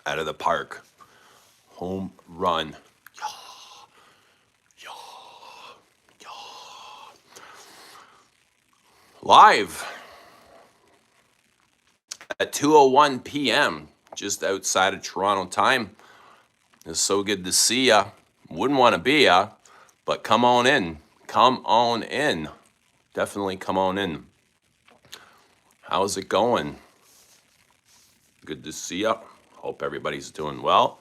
out of the park. Home run. Live at 2:01 p.m. just outside of Toronto time. It's so good to see ya. Wouldn't want to be ya, but come on in. Come on in. Definitely come on in. How's it going? Good to see ya. Hope everybody's doing well.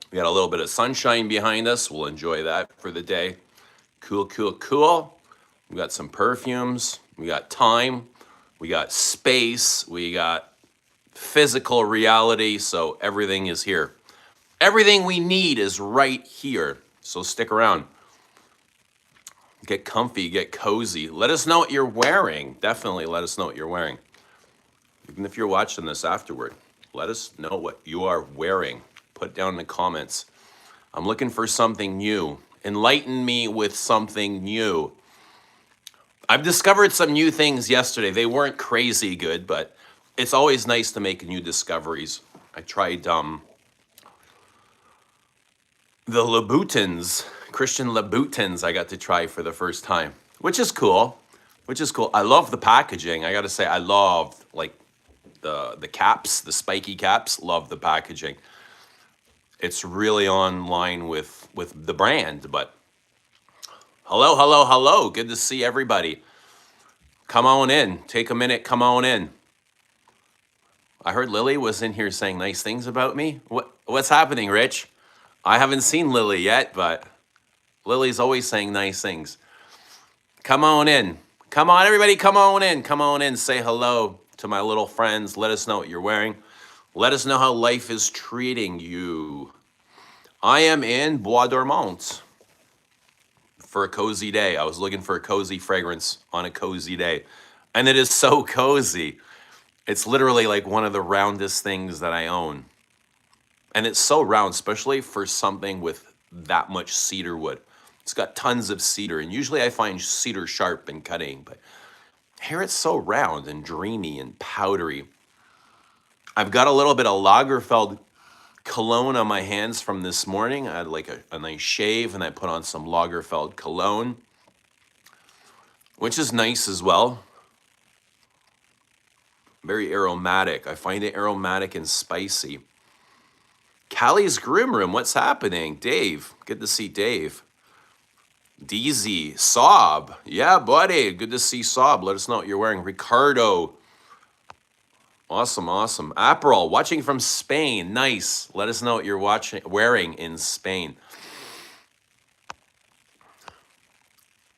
We got a little bit of sunshine behind us. We'll enjoy that for the day. Cool, cool, cool. We got some perfumes. We got time. We got space. We got physical reality. So everything is here. Everything we need is right here. So stick around. Get comfy, get cozy. Let us know what you're wearing. Definitely let us know what you're wearing. Even if you're watching this afterward, let us know what you are wearing. Put it down in the comments. I'm looking for something new. Enlighten me with something new. I've discovered some new things yesterday. They weren't crazy good, but it's always nice to make new discoveries. I tried the Louboutins, Christian Louboutins I got to try for the first time, which is cool. I love the packaging. I got to say, I love like the caps, the spiky caps, love the packaging. It's really on line with the brand, but hello, hello, hello. Good to see everybody. Come on in. Take a minute. Come on in. I heard Lily was in here saying nice things about me. What's happening, Rich? I haven't seen Lily yet, but Lily's always saying nice things. Come on in. Come on, everybody. Come on in. Come on in. Say hello to my little friends. Let us know what you're wearing. Let us know how life is treating you. I am in Bois Dormant for a cozy day. I was looking for a cozy fragrance on a cozy day. And it is so cozy. It's literally like one of the roundest things that I own. And it's so round, especially for something with that much cedar wood. It's got tons of cedar. And usually I find cedar sharp and cutting. But here it's so round and dreamy and powdery. I've got a little bit of Lagerfeld cologne on my hands from this morning. I had like a nice shave and I put on some Lagerfeld cologne, which is nice as well. Very aromatic. I find it aromatic and spicy. Callie's Groom Room, what's happening? Dave, good to see Dave. DZ, Saab, yeah, buddy, good to see Saab. Let us know what you're wearing. Ricardo, awesome, awesome. Aperol, watching from Spain, nice. Let us know what you're wearing in Spain.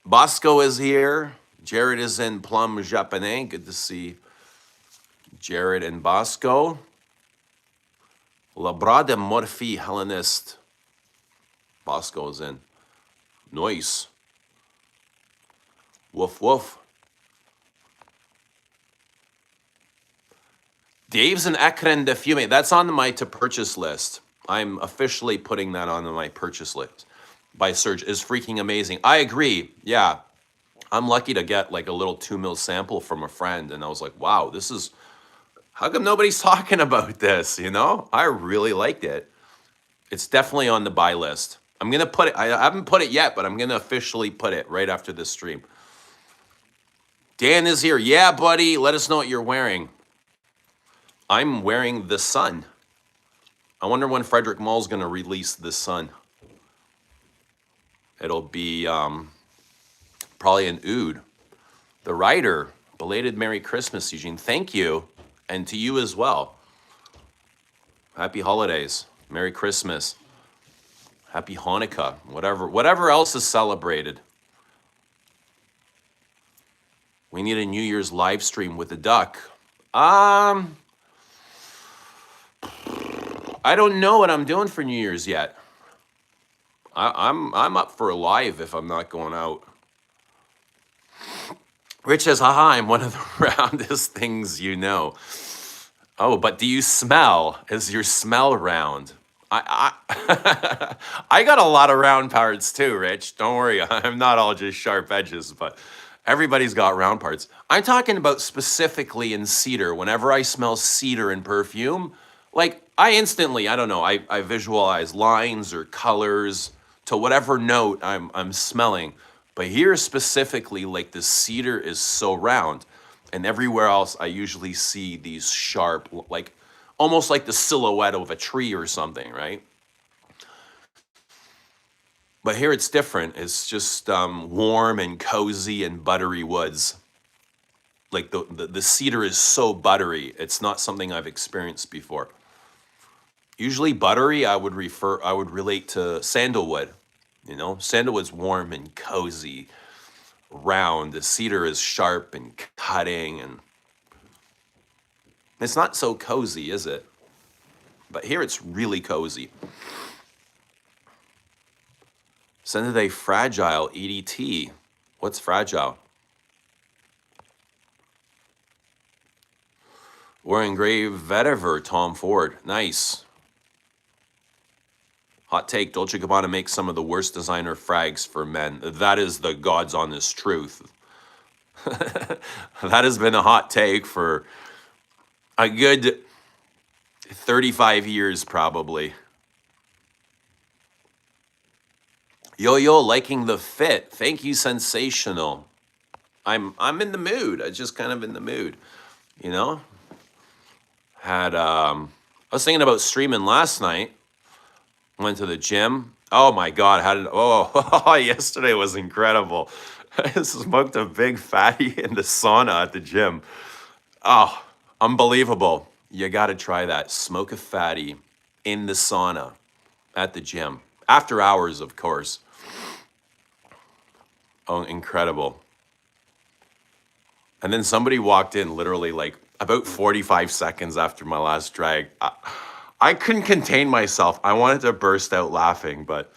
Bosco is here. Jared is in Plum Japonais. Good to see Jared and Bosco. Labra de Morphy Hellenist. Bosco is in. Nice. Woof, woof. Dave's an Ecran de Fume. That's on my to-purchase list. I'm officially putting that on my purchase list. By Serge is freaking amazing. I agree. Yeah. I'm lucky to get like a little 2 ml sample from a friend. And I was like, wow, this is... How come nobody's talking about this, you know? I really liked it. It's definitely on the buy list. I'm going to put it, I haven't put it yet, but I'm going to officially put it right after this stream. Dan is here. Yeah, buddy. Let us know what you're wearing. I'm wearing the Sun. I wonder when Frederick Mall's going to release the Sun. It'll be probably an oud. The Rider. Belated Merry Christmas, Eugene. Thank you. And to you as well. Happy holidays. Merry Christmas. Happy Hanukkah. Whatever else is celebrated. We need a New Year's live stream with the duck. I don't know what I'm doing for New Year's yet. I'm up for a live if I'm not going out. Rich says, haha, I'm one of the roundest things you know. Oh, but do you smell? Is your smell round? I got a lot of round parts too, Rich. Don't worry, I'm not all just sharp edges, but Everybody's got round parts. I'm talking about specifically in cedar. Whenever I smell cedar in perfume, like I instantly, I don't know, I visualize lines or colors to whatever note I'm smelling. But here specifically, like the cedar is so round. And everywhere else, I usually see these sharp, like almost like the silhouette of a tree or something, right? But here it's different. It's just warm and cozy and buttery woods. Like the cedar is so buttery. It's not something I've experienced before. Usually buttery, I would relate to sandalwood. You know, sandalwood's warm and cozy, round. The cedar is sharp and cutting, and it's not so cozy, is it? But here it's really cozy. Send it a fragile EDT. What's fragile? Or engraved vetiver, Tom Ford. Nice. Hot take, Dolce & Gabbana makes some of the worst designer frags for men. That is the God's honest truth. That has been a hot take for a good 35 years probably. Yo, liking the fit. Thank you, sensational. I'm in the mood. I just kind of in the mood, you know? I was thinking about streaming last night. Went to the gym. Oh my God, yesterday was incredible. I smoked a big fatty in the sauna at the gym. Oh, unbelievable. You got to try that. Smoke a fatty in the sauna at the gym. After hours, of course. Oh, incredible. And then somebody walked in literally like about 45 seconds after my last drag. I couldn't contain myself. I wanted to burst out laughing, but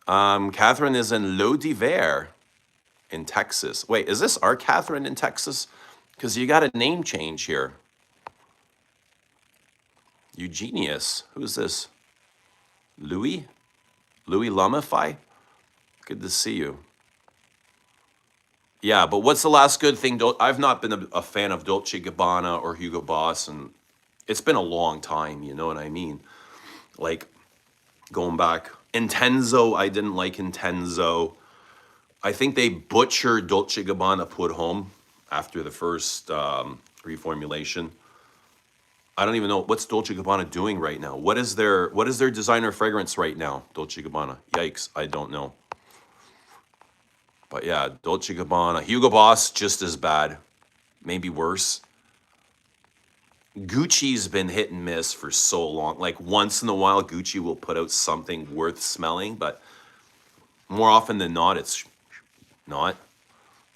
Catherine is in L'Eau d'Hiver in Texas. Wait, is this our Catherine in Texas? Because you got a name change here. Eugenius. Who's this? Louis? Louis Lumify? Good to see you. Yeah, but what's the last good thing? I've not been a fan of Dolce & Gabbana or Hugo Boss, and it's been a long time, you know what I mean? Like, going back. Intenso, I didn't like Intenso. I think they butchered Dolce & Gabbana Put Home after the first reformulation. I don't even know, what's Dolce & Gabbana doing right now? What is their designer fragrance right now, Dolce & Gabbana? Yikes, I don't know. But yeah, Dolce & Gabbana. Hugo Boss, just as bad. Maybe worse. Gucci's been hit and miss for so long. Like once in a while, Gucci will put out something worth smelling, but more often than not, it's not.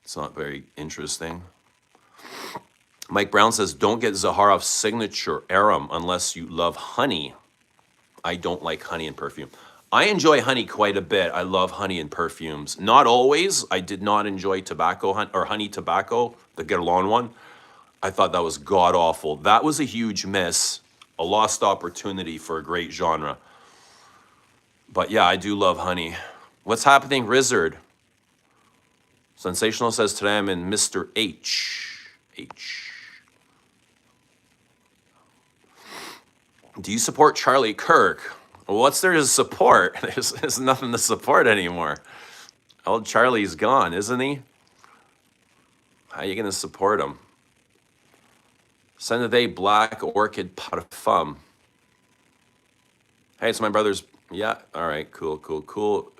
It's not very interesting. Mike Brown says, don't get Zaharoff's signature Arum unless you love honey. I don't like honey in perfume. I enjoy honey quite a bit. I love honey in perfumes. Not always. I did not enjoy honey tobacco, the Guerlain one. I thought that was god-awful. That was a huge miss, a lost opportunity for a great genre. But yeah, I do love honey. What's happening, Rizzard? Sensational says, today I'm in Mr. H. Do you support Charlie Kirk? Well, what's there to support? There's nothing to support anymore. Old Charlie's gone, isn't he? How are you going to support him? Send a day Black Orchid Parfum. Hey, it's my brother's. Yeah, all right, cool.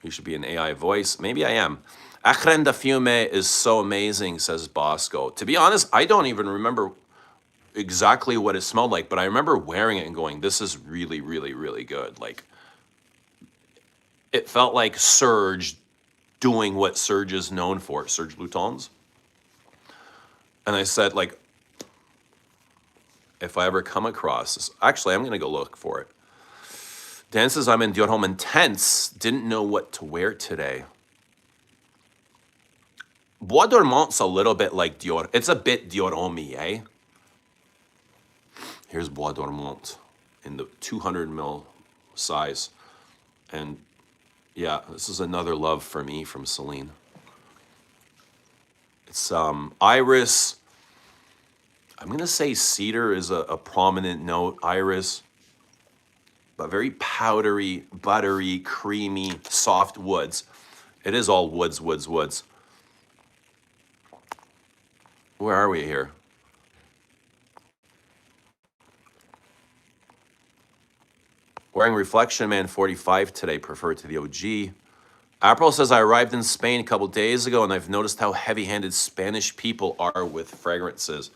You should be an AI voice. Maybe I am. Acren de Fume is so amazing, says Bosco. To be honest, I don't even remember exactly what it smelled like, but I remember wearing it and going, this is really, really, really good. Like, it felt like Serge doing what Serge is known for, Serge Lutens. And I said, like, if I ever come across this, actually, I'm going to go look for it. Dan says, I'm in Dior Home Intense. Didn't know what to wear today. Bois Dormant's a little bit like Dior. It's a bit Dior Homme, eh? Here's Bois Dormant in the 200 ml size. And Yeah, this is another love for me from Celine. It's iris. I'm gonna say cedar is a prominent note. Iris, but very powdery, buttery, creamy, soft woods. It is all woods, woods, woods. Where are we here? Wearing Reflection Man 45 today, prefer to the OG. April says, I arrived in Spain a couple days ago and I've noticed how heavy-handed Spanish people are with fragrances.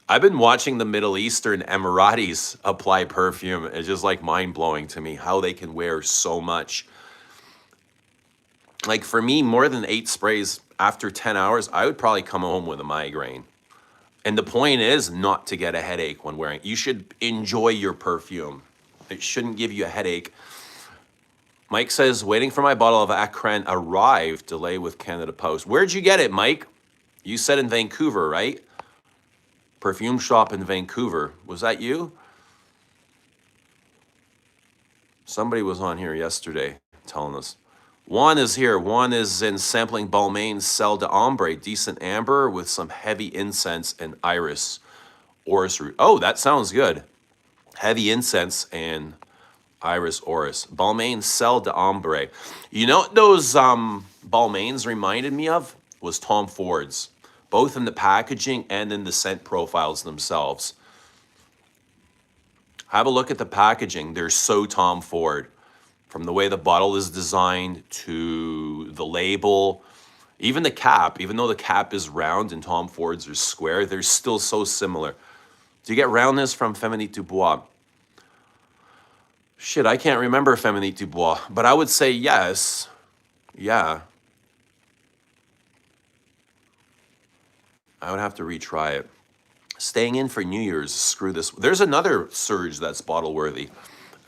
I've been watching the Middle Eastern Emiratis apply perfume. It's just like mind-blowing to me how they can wear so much. Like for me, more than 8 sprays after 10 hours, I would probably come home with a migraine. And the point is not to get a headache when wearing. You should enjoy your perfume. It shouldn't give you a headache. Mike says, waiting for my bottle of Acren arrived. Delay with Canada Post. Where'd you get it, Mike? You said in Vancouver, right? Perfume shop in Vancouver. Was that you? Somebody was on here yesterday telling us. Juan is here. Juan is in sampling Balmain's Celle d'Ambre. Decent amber with some heavy incense and iris orris root. Oh, that sounds good. Heavy incense and iris orris. Balmain Celle d'Ambre. You know what those Balmains reminded me of? Was Tom Ford's. Both in the packaging and in the scent profiles themselves. Have a look at the packaging. They're so Tom Ford. From the way the bottle is designed to the label, even the cap, even though the cap is round and Tom Ford's are square, they're still so similar. Do you get roundness from Feminite du Bois? Shit, I can't remember Feminite du Bois, but I would say yes. Yeah. I would have to retry it. Staying in for New Year's, screw this. There's another surge that's bottle worthy.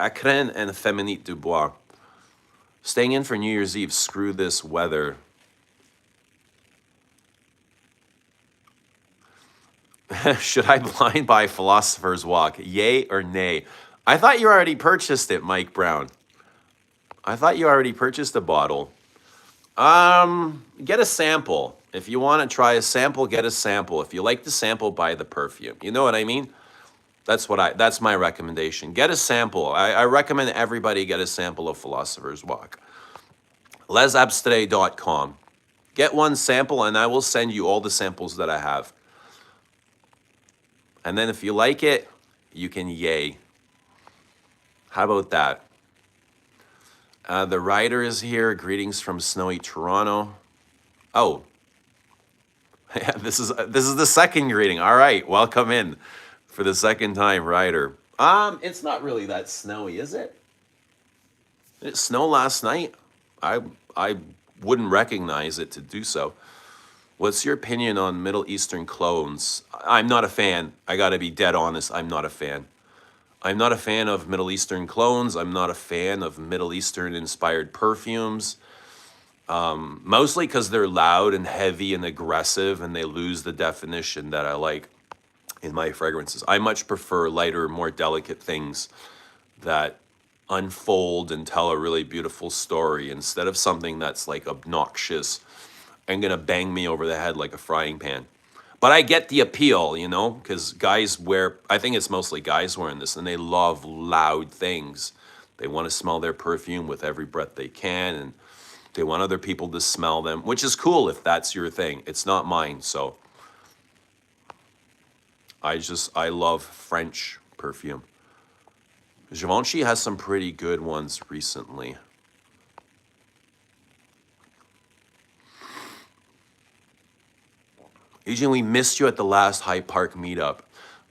Acren and Feminite du Bois. Staying in for New Year's Eve, screw this weather. Should I blind buy Philosopher's Walk? Yay or nay? I thought you already purchased it, Mike Brown. I thought you already purchased a bottle. Get a sample. If you want to try a sample, get a sample. If you like the sample, buy the perfume. You know what I mean? That's my recommendation. Get a sample. I recommend everybody get a sample of Philosopher's Walk. lesabstrait.com. Get one sample and I will send you all the samples that I have. And then if you like it, you can yay. How about that? The writer is here. Greetings from snowy Toronto. Oh, yeah, this is the second greeting. All right, welcome in for the second time, writer. It's not really that snowy, is it? Did it snow last night? I wouldn't recognize it to do so. What's your opinion on Middle Eastern clones? I'm not a fan. I got to be dead honest. I'm not a fan. I'm not a fan of Middle Eastern clones. I'm not a fan of Middle Eastern inspired perfumes. Mostly because they're loud and heavy and aggressive and they lose the definition that I like in my fragrances. I much prefer lighter, more delicate things that unfold and tell a really beautiful story instead of something that's like obnoxious and gonna bang me over the head like a frying pan. But I get the appeal, you know, because guys wear, I think it's mostly guys wearing this, and they love loud things. They want to smell their perfume with every breath they can, and they want other people to smell them, which is cool if that's your thing. It's not mine, so. I love French perfume. Givenchy has some pretty good ones recently. Eugene, we missed you at the last Hyde Park meetup.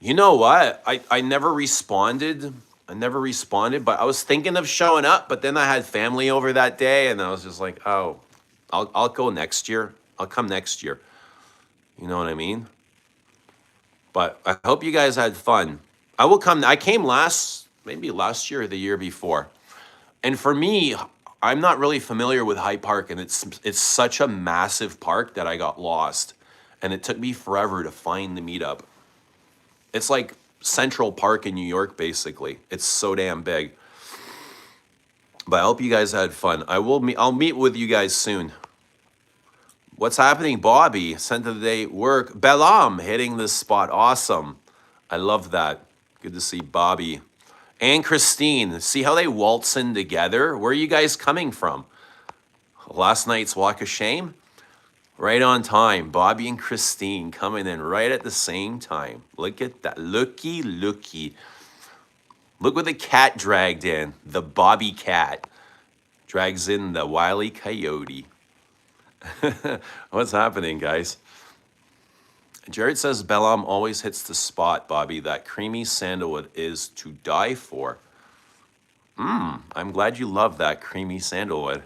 You know what? I never responded. But I was thinking of showing up, but then I had family over that day, and I was just like, oh, I'll go next year. I'll come next year. You know what I mean? But I hope you guys had fun. I will come. I came maybe last year or the year before. And for me, I'm not really familiar with Hyde Park, and it's such a massive park that I got lost. And it took me forever to find the meetup. It's like Central Park in New York, basically. It's so damn big. But I hope you guys had fun. I'll meet with you guys soon. What's happening, Bobby? Sent of the day work. Belam hitting this spot. Awesome. I love that. Good to see Bobby. And Christine. See how they waltz in together? Where are you guys coming from? Last night's walk of shame? Right on time. Bobby and Christine coming in right at the same time. Look at that. Looky, looky. Look what the cat dragged in. The Bobby cat drags in the Wile E. Coyote. What's happening, guys? Jared says Belam always hits the spot, Bobby. That creamy sandalwood is to die for. I'm glad you love that creamy sandalwood.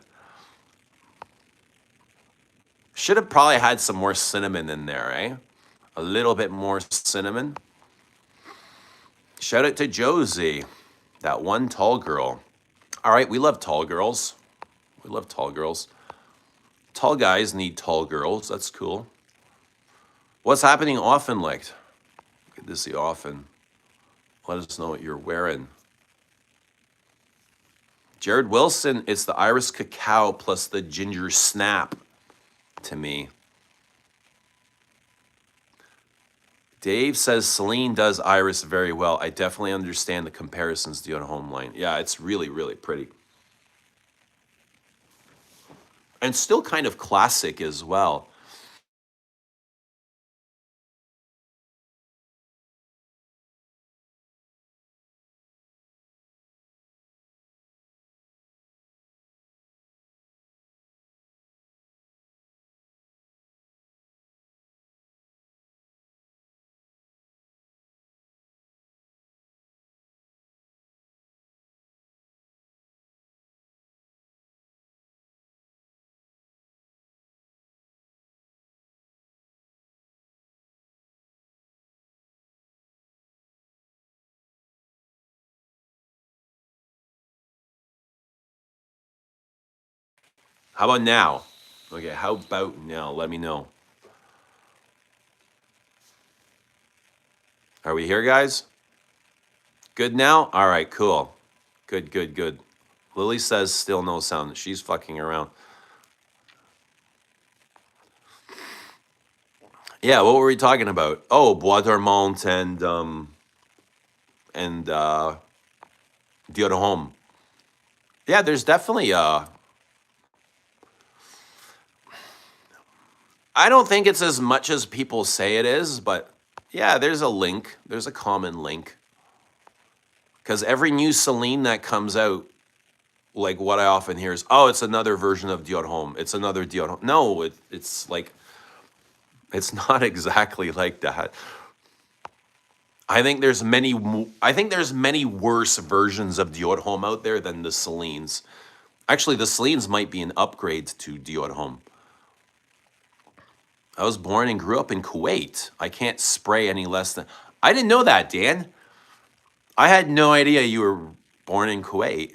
Should have probably had some more cinnamon in there, eh? A little bit more cinnamon. Shout out to Josie, that one tall girl. All right, we love tall girls. We love tall girls. Tall guys need tall girls. That's cool. What's happening, Often Licked? Good to see Often. Let us know what you're wearing. Jared Wilson, it's the Iris Cacao plus the Ginger Snap to me. Dave says Celine does Iris very well. I definitely understand the comparisons to the home line. Yeah, it's really, really pretty. And still kind of classic as well. How about now? Okay, how about now? Let me know. Are we here, guys? Good now? All right, cool. Good, good, good. Lily says still no sound. She's fucking around. Yeah, what were we talking about? Oh, Bois Dormant and Dieu de Homme. Yeah, there's definitely I don't think it's as much as people say it is, but yeah, there's a link. There's a common link. Because every new Celine that comes out, like what I often hear is, oh, it's another version of Dior Homme. It's another Dior Homme. No, it's like, it's not exactly like that. I think there's many worse versions of Dior Homme out there than the Celines. Actually, the Celines might be an upgrade to Dior Homme. I was born and grew up in Kuwait. I can't spray any less than... I didn't know that, Dan. I had no idea you were born in Kuwait.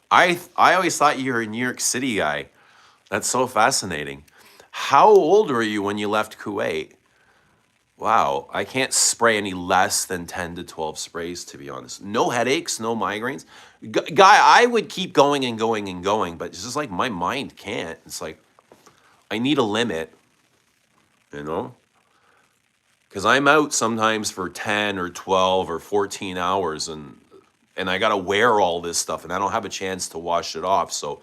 I always thought you were a New York City guy. That's so fascinating. How old were you when you left Kuwait? Wow, I can't spray any less than 10 to 12 sprays, to be honest. No headaches, no migraines. Guy, I would keep going and going and going, but it's just like my mind can't. It's like, I need a limit, you know? Because I'm out sometimes for 10 or 12 or 14 hours and I got to wear all this stuff and I don't have a chance to wash it off. So,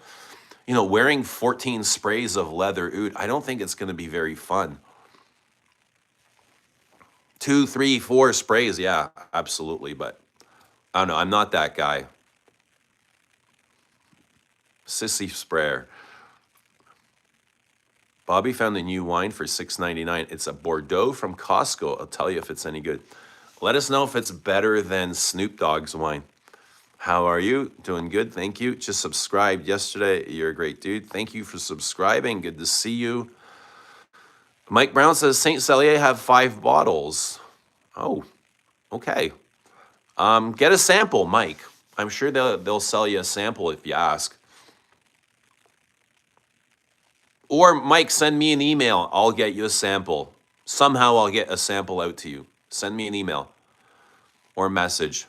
you know, wearing 14 sprays of leather oud, I don't think it's going to be very fun. 2, 3, 4 sprays, yeah, absolutely. But I don't know, I'm not that guy. Sissy sprayer. Bobby found a new wine for $6.99. It's a Bordeaux from Costco. I'll tell you if it's any good. Let us know if it's better than Snoop Dogg's wine. How are you? Doing good, thank you. Just subscribed yesterday. You're a great dude. Thank you for subscribing. Good to see you. Mike Brown says Saint Celier have 5 bottles. Oh, okay. Get a sample, Mike. I'm sure they'll sell you a sample if you ask. Or Mike, send me an email. I'll get you a sample. Somehow I'll get a sample out to you. Send me an email or message.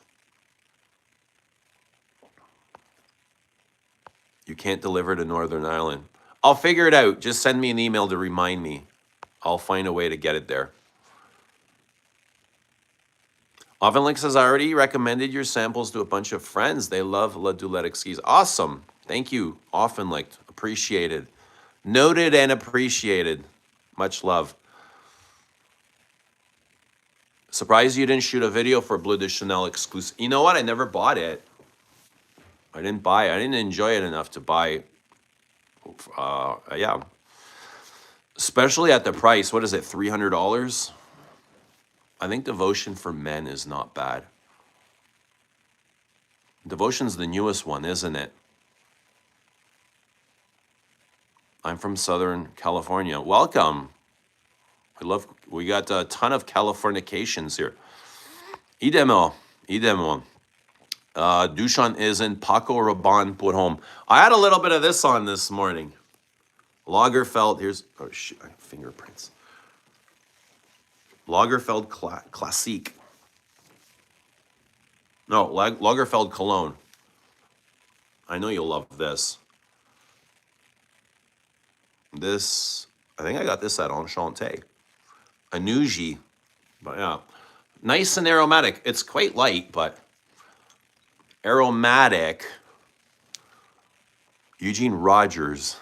You can't deliver to Northern Ireland. I'll figure it out. Just send me an email to remind me. I'll find a way to get it there. Ovenlink says, I already recommended your samples to a bunch of friends. They love La Doulette skis. Awesome. Thank you, Ovenlink. Appreciated. Noted and appreciated. Much love. Surprised you didn't shoot a video for Bleu de Chanel exclusive. You know what? I never bought it. I didn't buy it. I didn't enjoy it enough to buy. Yeah. Especially at the price. What is it? $300? I think Devotion for Men is not bad. Devotion's the newest one, isn't it? I'm from Southern California. Welcome. We got a ton of Californications here. Idemo. Dushan is in Paco Rabanne put home. I had a little bit of this on this morning. Lagerfeld, here's, oh shit, fingerprints. Lagerfeld Classique. No, Lagerfeld Cologne. I know you'll love this. This, I think I got this at Enchanté. Anuji. But yeah, nice and aromatic. It's quite light, but aromatic. Eugene Rogers.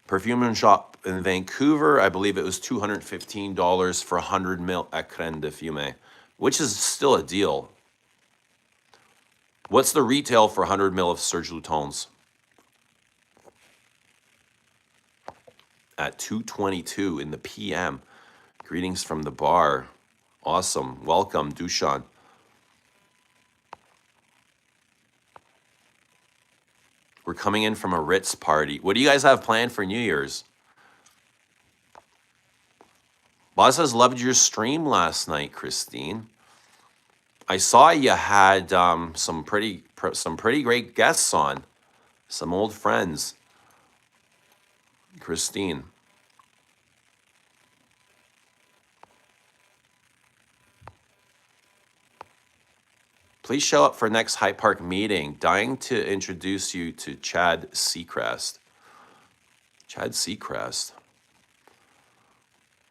Perfume shop in Vancouver. I believe it was $215 for 100 ml Écrin de Fumée, which is still a deal. What's the retail for 100 ml of Serge Lutens? At $222 in the PM. Greetings from the bar. Awesome. Welcome, Dushan. We're coming in from a Ritz party. What do you guys have planned for New Year's? Bois says, loved your stream last night, Christine. I saw you had some pretty great guests on. Some old friends. Christine. Please show up for next High Park meeting. Dying to introduce you to Chad Seacrest. Chad Seacrest.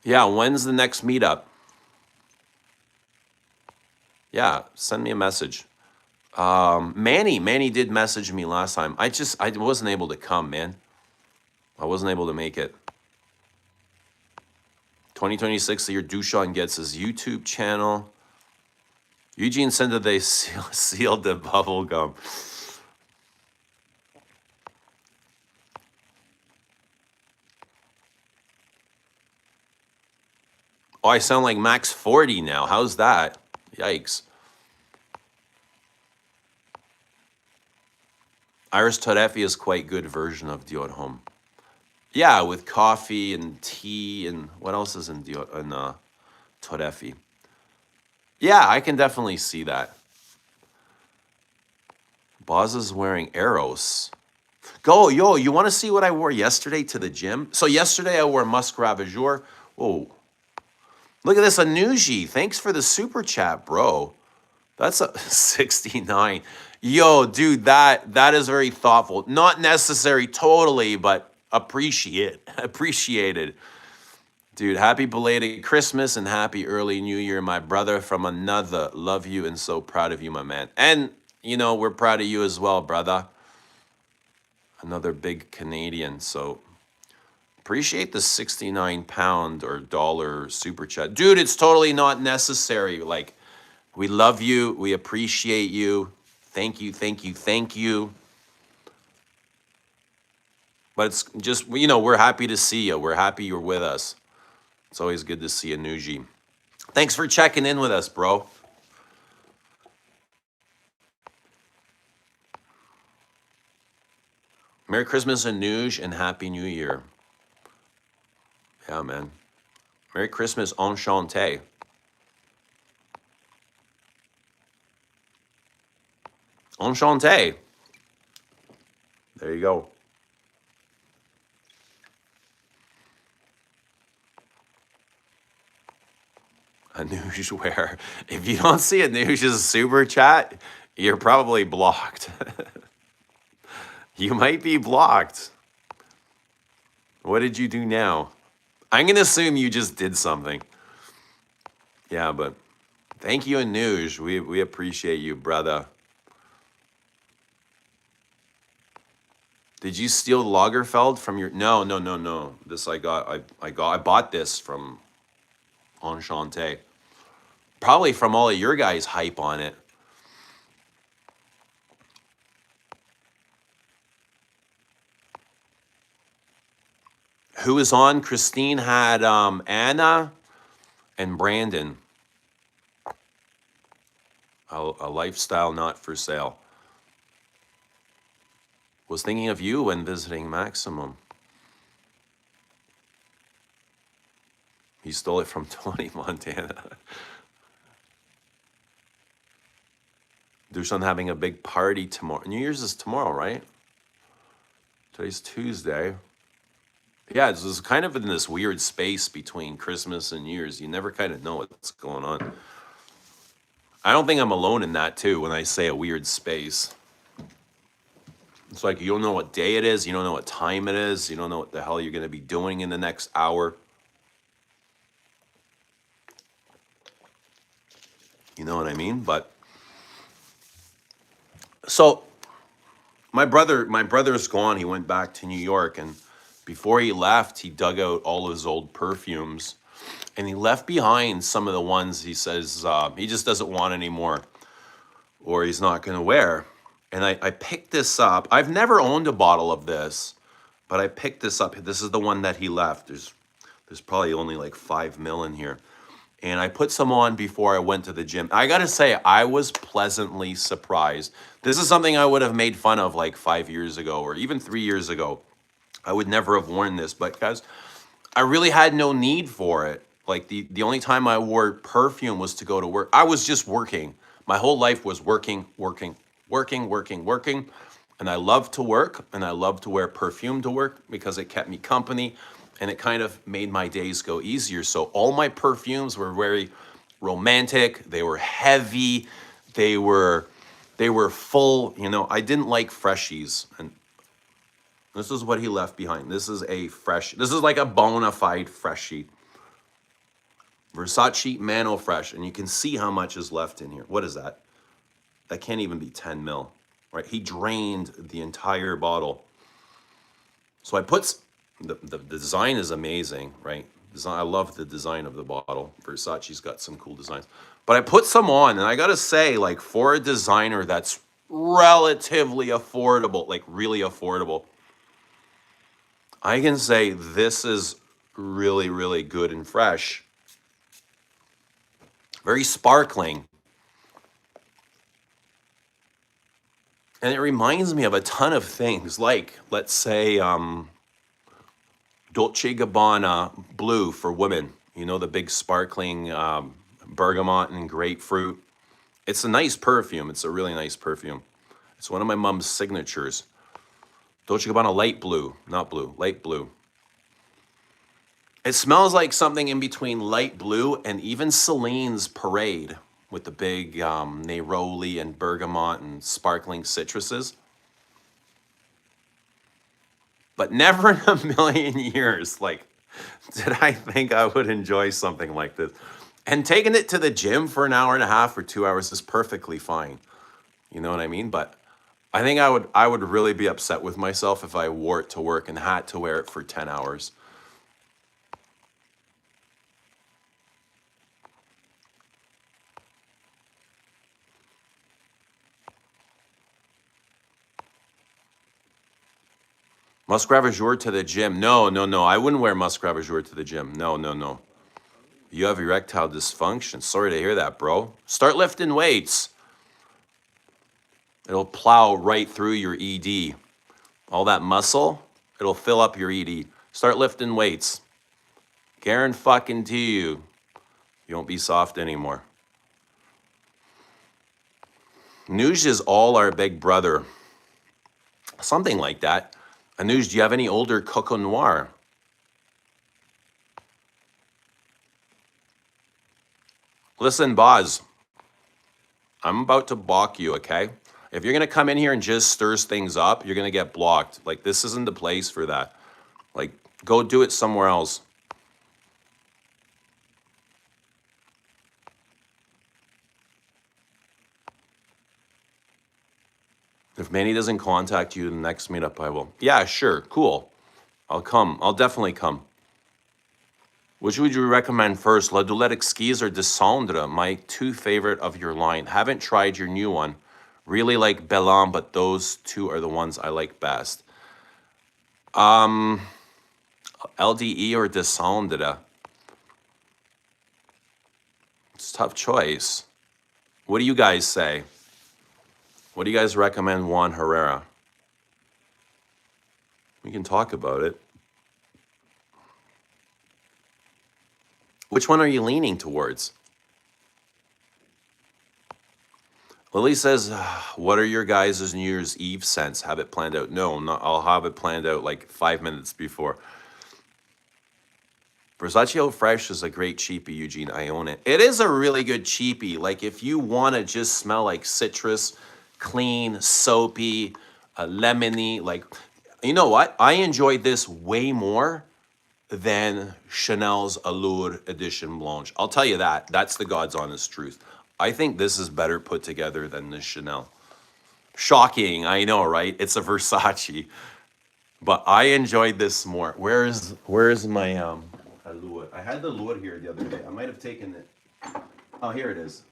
Yeah, when's the next meetup? Yeah, send me a message. Manny did message me last time. I wasn't able to come, man. I wasn't able to make it. 2026, the year Dushan gets his YouTube channel. Eugene said that they sealed the bubble gum. Oh, I sound like Max 40 now. How's that? Yikes. Iris Torefi is quite good version of Dior Homme. Yeah, with coffee and tea and what else is in Torefi? Yeah, I can definitely see that. Boz is wearing Eros. Yo, you want to see what I wore yesterday to the gym? So yesterday I wore Musk Ravageur. Whoa. Look at this, Anuji. Thanks for the super chat, bro. That's a 69. Yo, dude, that is very thoughtful. Not necessary totally, but appreciated. Dude, happy belated Christmas and happy early New Year, my brother from another. Love you and so proud of you, my man. And, you know, we're proud of you as well, brother. Another big Canadian, so appreciate the 69 pound or dollar super chat. Dude, it's totally not necessary. Like, we love you. We appreciate you. Thank you. But it's just, you know, we're happy to see you. We're happy you're with us. It's always good to see Anuji. Thanks for checking in with us, bro. Merry Christmas, Anuj, and Happy New Year. Yeah, man. Merry Christmas, Enchanté. Enchanté. There you go. Anuj where? If you don't see Anuj's super chat, you're probably blocked. You might be blocked. What did you do now? I'm going to assume you just did something. Yeah, but thank you, Anuj. We appreciate you, brother. Did you steal Lagerfeld from your? No, no, no, no. This I got. I bought this from Enchanté. Probably from all of your guys' hype on it. Who was on? Christine had Anna and Brandon. A lifestyle not for sale. Was thinking of you when visiting Maximum. He stole it from Tony Montana. Dushan having a big party tomorrow. New Year's is tomorrow, right? Today's Tuesday. Yeah, this is kind of in this weird space between Christmas and New Year's. You never kind of know what's going on. I don't think I'm alone in that too when I say a weird space. It's like you don't know what day it is, you don't know what time it is, you don't know what the hell you're going to be doing in the next hour. You know what I mean? But so my brother's gone. He went back to New York, and before he left, he dug out all of his old perfumes, and he left behind some of the ones he says he just doesn't want anymore, or he's not going to wear. And I picked this up. I've never owned a bottle of this, but I picked this up. This is the one that he left. There's probably only like 5 ml in here. And I put some on before I went to the gym. I gotta say, I was pleasantly surprised. This is something I would have made fun of like 5 years ago or even 3 years ago. I would never have worn this, but guys, I really had no need for it. Like the only time I wore perfume was to go to work. I was just working. My whole life was working. And I love to work, and I love to wear perfume to work because it kept me company, and it kind of made my days go easier. So all my perfumes were very romantic. They were heavy. They were full. You know, I didn't like Freshies, and this is what he left behind. This is like a bona fide Freshie. Versace Mano Fresh, and you can see how much is left in here. What is that? That can't even be 10 mil, right? He drained the entire bottle. So I put, the design is amazing, right? I love the design of the bottle. Versace's got some cool designs. But I put some on, and I gotta say, like, for a designer that's relatively affordable, like really affordable, I can say this is really, really good and fresh. Very sparkling. And it reminds me of a ton of things, like, let's say, Dolce & Gabbana Blue for women. You know, the big sparkling bergamot and grapefruit. It's a nice perfume. It's a really nice perfume. It's one of my mom's signatures. Dolce & Gabbana Light Blue, not blue, light blue. It smells like something in between light blue and even Celine's Parade with the big neroli and bergamot and sparkling citruses. But never in a million years, like, did I think I would enjoy something like this. And taking it to the gym for an hour and a half or 2 hours is perfectly fine. You know what I mean? But I think I would really be upset with myself if I wore it to work and had to wear it for 10 hours. Muscat Jour to the gym. No. I wouldn't wear Muscat Jour to the gym. No. You have erectile dysfunction. Sorry to hear that, bro. Start lifting weights. It'll plow right through your ED. All that muscle, it'll fill up your ED. Start lifting weights. Guarantee you, you won't be soft anymore. Anuj is all our big brother. Something like that. Anuj, do you have any older Coco Noir? Listen, Boz, I'm about to balk you, okay? If you're gonna come in here and just stirs things up, you're gonna get blocked. Like, this isn't the place for that. Like, go do it somewhere else. If Manny doesn't contact you, the next meetup I will. Yeah, sure, cool. I'll come. I'll definitely come. Which would you recommend first, La Doulette Exquise or Descendre? My two favorite of your line. Haven't tried your new one. Really like Bellam, but those two are the ones I like best. LDE or Descendre? It's a tough choice. What do you guys say? What do you guys recommend, Juan Herrera? We can talk about it. Which one are you leaning towards? Lily says, what are your guys' New Year's Eve scents? Have it planned out? No, I'll have it planned out like 5 minutes before. Versace Eau Fresh is a great cheapie, Eugene. I own it. It is a really good cheapie. Like, if you want to just smell like citrus, clean, soapy, lemony, like, you know what? I enjoyed this way more than Chanel's Allure Edition Blanche. I'll tell you that. That's the God's honest truth. I think this is better put together than the Chanel. Shocking, I know, right? It's a Versace. But I enjoyed this more. Where is my Allure? I had the Allure here the other day. I might have taken it. Oh, here it is.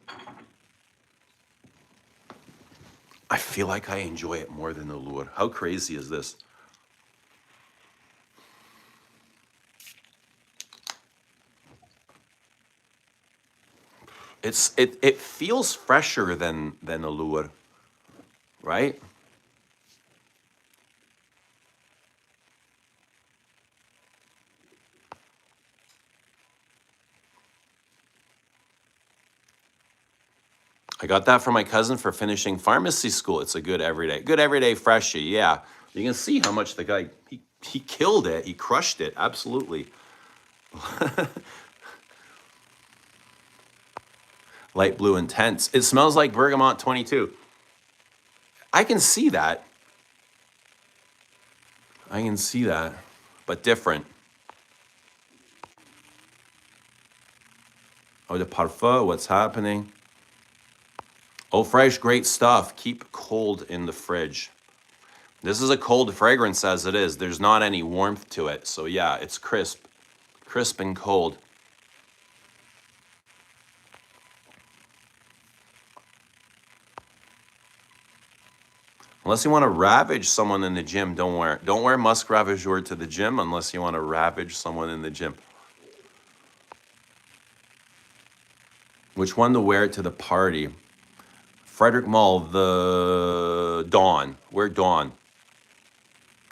I feel like I enjoy it more than the Allure. How crazy is this? It feels fresher than Allure, right? I got that from my cousin for finishing pharmacy school. It's a good everyday freshie. Yeah, you can see how much the guy he killed it. He crushed it. Absolutely. Light blue intense. It smells like Bergamot 22. I can see that. I can see that, but different. Oh, the parfum, what's happening? Oh, fresh, great stuff. Keep cold in the fridge. This is a cold fragrance as it is. There's not any warmth to it. So yeah, it's crisp and cold. Unless you want to ravage someone in the gym, don't wear it. Don't wear Musk Ravageur to the gym unless you want to ravage someone in the gym. Which one to wear to the party? Frederick Mall, the Dawn. Wear Dawn.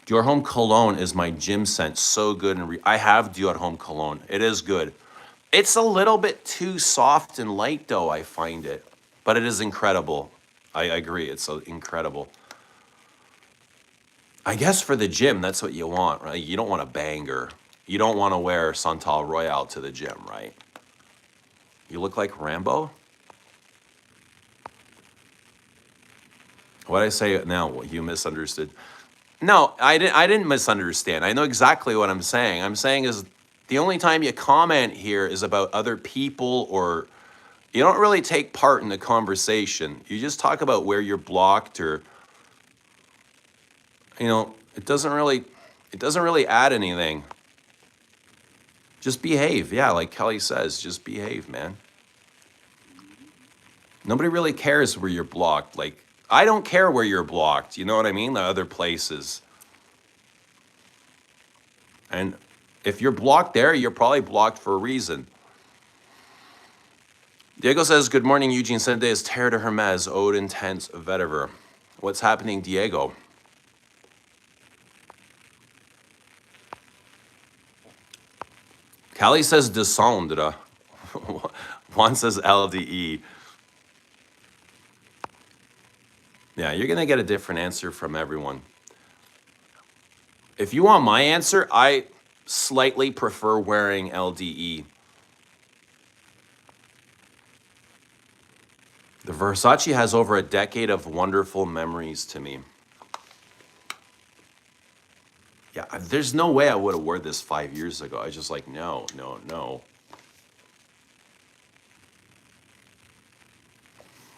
Dior Homme Cologne is my gym scent. So good. And I have Dior Homme Cologne. It is good. It's a little bit too soft and light, though, I find it. But it is incredible. I agree. It's incredible. I guess for the gym, that's what you want, right? You don't want a banger. You don't want to wear Santal Royale to the gym, right? You look like Rambo? What did I say now? You misunderstood. No, I didn't misunderstand. I know exactly what I'm saying. I'm saying is the only time you comment here is about other people, or you don't really take part in the conversation. You just talk about where you're blocked, or you know, it doesn't really add anything. Just behave. Yeah, like Kelly says, just behave, man. Nobody really cares where you're blocked. Like, I don't care where you're blocked. You know what I mean? The other places. And if you're blocked there, you're probably blocked for a reason. Diego says, good morning, Eugene. Sunday is Terre de Hermes, Ode Intense, Vetiver. What's happening, Diego? Callie says Descendre. Juan says LDE. Yeah, you're going to get a different answer from everyone. If you want my answer, I slightly prefer wearing LDE. The Versace has over a decade of wonderful memories to me. Yeah, there's no way I would have worn this 5 years ago. I was just like, no, no, no.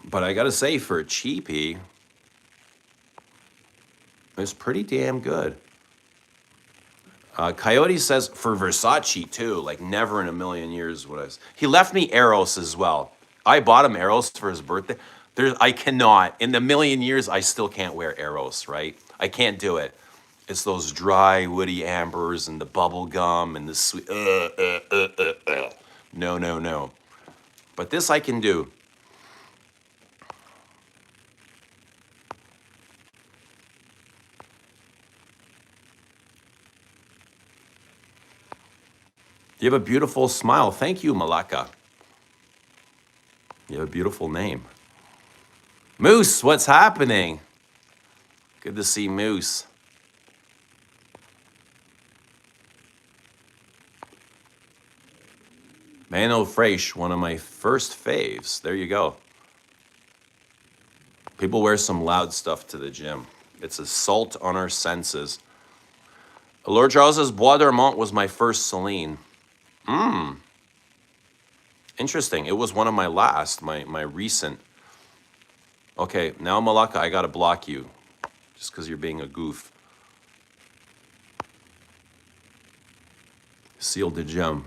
But I gotta say, for a cheapie, it's pretty damn good. Coyote says for Versace too, like never in a million years would I. He left me Eros as well. I bought him Eros for his birthday. I cannot, in the million years, I still can't wear Eros, right? I can't do it. It's those dry, woody ambers and the bubble gum and the sweet. No, no, no. But this I can do. You have a beautiful smile. Thank you, Malaka. You have a beautiful name. Moose, what's happening? Good to see Moose. Mano Fresh, one of my first faves. There you go. People wear some loud stuff to the gym. It's assault on our senses. Lord Charles says, Bois Dormant was my first Celine. Interesting. It was one of my last, my recent. Okay, now Malaka, I gotta block you. Just because you're being a goof. Sealed the gem.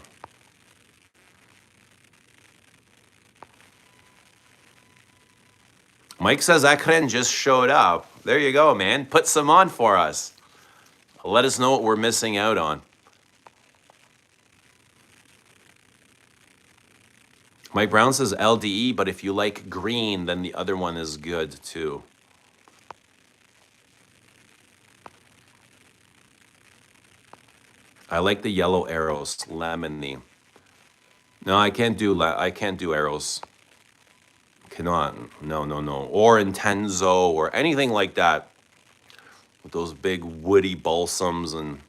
Mike says Akren just showed up. There you go, man. Put some on for us. Let us know what we're missing out on. Mike Brown says LDE, but if you like green, then the other one is good too. I like the yellow arrows, lemony. No, I can't do arrows. Cannot. No, no, no. Or Intenso or anything like that. With those big woody balsams and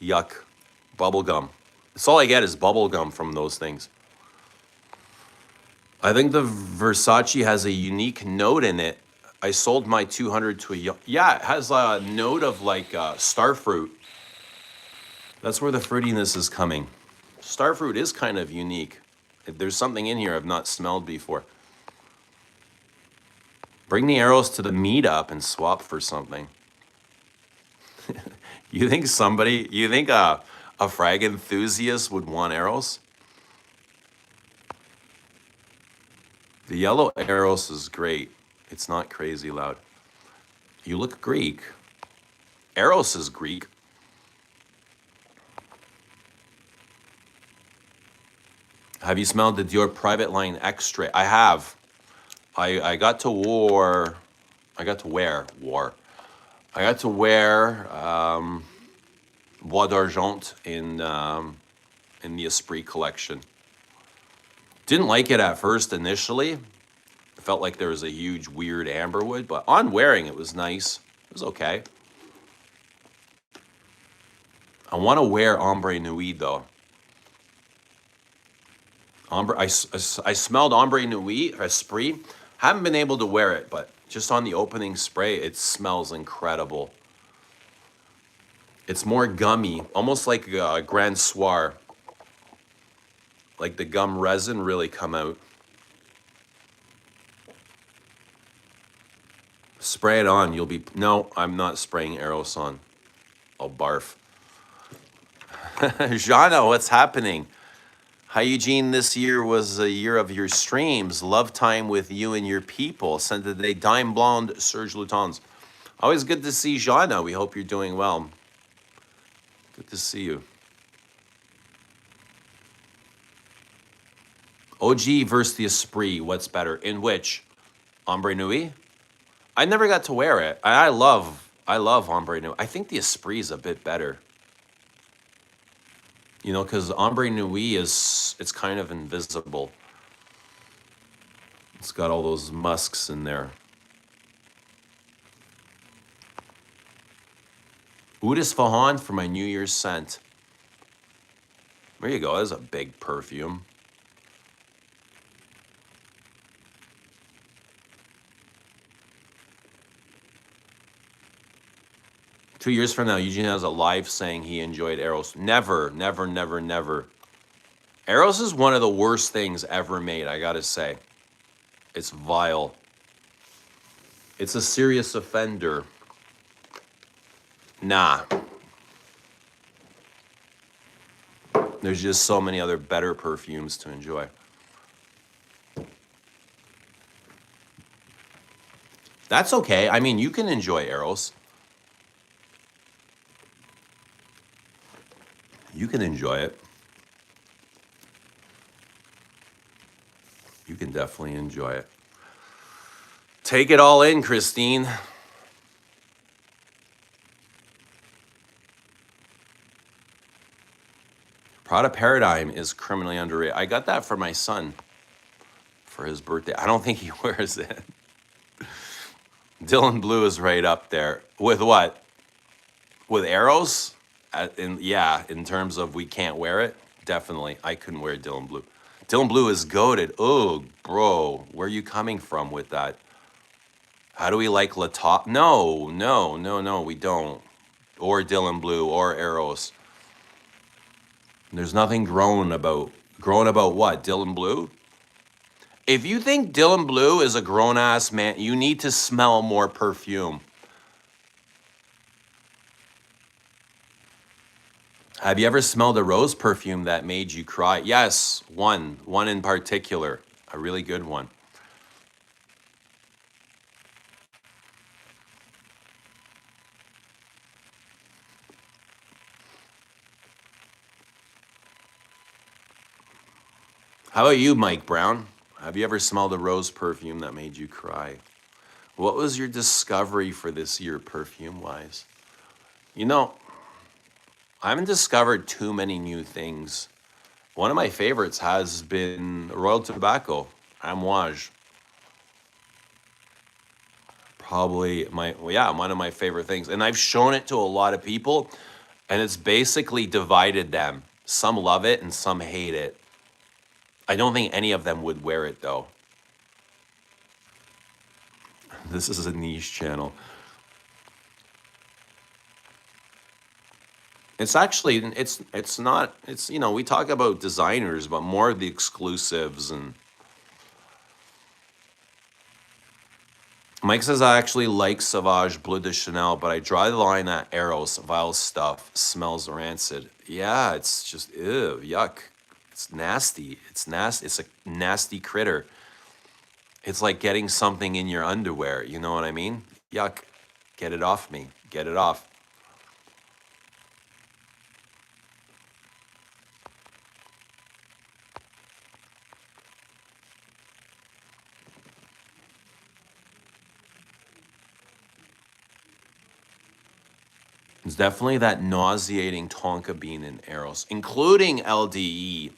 yuck. Bubblegum. That's all I get is bubblegum from those things. I think the Versace has a unique note in it. I sold my 200 to a... Yeah, it has a note of like starfruit. That's where the fruitiness is coming. Starfruit is kind of unique. There's something in here I've not smelled before. Bring the arrows to the meetup and swap for something. You think a frag enthusiast would want arrows? The yellow arrows is great. It's not crazy loud. You look Greek. Eros is Greek. Have you smelled the Dior Private Line Extra? I have. I got to wear Bois d'Argent in the Esprit collection. Didn't like it at first initially. It felt like there was a huge weird amberwood, but on wearing it was nice. It was okay. I want to wear Ombre Nuit though. I smelled Ombre Nuit, Esprit. Haven't been able to wear it, but just on the opening spray, it smells incredible. It's more gummy, almost like a Grand Soir. Like the gum resin really come out. Spray it on, you'll be... No, I'm not spraying Eros on. I'll barf. Jana, what's happening? Hi, Eugene. This year was a year of your streams. Love time with you and your people. Sent today, Dime Blonde, Serge Loutons. Always good to see Jana. We hope you're doing well. Good to see you. OG versus the Esprit. What's better? In which? Ombre Nuit? I never got to wear it. I love Ombre Nuit. I think the Esprit is a bit better. You know, because Ombre Nuit it's kind of invisible. It's got all those musks in there. Oud Isfahan for my New Year's scent. There you go. That's a big perfume. 2 years from now, Eugene has a live saying he enjoyed Eros. Never, never, never, never. Eros is one of the worst things ever made, I gotta say. It's vile. It's a serious offender. Nah. There's just so many other better perfumes to enjoy. That's okay. I mean, you can enjoy Eros. You can enjoy it. You can definitely enjoy it. Take it all in, Christine. Prada Paradigm is criminally underrated. I got that for my son for his birthday. I don't think he wears it. Dylan Blue is right up there. With what? With Eros? Yeah, in terms of we can't wear it, definitely. I couldn't wear Dylan Blue. Dylan Blue is goated. Oh, bro, where are you coming from with that? How do we like Latop? No, no, no, no, we don't. Or Dylan Blue or Eros. There's nothing grown about. Grown about what? Dylan Blue? If you think Dylan Blue is a grown-ass man, you need to smell more perfume. Have you ever smelled a rose perfume that made you cry? Yes, one in particular, a really good one. How about you, Mike Brown? Have you ever smelled a rose perfume that made you cry? What was your discovery for this year, perfume-wise? You know, I haven't discovered too many new things. One of my favorites has been Royal Tobacco, Amouage. Probably one of my favorite things. And I've shown it to a lot of people, and it's basically divided them. Some love it and some hate it. I don't think any of them would wear it, though. This is a niche channel. It's actually, it's not, it's, we talk about designers, but more of the exclusives. And Mike says, I actually like Sauvage Bleu de Chanel, but I draw the line at Eros, vile stuff, smells rancid. Yeah, it's just, ew, yuck. It's nasty. It's nasty. It's a nasty critter. It's like getting something in your underwear. You know what I mean? Yuck. Get it off me. Get it off. It's definitely that nauseating tonka bean in Eros, including LDE.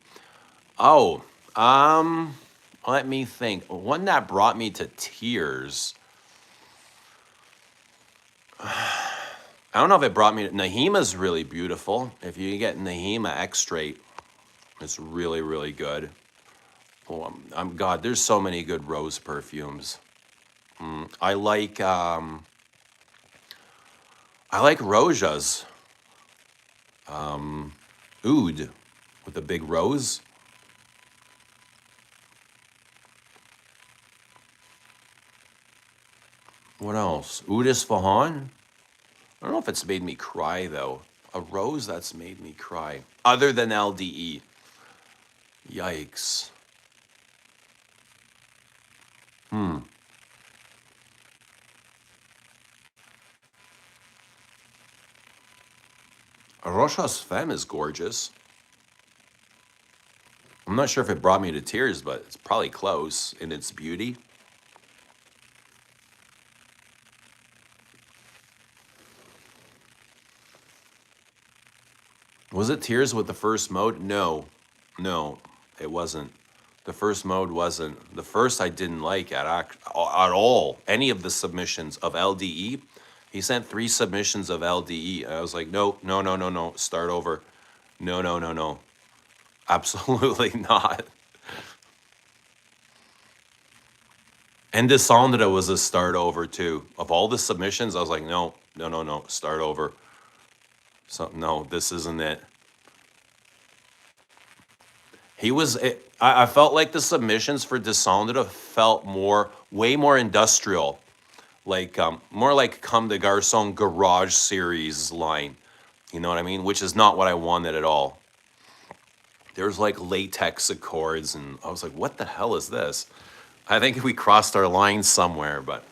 Oh, let me think. One that brought me to tears. I don't know if it brought me to... Nahima's really beautiful. If you get Nahima X-Straight, it's really, really good. Oh, God, there's so many good rose perfumes. I like Roja's. Oud with a big rose. What else? Oud Isfahan? I don't know if it's made me cry, though. A rose that's made me cry. Other than LDE. Yikes. Rocha's Femme is gorgeous. I'm not sure if it brought me to tears, but it's probably close in its beauty. Was it tears with the first mode? No, it wasn't. The first mode wasn't. The first I didn't like at all. Any of the submissions of LDE. He sent 3 submissions of LDE. And I was like, no. Start over. No. Absolutely not. And Descendra was a start over too. Of all the submissions, I was like, no, No, no, no. Start over. So, no, this isn't it. I felt like the submissions for Descended felt way more industrial. Like, more like Comme des Garçons Garage Series line. You know what I mean? Which is not what I wanted at all. There's like latex accords, and I was like, what the hell is this? I think we crossed our lines somewhere, but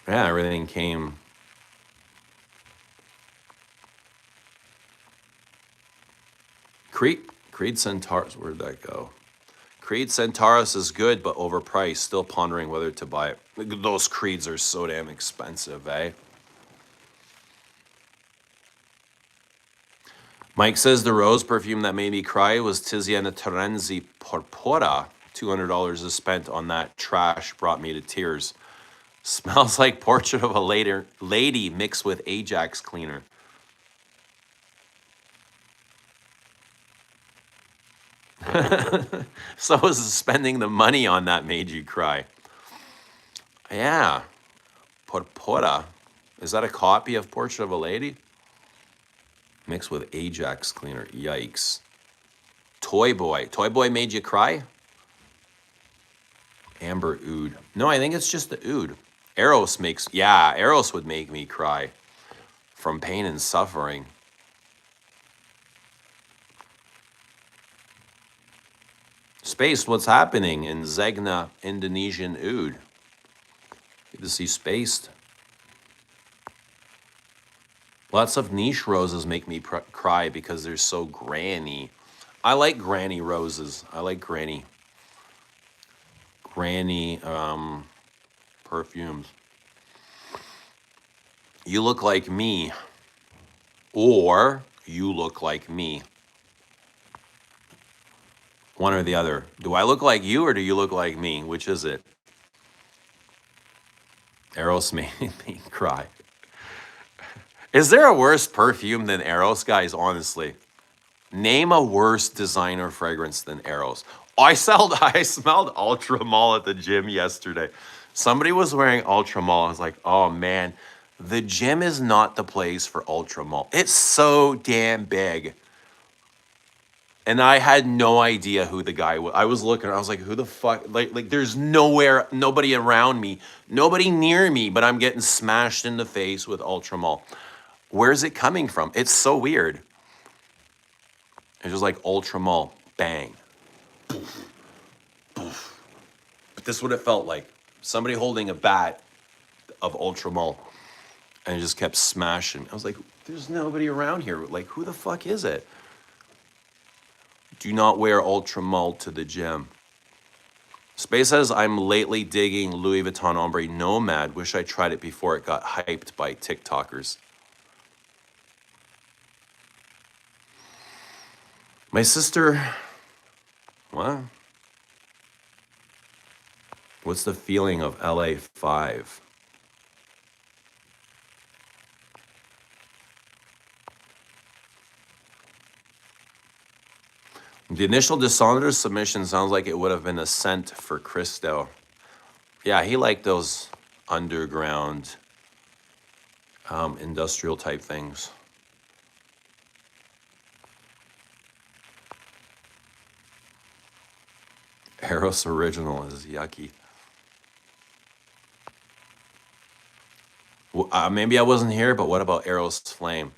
yeah, everything came. Creed Centaurus, where'd that go? Creed Centaurus is good, but overpriced. Still pondering whether to buy it. Those Creeds are so damn expensive, eh? Mike says the rose perfume that made me cry was Tiziana Terenzi Porpora. $200 is spent on that trash brought me to tears. Smells like Portrait of a lady mixed with Ajax cleaner. So was spending the money on that made you cry? Yeah. Porpora. Is that a copy of Portrait of a Lady? Mixed with Ajax cleaner. Yikes. Toy Boy. Toy Boy made you cry? Amber Oud. No, I think it's just the Oud. Eros would make me cry from pain and suffering. Space, what's happening in Zegna, Indonesian Oud? Good to see Spaced. Lots of niche roses make me cry because they're so granny. I like granny roses. I like granny perfumes. You look like me, or you look like me. One or the other. Do I look like you or do you look like me? Which is it? Eros made me cry. Is there a worse perfume than Eros, guys? Honestly, name a worse designer fragrance than Eros. I smelled Ultra Mall at the gym yesterday. Somebody was wearing Ultra Mall. I was like, oh man, the gym is not the place for Ultra Mall. It's so damn big. And I had no idea who the guy was. I was looking, I was like, who the fuck? Like there's nobody around me, nobody near me, but I'm getting smashed in the face with Ultra Mall. Where's it coming from? It's so weird. It's just like Ultra Mall, bang. Poof, poof. But this is what it felt like. Somebody holding a bat of Ultra Mall and it just kept smashing. I was like, there's nobody around here. Like, who the fuck is it? Do not wear Ultra Mall to the gym. Space says, I'm lately digging Louis Vuitton Ombre Nomad. Wish I tried it before it got hyped by TikTokers. My sister, what? What's the feeling of LA 5? The initial Dissonators submission sounds like it would have been a scent for Christo. Yeah, he liked those underground, industrial type things. Eros Original is yucky. Maybe I wasn't here, but what about Eros Flame?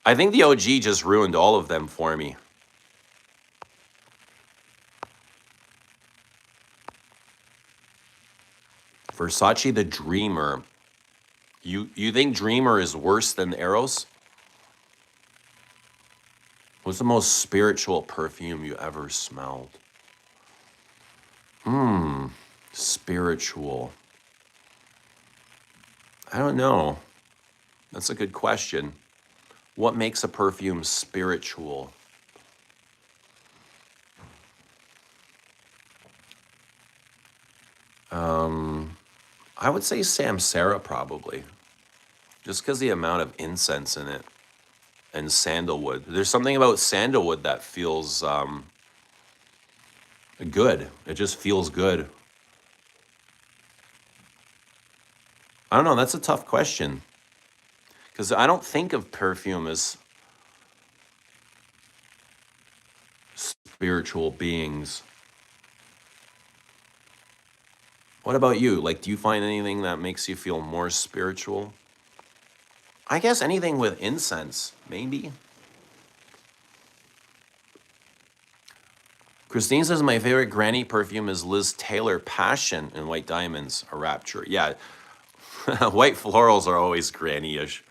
I think the OG just ruined all of them for me. Versace the Dreamer. You think Dreamer is worse than Eros? What's the most spiritual perfume you ever smelled? Spiritual. I don't know. That's a good question. What makes a perfume spiritual? I would say Samsara probably. Just because the amount of incense in it. And sandalwood. There's something about sandalwood that feels good. It just feels good. I don't know. That's a tough question because I don't think of perfume as spiritual beings. What about you? Like, do you find anything that makes you feel more spiritual? I guess anything with incense, maybe. Christine says my favorite granny perfume is Liz Taylor Passion in White Diamonds, a Rapture. Yeah, white florals are always granny-ish.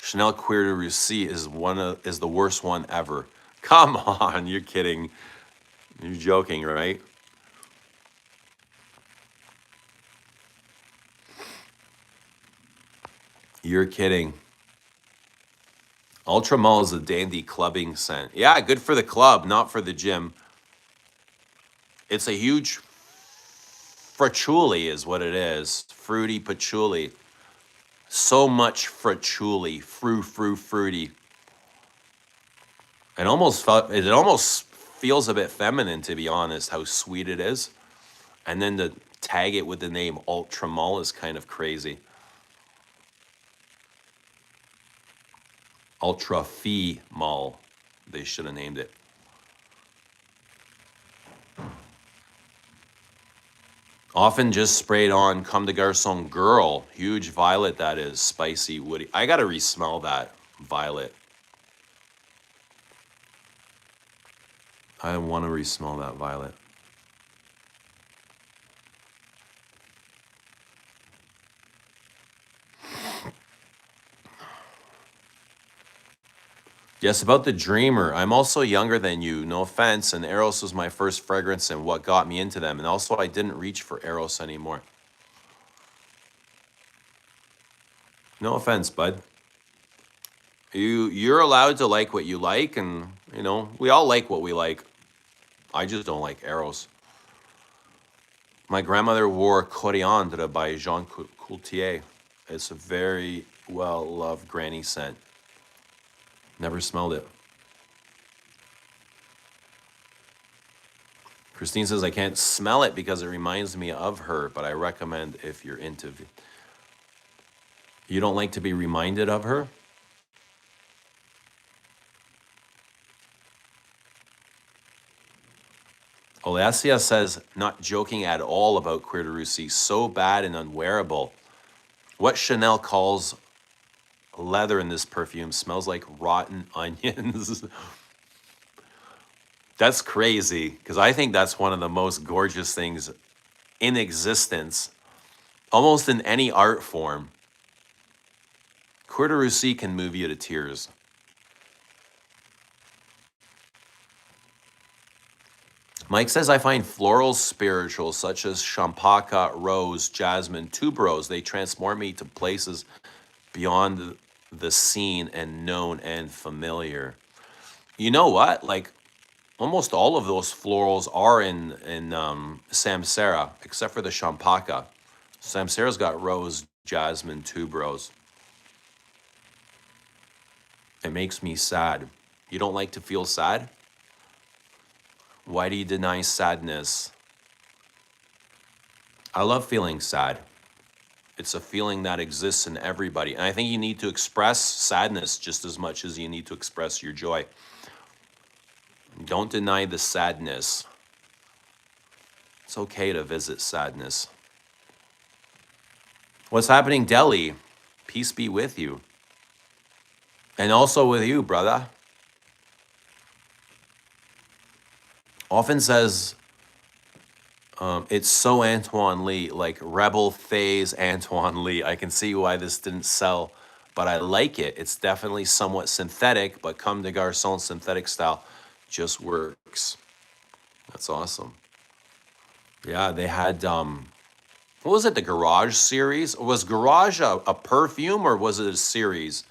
Chanel Cuir de Russie is the worst one ever. Come on, you're kidding. You're joking, right? You're kidding. Ultra Mall is a dandy clubbing scent. Yeah, good for the club, not for the gym. It's a huge frachuli is what it is. Fruity patchouli. So much frachuli. Fruity. It almost feels a bit feminine, to be honest, how sweet it is. And then to tag it with the name Ultra Mall is kind of crazy. Ultra Fee Mall. They should have named it. Often just sprayed on Comme des Garçons Girl. Huge violet that is. Spicy, woody. I gotta re-smell that violet. I want to re-smell that violet. Yes, about the Dreamer. I'm also younger than you. No offense. And Eros was my first fragrance and what got me into them. And also, I didn't reach for Eros anymore. No offense, bud. You're allowed to like what you like, and you know we all like what we like. I just don't like Eros. My grandmother wore Coriandre by Jean Coultier. It's a very well-loved granny scent. Never smelled it. Christine says, I can't smell it because it reminds me of her, but I recommend if you're into... You don't like to be reminded of her? Olesia says, not joking at all about Cuir de Russie, so bad and unwearable. What Chanel calls leather in this perfume smells like rotten onions. That's crazy, because I think that's one of the most gorgeous things in existence, almost in any art form. Cuir de Russie can move you to tears. Mike says, I find florals spiritual, such as champaca, rose, jasmine, tuberose. They transport me to places beyond the seen and known and familiar. You know what? Like, almost all of those florals are in Samsara, except for the champaca. Samsara's got rose, jasmine, tuberose. It makes me sad. You don't like to feel sad? Why do you deny sadness? I love feeling sad. It's a feeling that exists in everybody. And I think you need to express sadness just as much as you need to express your joy. Don't deny the sadness. It's okay to visit sadness. What's happening, Delhi? Peace be with you. And also with you, brother. Often says, it's so Antoine Lee, like Rebel Phase Antoine Lee. I can see why this didn't sell, but I like it. It's definitely somewhat synthetic, but Comme des Garçons synthetic style just works. That's awesome. Yeah, they had, what was it, the Garage series? Was Garage a perfume, or was it a series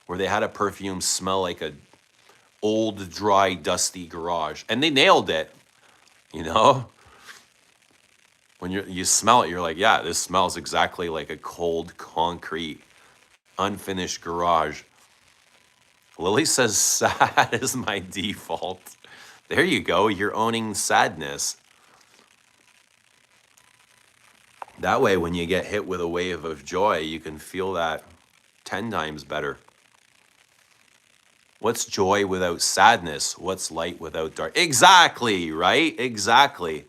where they had a perfume smell like a old, dry, dusty garage? And they nailed it, you know? When you smell it, you're like, yeah, this smells exactly like a cold, concrete, unfinished garage. Lily says, sad is my default. There you go. You're owning sadness. That way, when you get hit with a wave of joy, you can feel that 10 times better. What's joy without sadness? What's light without dark? Exactly, right? Exactly.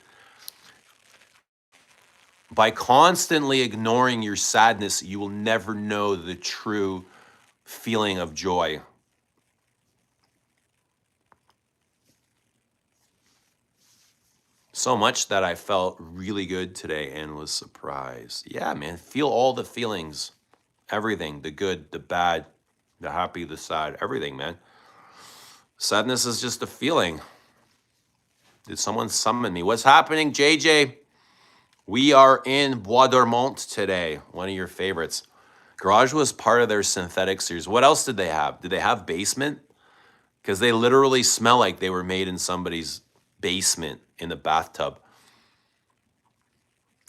By constantly ignoring your sadness, you will never know the true feeling of joy. So much that I felt really good today and was surprised. Yeah, man, feel all the feelings. Everything, the good, the bad, the happy, the sad, everything, man. Sadness is just a feeling. Did someone summon me? What's happening, JJ? We are in Bois Dormant today, one of your favorites. Garage was part of their synthetic series. What else did they have? Did they have basement? Because they literally smell like they were made in somebody's basement in the bathtub.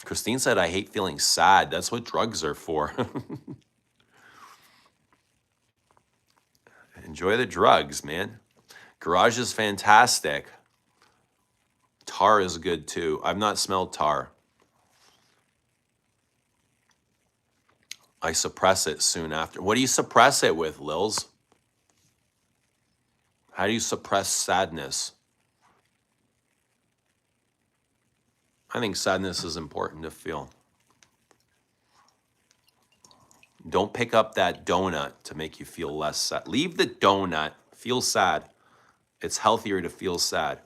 Christine said, I hate feeling sad. That's what drugs are for. Enjoy the drugs, man. Garage is fantastic. Tar is good too. I've not smelled tar. I suppress it soon after. What do you suppress it with, Lils? How do you suppress sadness? I think sadness is important to feel. Don't pick up that donut to make you feel less sad. Leave the donut. Feel sad. It's healthier to feel sad.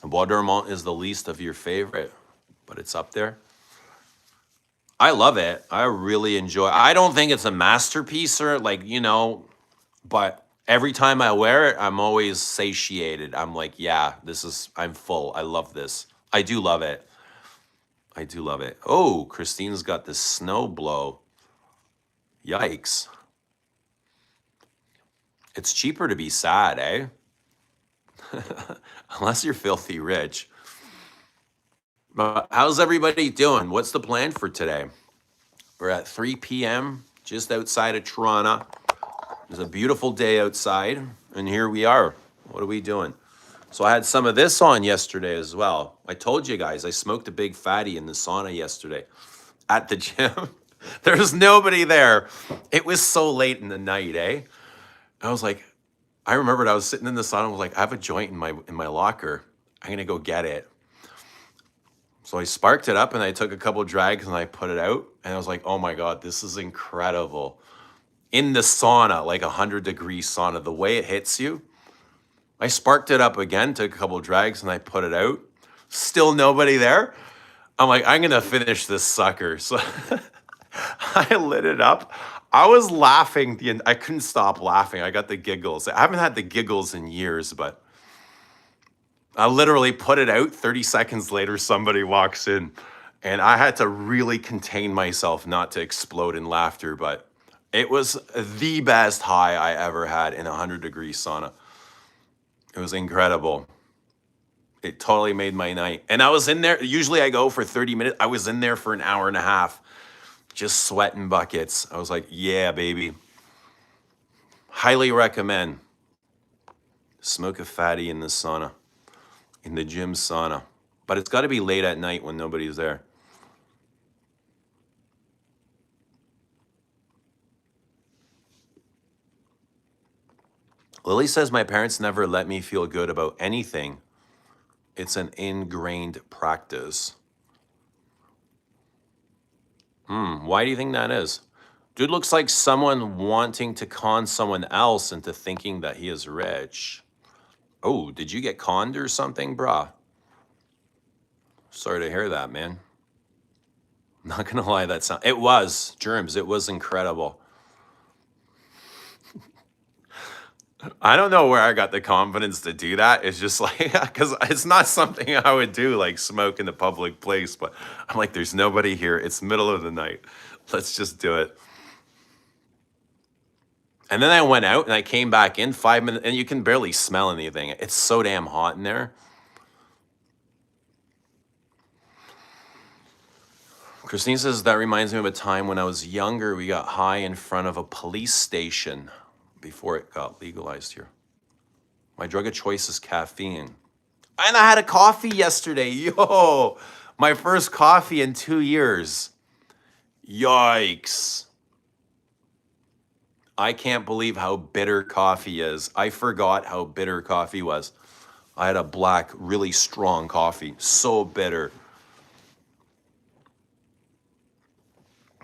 Bois Dormant is the least of your favorite, but it's up there. I love it. I really enjoy it. I don't think it's a masterpiece or but every time I wear it, I'm always satiated. I'm like, yeah, I'm full. I love this. I do love it. I do love it. Oh, Christine's got the snow blow. Yikes. It's cheaper to be sad, eh? Unless you're filthy rich. But how's everybody doing? What's the plan for today? We're at 3 p.m. just outside of Toronto. It's a beautiful day outside, and here we are. What are we doing? So I had some of this on yesterday as well. I told you guys, I smoked a big fatty in the sauna yesterday at the gym. There was nobody there. It was so late in the night, eh? I was like, I remembered I was sitting in the sauna and was like, I have a joint in my locker. I'm gonna go get it. So I sparked it up and I took a couple drags and I put it out. And I was like, oh my God, this is incredible. In the sauna, like 100-degree sauna, the way it hits you. I sparked it up again, took a couple drags and I put it out. Still nobody there. I'm like, I'm gonna finish this sucker. So I lit it up. I was laughing. I couldn't stop laughing. I got the giggles. I haven't had the giggles in years, but I literally put it out. 30 seconds later, somebody walks in and I had to really contain myself not to explode in laughter, but it was the best high I ever had in a 100-degree sauna. It was incredible. It totally made my night. And I was in there. Usually I go for 30 minutes. I was in there for an hour and a half, just sweating buckets. I was like, yeah, baby. Highly recommend. Smoke a fatty in the sauna, in the gym sauna. But it's got to be late at night when nobody's there. Lily says, my parents never let me feel good about anything. It's an ingrained practice. Why do you think that is? Dude looks like someone wanting to con someone else into thinking that he is rich. Oh, did you get conned or something, brah? Sorry to hear that, man. Not gonna lie, it was, Germs, it was incredible. I don't know where I got the confidence to do that. It's just like, because it's not something I would do, like smoke in a public place, but I'm like, there's nobody here. It's middle of the night. Let's just do it. And then I went out and I came back in 5 minutes and you can barely smell anything. It's so damn hot in there. Christine says, that reminds me of a time when I was younger, we got high in front of a police station before it got legalized here. My drug of choice is caffeine. And I had a coffee yesterday. Yo, my first coffee in 2 years. Yikes. I can't believe how bitter coffee is. I forgot how bitter coffee was. I had a black, really strong coffee. So bitter.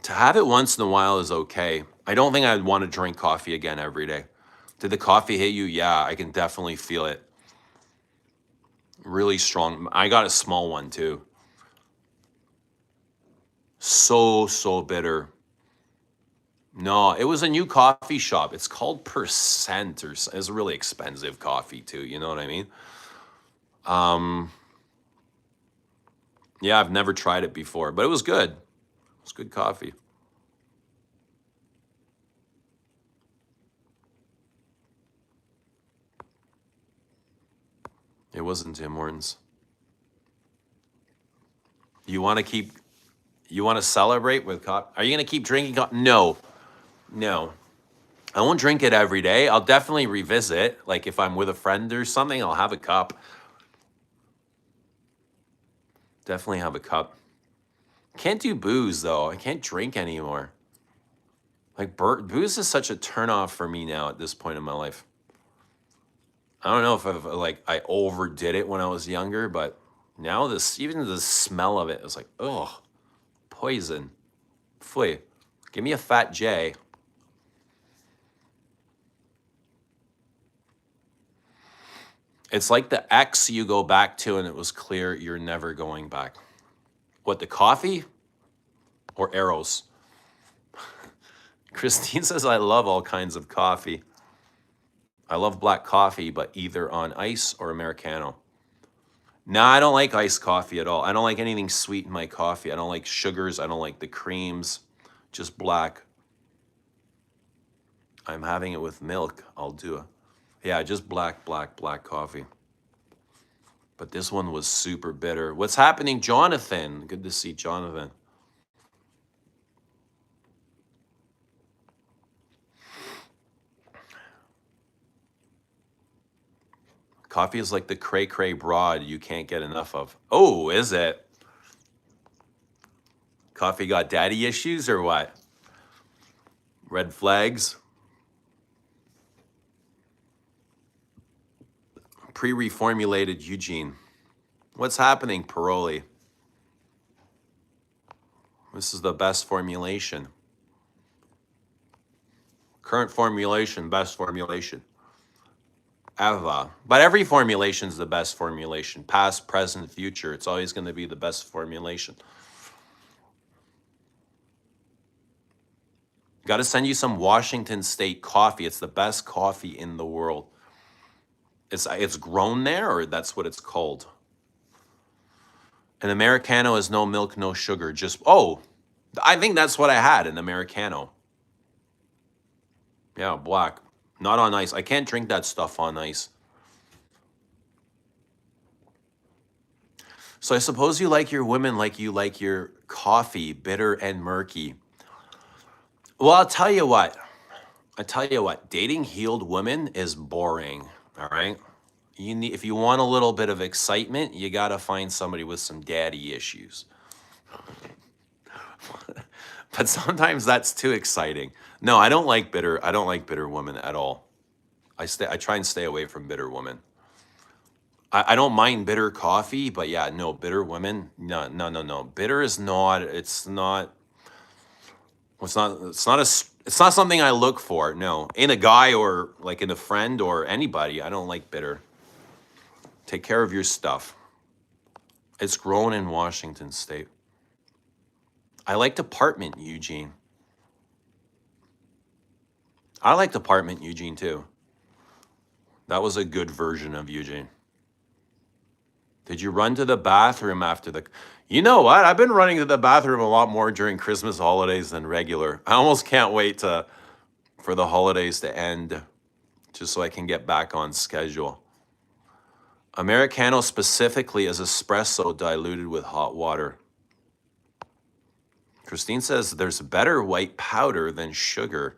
To have it once in a while is okay. I don't think I'd want to drink coffee again every day. Did the coffee hit you? Yeah, I can definitely feel it. Really strong. I got a small one too. So bitter. No, it was a new coffee shop. It's called Percent, or it's a really expensive coffee too. You know what I mean? Yeah, I've never tried it before, but it was good. It was good coffee. It wasn't Tim Hortons. You want to keep, you want to celebrate with coffee? Are you going to keep drinking coffee? No, no. I won't drink it every day. I'll definitely revisit. Like if I'm with a friend or something, I'll have a cup. Definitely have a cup. Can't do booze though. I can't drink anymore. Like booze is such a turnoff for me now at this point in my life. I don't know if I overdid it when I was younger, but now even the smell of it is like, oh, poison. Phooey. Give me a Fat J. It's like the ex you go back to and it was clear you're never going back. What, the coffee or arrows? Christine says, I love all kinds of coffee. I love black coffee, but either on ice or Americano. Nah, I don't like iced coffee at all. I don't like anything sweet in my coffee. I don't like sugars. I don't like the creams. Just black. I'm having it with milk. I'll do it. Yeah, just black coffee. But this one was super bitter. What's happening, Jonathan? Good to see Jonathan. Coffee is like the cray-cray broad you can't get enough of. Oh, is it? Coffee got daddy issues or what? Red flags? Pre-reformulated Eugene. What's happening, Paroli? This is the best formulation. Current formulation, best formulation. Ever. But every formulation is the best formulation. Past, present, future. It's always going to be the best formulation. Got to send you some Washington State coffee. It's the best coffee in the world. It's grown there, or that's what it's called. An Americano is no milk, no sugar. Just, oh, I think that's what I had, an Americano. Yeah, black. Not on ice. I can't drink that stuff on ice. So I suppose you like your women like you like your coffee, bitter and murky. Well, I'll tell you what. Dating healed women is boring, all right? If you want a little bit of excitement, you got to find somebody with some daddy issues. But sometimes that's too exciting. No, I don't like bitter women at all. I try and stay away from bitter women. I don't mind bitter coffee, but yeah, no, bitter women, no. Bitter is not, it's not something I look for, no. In a guy or like in a friend or anybody, I don't like bitter. Take care of your stuff. It's grown in Washington State. I liked Apartment Eugene. I liked Apartment Eugene too. That was a good version of Eugene. Did you run to the bathroom after the... You know what? I've been running to the bathroom a lot more during Christmas holidays than regular. I almost can't wait for the holidays to end just so I can get back on schedule. Americano specifically is espresso diluted with hot water. Christine says there's better white powder than sugar.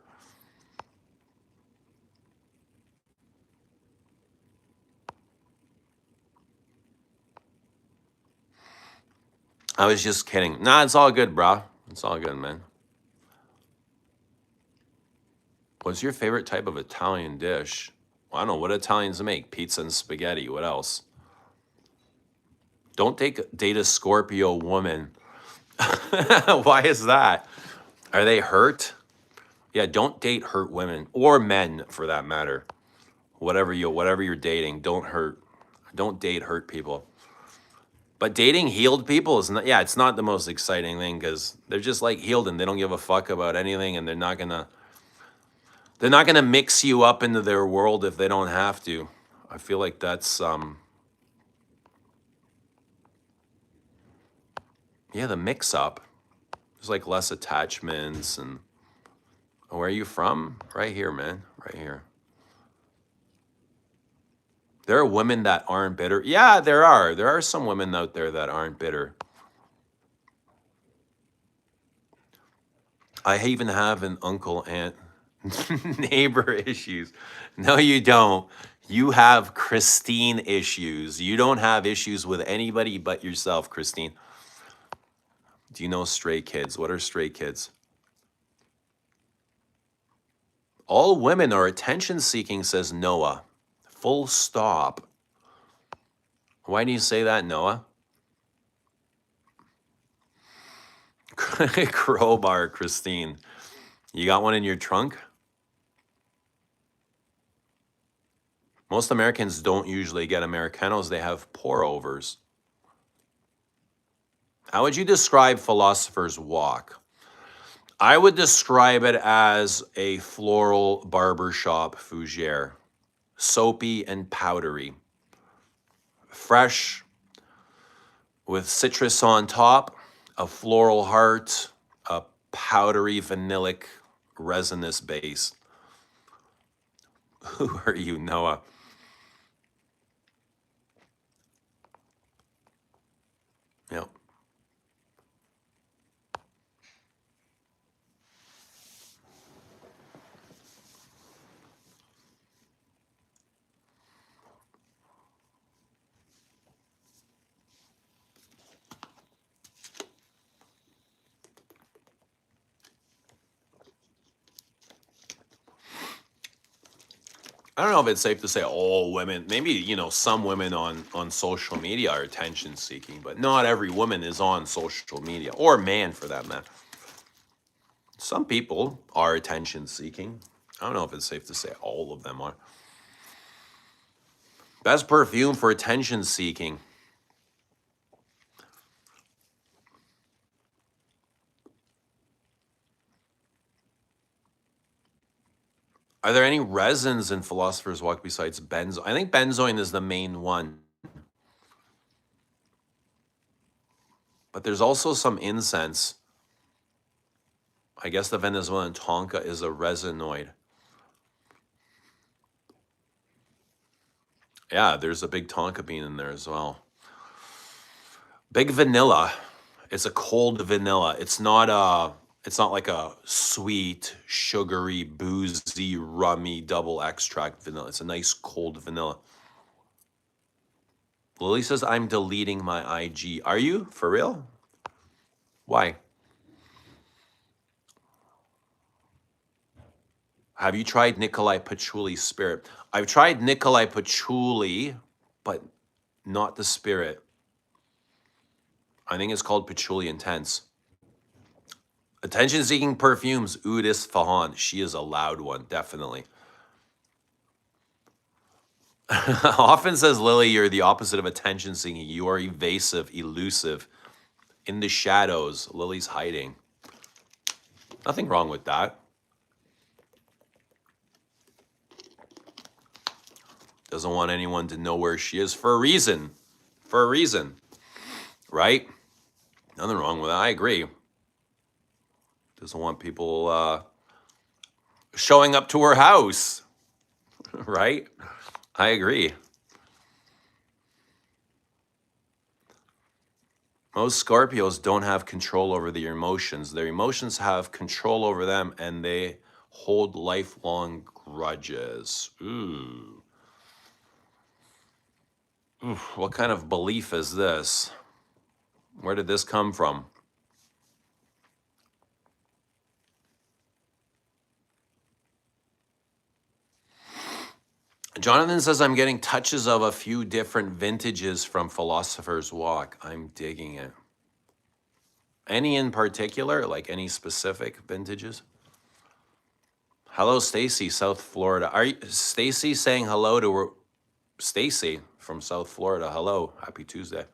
I was just kidding. Nah, it's all good, bro. It's all good, man. What's your favorite type of Italian dish? Well, I don't know what Italians make. Pizza and spaghetti. What else? Don't date a Scorpio woman. Why is that? Are they hurt? Yeah, don't date hurt women or men for that matter. Whatever you're dating, don't date hurt people. But dating healed people is not, yeah, it's not the most exciting thing because they're just like healed and they don't give a fuck about anything and they're not gonna mix you up into their world if they don't have to. I feel like that's yeah, the mix up. There's like less attachments and where are you from? Right here, man. Right here. There are women that aren't bitter. Yeah, there are. There are some women out there that aren't bitter. I even have an uncle, aunt, neighbor issues. No, you don't. You have Christine issues. You don't have issues with anybody but yourself, Christine. Do you know stray kids? What are stray kids? All women are attention seeking, says Noah. Full stop. Why do you say that, Noah? Crowbar, Christine. You got one in your trunk? Most Americans don't usually get Americanos, they have pour overs. How would you describe Philosopher's Walk? I would describe it as a floral barbershop fougere, soapy and powdery, fresh with citrus on top, a floral heart, a powdery vanillic resinous base. Who are you, Noah? Yep. I don't know if it's safe to say all women. Maybe, some women on social media are attention seeking, but not every woman is on social media, or man for that matter. Some people are attention seeking. I don't know if it's safe to say all of them are. Best perfume for attention seeking. Are there any resins in Philosopher's Walk besides benzoin? I think benzoin is the main one. But there's also some incense. I guess the Venezuelan tonka is a resinoid. Yeah, there's a big tonka bean in there as well. Big vanilla. It's a cold vanilla. It's not like a sweet, sugary, boozy, rummy double extract vanilla. It's a nice cold vanilla. Lily says, I'm deleting my IG. Are you? For real? Why? Have you tried Nikolai Patchouli Spirit? I've tried Nikolai Patchouli, but not the Spirit. I think it's called Patchouli Intense. Attention-seeking perfumes, Udis Fahan. She is a loud one, definitely. Often says Lily, you're the opposite of attention-seeking. You are evasive, elusive. In the shadows, Lily's hiding. Nothing wrong with that. Doesn't want anyone to know where she is for a reason. For a reason. Right? Nothing wrong with that. I agree. Doesn't want people showing up to her house. Right? I agree. Most Scorpios don't have control over their emotions. Their emotions have control over them and they hold lifelong grudges. Ooh. Oof, what kind of belief is this? Where did this come from? Jonathan says, I'm getting touches of a few different vintages from Philosopher's Walk. I'm digging it. Any in particular, like any specific vintages? Hello, Stacy, South Florida. Are you, Stacy, saying hello to Stacy from South Florida? Hello, happy Tuesday.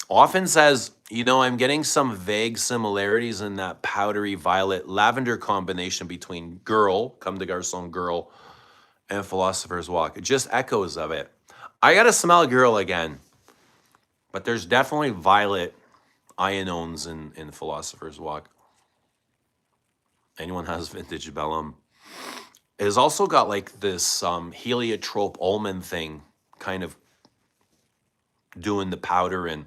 Often says, you know, I'm getting some vague similarities in that powdery violet lavender combination between Girl, Comme des Garçons Girl, and Philosopher's Walk. It just echoes of it. I gotta smell Girl again, but there's definitely violet ionones in Philosopher's Walk. Anyone has vintage Bellum. It has also got like this heliotrope almond thing kind of doing the powder in.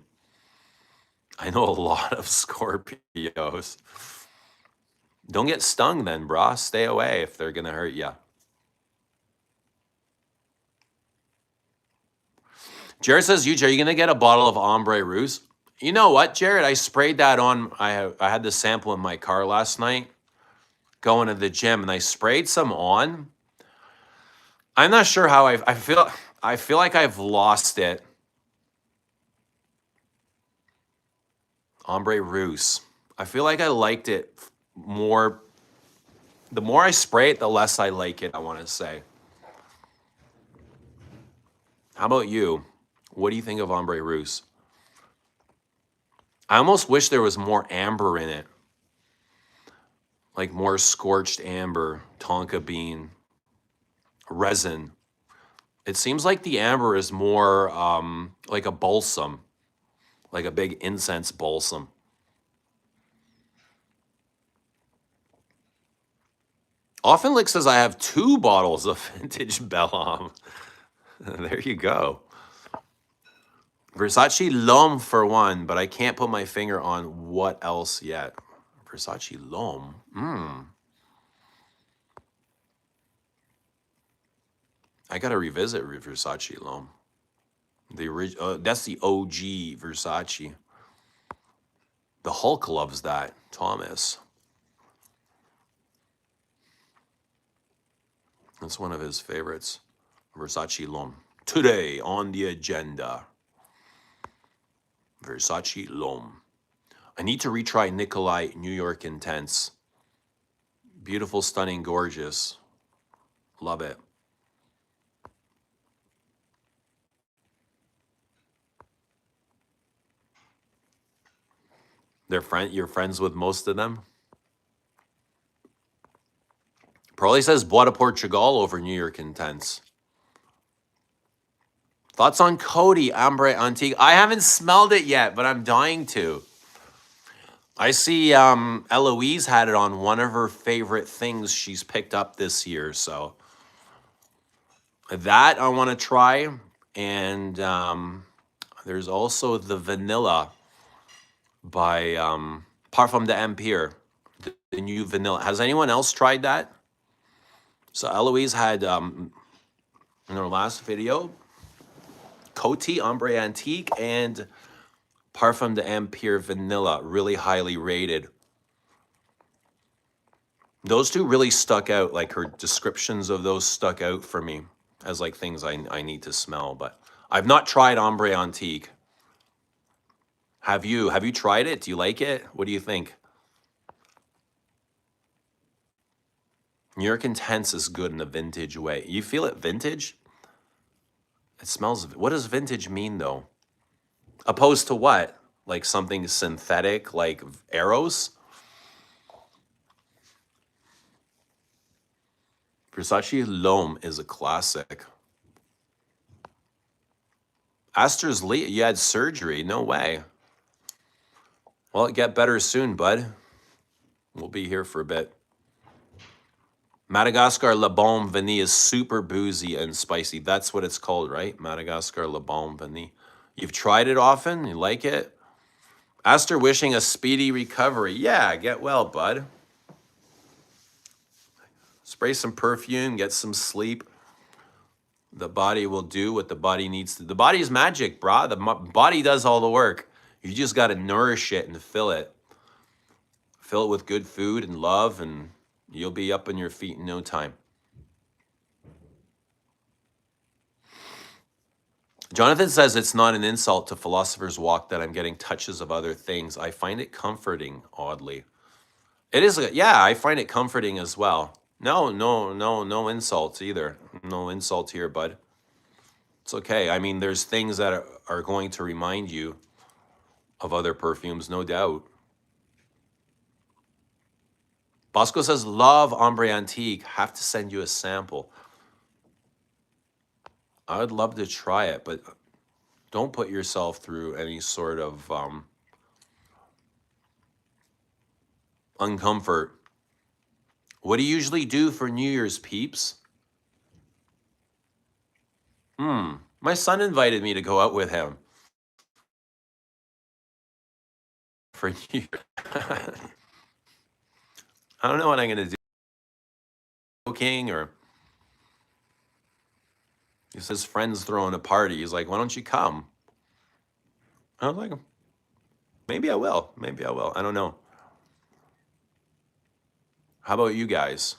I know a lot of Scorpios. Don't get stung then, brah. Stay away if they're going to hurt you. Jared says, are you going to get a bottle of Ombre Rouge? You know what, Jared? I sprayed that on. I had the sample in my car last night going to the gym, and I sprayed some on. I'm not sure how I feel like I've lost it. Ombre Rouge. I feel like I liked it more. The more I spray it, the less I like it, I want to say. How about you? What do you think of Ombre Rouge? I almost wish there was more amber in it. Like more scorched amber, tonka bean, resin. It seems like the amber is more like a balsam. Like a big incense balsam. Often Lick says I have 2 bottles of vintage Bellum. There you go. Versace L'Homme for one, but I can't put my finger on what else yet. Versace L'Homme. I gotta revisit Versace L'Homme. That's the OG Versace. The Hulk loves that, Thomas. That's one of his favorites. Versace L'Homme. Today on the agenda. Versace L'Homme. I need to retry Nikolai New York Intense. Beautiful, stunning, gorgeous. Love it. You're friends with most of them? Probably says Bois de Portugal over New York Intense. Thoughts on Cody Ambre Antique? I haven't smelled it yet, but I'm dying to. I see Eloise had it on one of her favorite things she's picked up this year, so that I want to try. And there's also the vanilla by Parfum de Empire, the new vanilla. Has anyone else tried that? So Eloise had in her last video, Coty Ombre Antique and Parfum de Empire Vanilla, really highly rated. Those two really stuck out, like her descriptions of those stuck out for me as like things I need to smell, but I've not tried Ombre Antique. Have you? Have you tried it? Do you like it? What do you think? New York Intense is good in a vintage way. You feel it vintage? It smells, what does vintage mean though? Opposed to what? Like something synthetic, like Eros? Versace L'Homme is a classic. Astor's Lee, you had surgery? No way. Well, get better soon, bud. We'll be here for a bit. Madagascar Le Bon Vanille is super boozy and spicy. That's what it's called, right? Madagascar Le Bon Vanille. You've tried it often? You like it? Astor wishing a speedy recovery. Yeah, get well, bud. Spray some perfume, get some sleep. The body will do what the body needs to. The body is magic, brah. The body does all the work. You just got to nourish it and fill it. Fill it with good food and love, and you'll be up on your feet in no time. Jonathan says it's not an insult to philosopher's walk that I'm getting touches of other things. I find it comforting, oddly. It is, yeah, I find it comforting as well. No insults either. No insult here, bud. It's okay. I mean, there's things that are going to remind you of other perfumes, no doubt. Bosco says, love Ombre Antique. Have to send you a sample. I would love to try it, but don't put yourself through any sort of uncomfort. What do you usually do for New Year's, peeps? My son invited me to go out with him for New Year. I don't know what I'm going to do. Cooking, or he says friends throwing a party. He's like, why don't you come? I was like, maybe I will. Maybe I will. I don't know. How about you guys?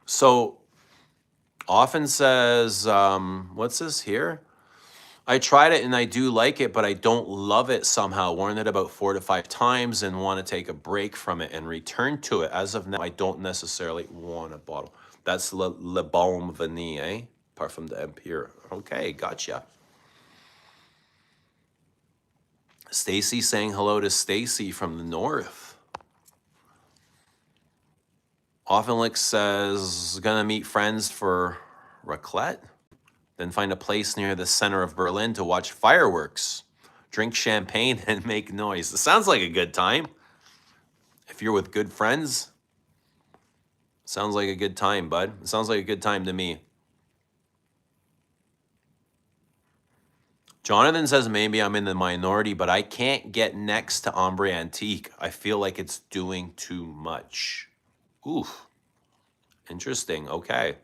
So often says, what's this here? I tried it and I do like it, but I don't love it somehow. Worn it about 4 to 5 times and want to take a break from it and return to it. As of now, I don't necessarily want a bottle. That's Le Baume Vanille, eh? Parfum d'Empire. Okay, gotcha. Stacy saying hello to Stacy from the north. Oftenlick says, gonna meet friends for raclette. Then find a place near the center of Berlin to watch fireworks, drink champagne, and make noise. It sounds like a good time. If you're with good friends, sounds like a good time, bud. It sounds like a good time to me. Jonathan says maybe I'm in the minority, but I can't get next to Ombre Antique. I feel like it's doing too much. Oof. Interesting. Okay.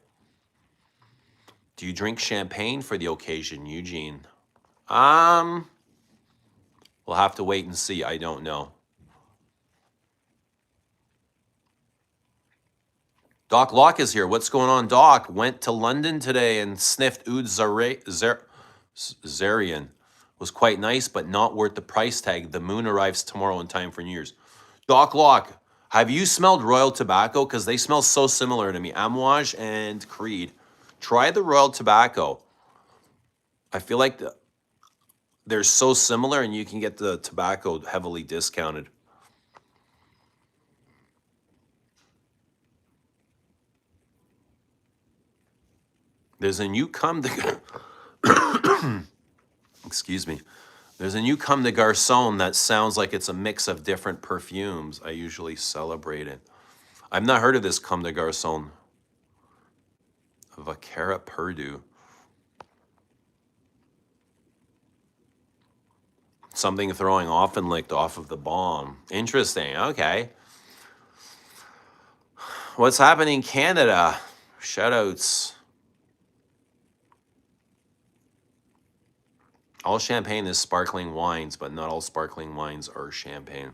Do you drink champagne for the occasion, Eugene? We'll have to wait and see. I don't know. Doc Locke is here. What's going on, Doc? Went to London today and sniffed Oud Zarian. Was quite nice, but not worth the price tag. The moon arrives tomorrow in time for New Year's. Doc Locke, have you smelled Royal Tobacco? Because they smell so similar to me. Amouage and Creed. Try the Royal Tobacco. I feel like they're so similar, and you can get the tobacco heavily discounted. There's a new excuse me. There's a new Comme des Garçons that sounds like it's a mix of different perfumes. I usually celebrate it. I've not heard of this Comme des Garçons. Vaquera Perdue. Something throwing off and licked off of the bomb. Interesting. Okay. What's happening in Canada? Shoutouts. All champagne is sparkling wines, but not all sparkling wines are champagne.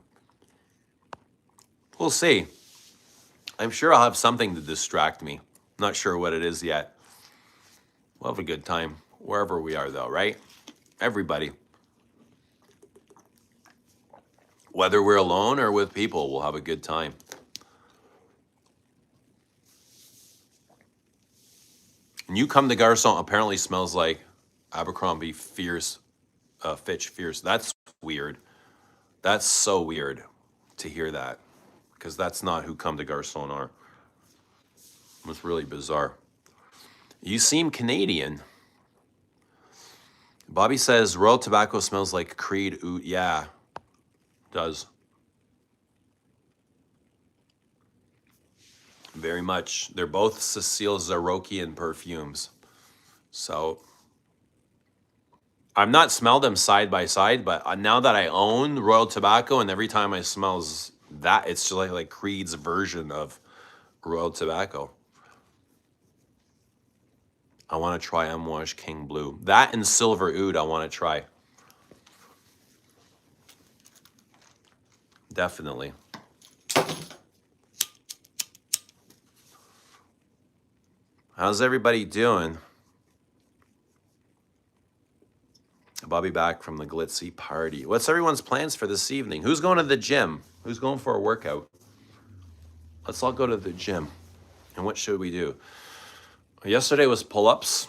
We'll see. I'm sure I'll have something to distract me. Not sure what it is yet. We'll have a good time wherever we are, though, right? Everybody. Whether we're alone or with people, we'll have a good time. New Comme des Garçons apparently smells like Abercrombie Fierce, Fitch Fierce. That's weird. That's so weird to hear that, because that's not who Comme des Garçons are. It's really bizarre. You seem Canadian. Bobby says Royal Tobacco smells like Creed. Ooh, yeah, does. Very much. They're both Cecile Zarokian perfumes. So I've not smelled them side by side, but now that I own Royal Tobacco, and every time I smells that, it's just like Creed's version of Royal Tobacco. I want to try Amouage King Blue. That and Silver Oud I want to try. Definitely. How's everybody doing? Bobby back from the glitzy party. What's everyone's plans for this evening? Who's going to the gym? Who's going for a workout? Let's all go to the gym. And what should we do? Yesterday was pull-ups.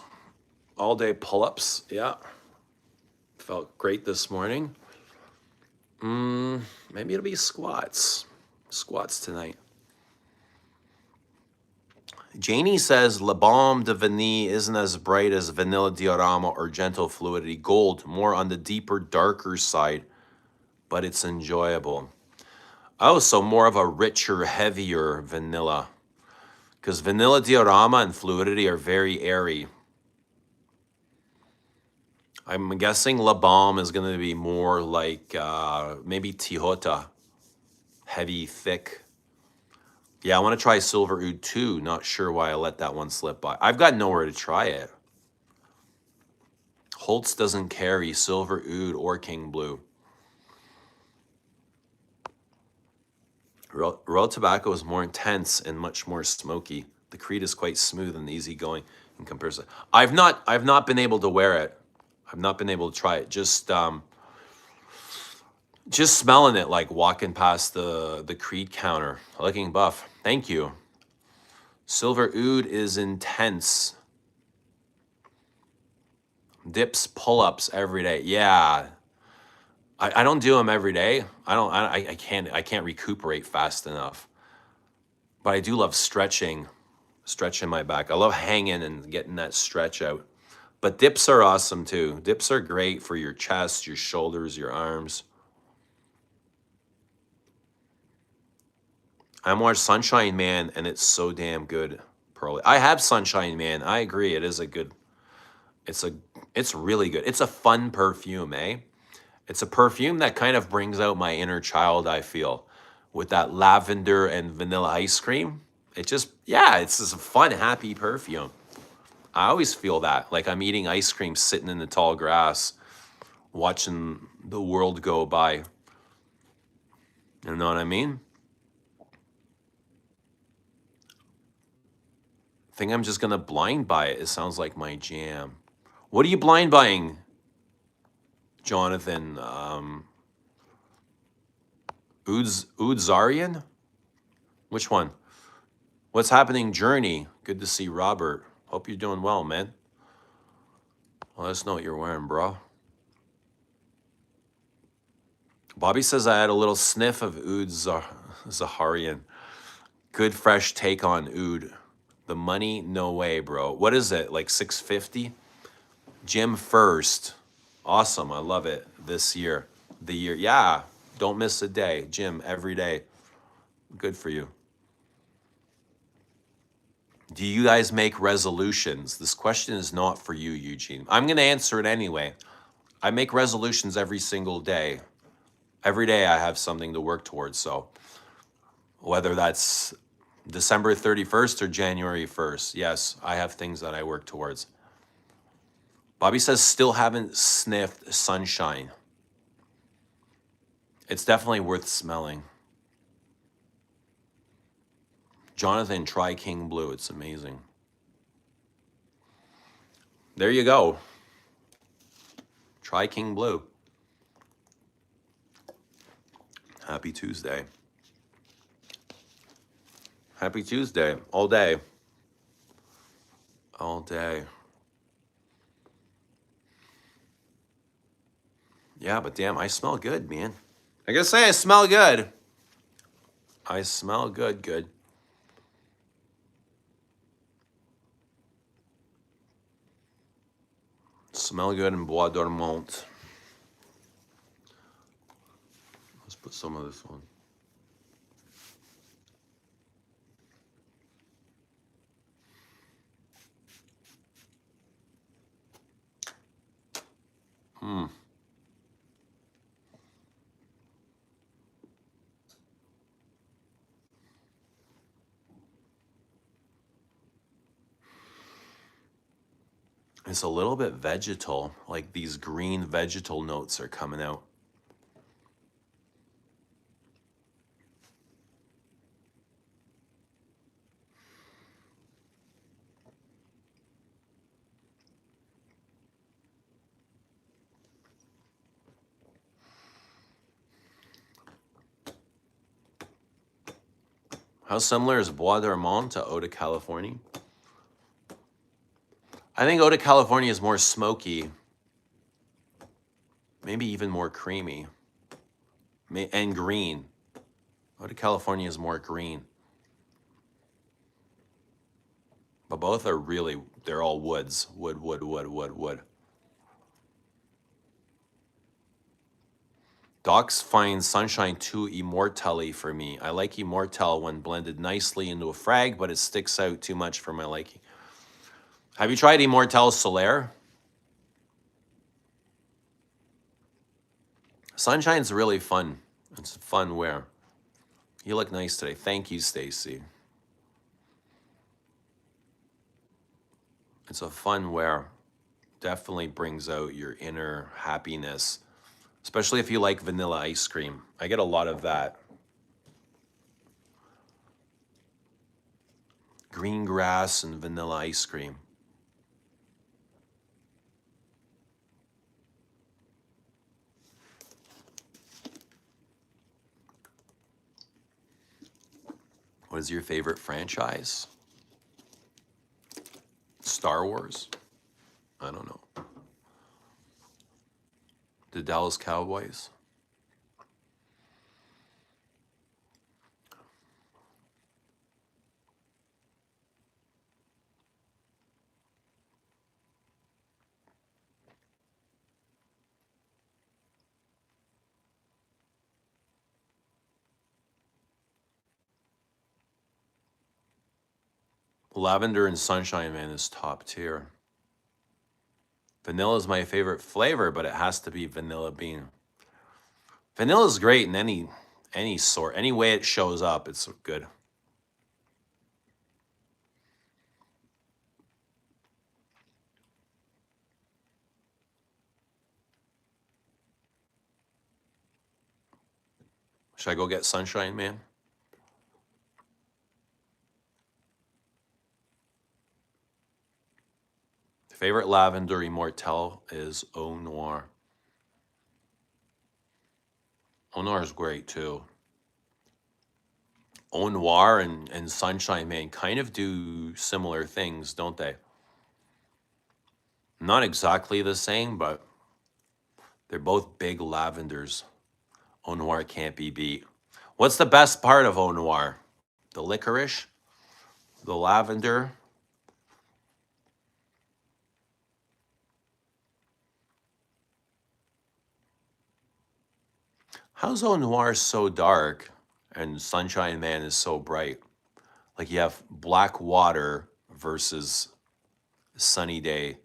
All day pull-ups. Yeah. Felt great this morning. Maybe it'll be squats. Squats tonight. Janie says Le Baume de Vanille isn't as bright as Vanilla Diorama or Gentle Fluidity Gold, more on the deeper, darker side, but it's enjoyable. Oh, so more of a richer, heavier vanilla. Because Vanilla Diorama and Fluidity are very airy. I'm guessing La Baume is going to be more like maybe Tihota. Heavy, thick. Yeah, I want to try Silver Oud too. Not sure why I let that one slip by. I've got nowhere to try it. Holtz doesn't carry Silver Oud or King Blue. Royal Tobacco is more intense and much more smoky. The Creed is quite smooth and easygoing in comparison. I've not been able to wear it. I've not been able to try it. Just smelling it, like walking past the Creed counter, looking buff. Thank you. Silver Oud is intense. Dips pull-ups every day. Yeah. I don't do them every day. I can't recuperate fast enough. But I do love stretching my back. I love hanging and getting that stretch out. But dips are awesome too. Dips are great for your chest, your shoulders, your arms. I'm more Sunshine Man, and it's so damn good, Pearly. I have Sunshine Man. I agree. It is a good. It's really good. It's a fun perfume, eh? It's a perfume that kind of brings out my inner child, I feel, with that lavender and vanilla ice cream. It's just a fun, happy perfume. I always feel that, like I'm eating ice cream sitting in the tall grass, watching the world go by. You know what I mean? I think I'm just going to blind buy it. It sounds like my jam. What are you blind buying, Jonathan? Udzarian? Which one? What's happening, Journey? Good to see Robert. Hope you're doing well, man. Let us know what you're wearing, bro. Bobby says I had a little sniff of Oud Zaharian. Good fresh take on Oud. The money, no way, bro. What is it, like $650? Gym first. Awesome, I love it this year. The year, yeah, don't miss a day. Gym every day. Good for you. Do you guys make resolutions? This question is not for you, Eugene. I'm going to answer it anyway. I make resolutions every single day. Every day I have something to work towards. So whether that's December 31st or January 1st, yes, I have things that I work towards. Bobby says, still haven't sniffed Sunshine. It's definitely worth smelling. Jonathan, try King Blue. It's amazing. There you go. Try King Blue. Happy Tuesday. Happy Tuesday. All day. All day. Yeah, but damn, I smell good, man. I gotta say, I smell good. I smell good. Smell good in Bois Dormant. Let's put some of this on. It's a little bit vegetal, like these green vegetal notes are coming out. How similar is Bois Dormant to Eau de Californie? I think Eau de Californie is more smoky, maybe even more creamy, and green. Eau de Californie is more green. But both are really, they're all woods. Wood, wood, wood, wood, wood. Docs finds Sunshine too immortelle for me. I like Immortelle when blended nicely into a frag, but it sticks out too much for my liking. Have you tried Immortelle Solaire? Sunshine's really fun. It's a fun wear. You look nice today. Thank you, Stacy. It's a fun wear. Definitely brings out your inner happiness, especially if you like vanilla ice cream. I get a lot of that. Green grass and vanilla ice cream. What is your favorite franchise? Star Wars? I don't know. The Dallas Cowboys? Lavender and Sunshine Man is top tier. Vanilla is my favorite flavor, but it has to be vanilla bean. Vanilla is great in any sort, any way it shows up, it's good. Should I go get Sunshine Man? Favorite lavender immortelle is Eau Noir. Eau Noir is great too. Eau Noir and Sunshine Man kind of do similar things, don't they? Not exactly the same, but they're both big lavenders. Eau Noir can't be beat. What's the best part of Eau Noir? The licorice? The lavender? How's Eau Noir so dark and Sunshine Man is so bright? Like you have black water versus sunny day,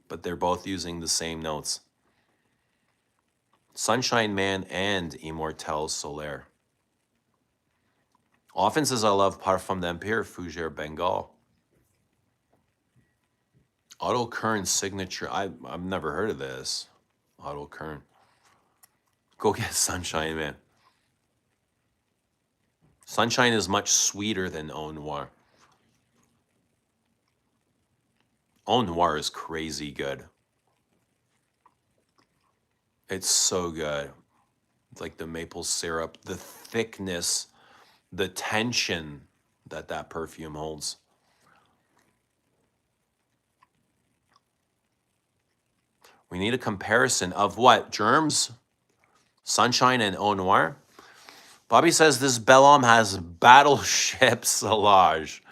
but they're both using the same notes. Sunshine Man and Immortelle Solaire. Often says I love Parfum d'Empire, Fougere Bengal. Auto Kern Signature. I've never heard of this. Auto Kern. Go get Sunshine Man. Sunshine is much sweeter than Eau Noir. Eau Noir is crazy good. It's so good. It's like the maple syrup, the thickness, the tension that perfume holds. We need a comparison of what? Germs, Sunshine, and Eau Noir? Bobby says this Bellhomme has Battleship Salage.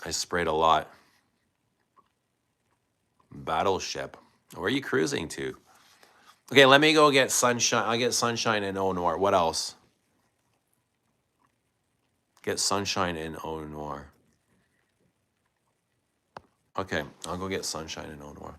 I sprayed a lot. Battleship. Where are you cruising to? Okay, let me go get Sunshine. I'll get Sunshine and Eau Noir. What else? Get Sunshine and Eau Noir. Okay, I'll go get Sunshine and Eau Noir.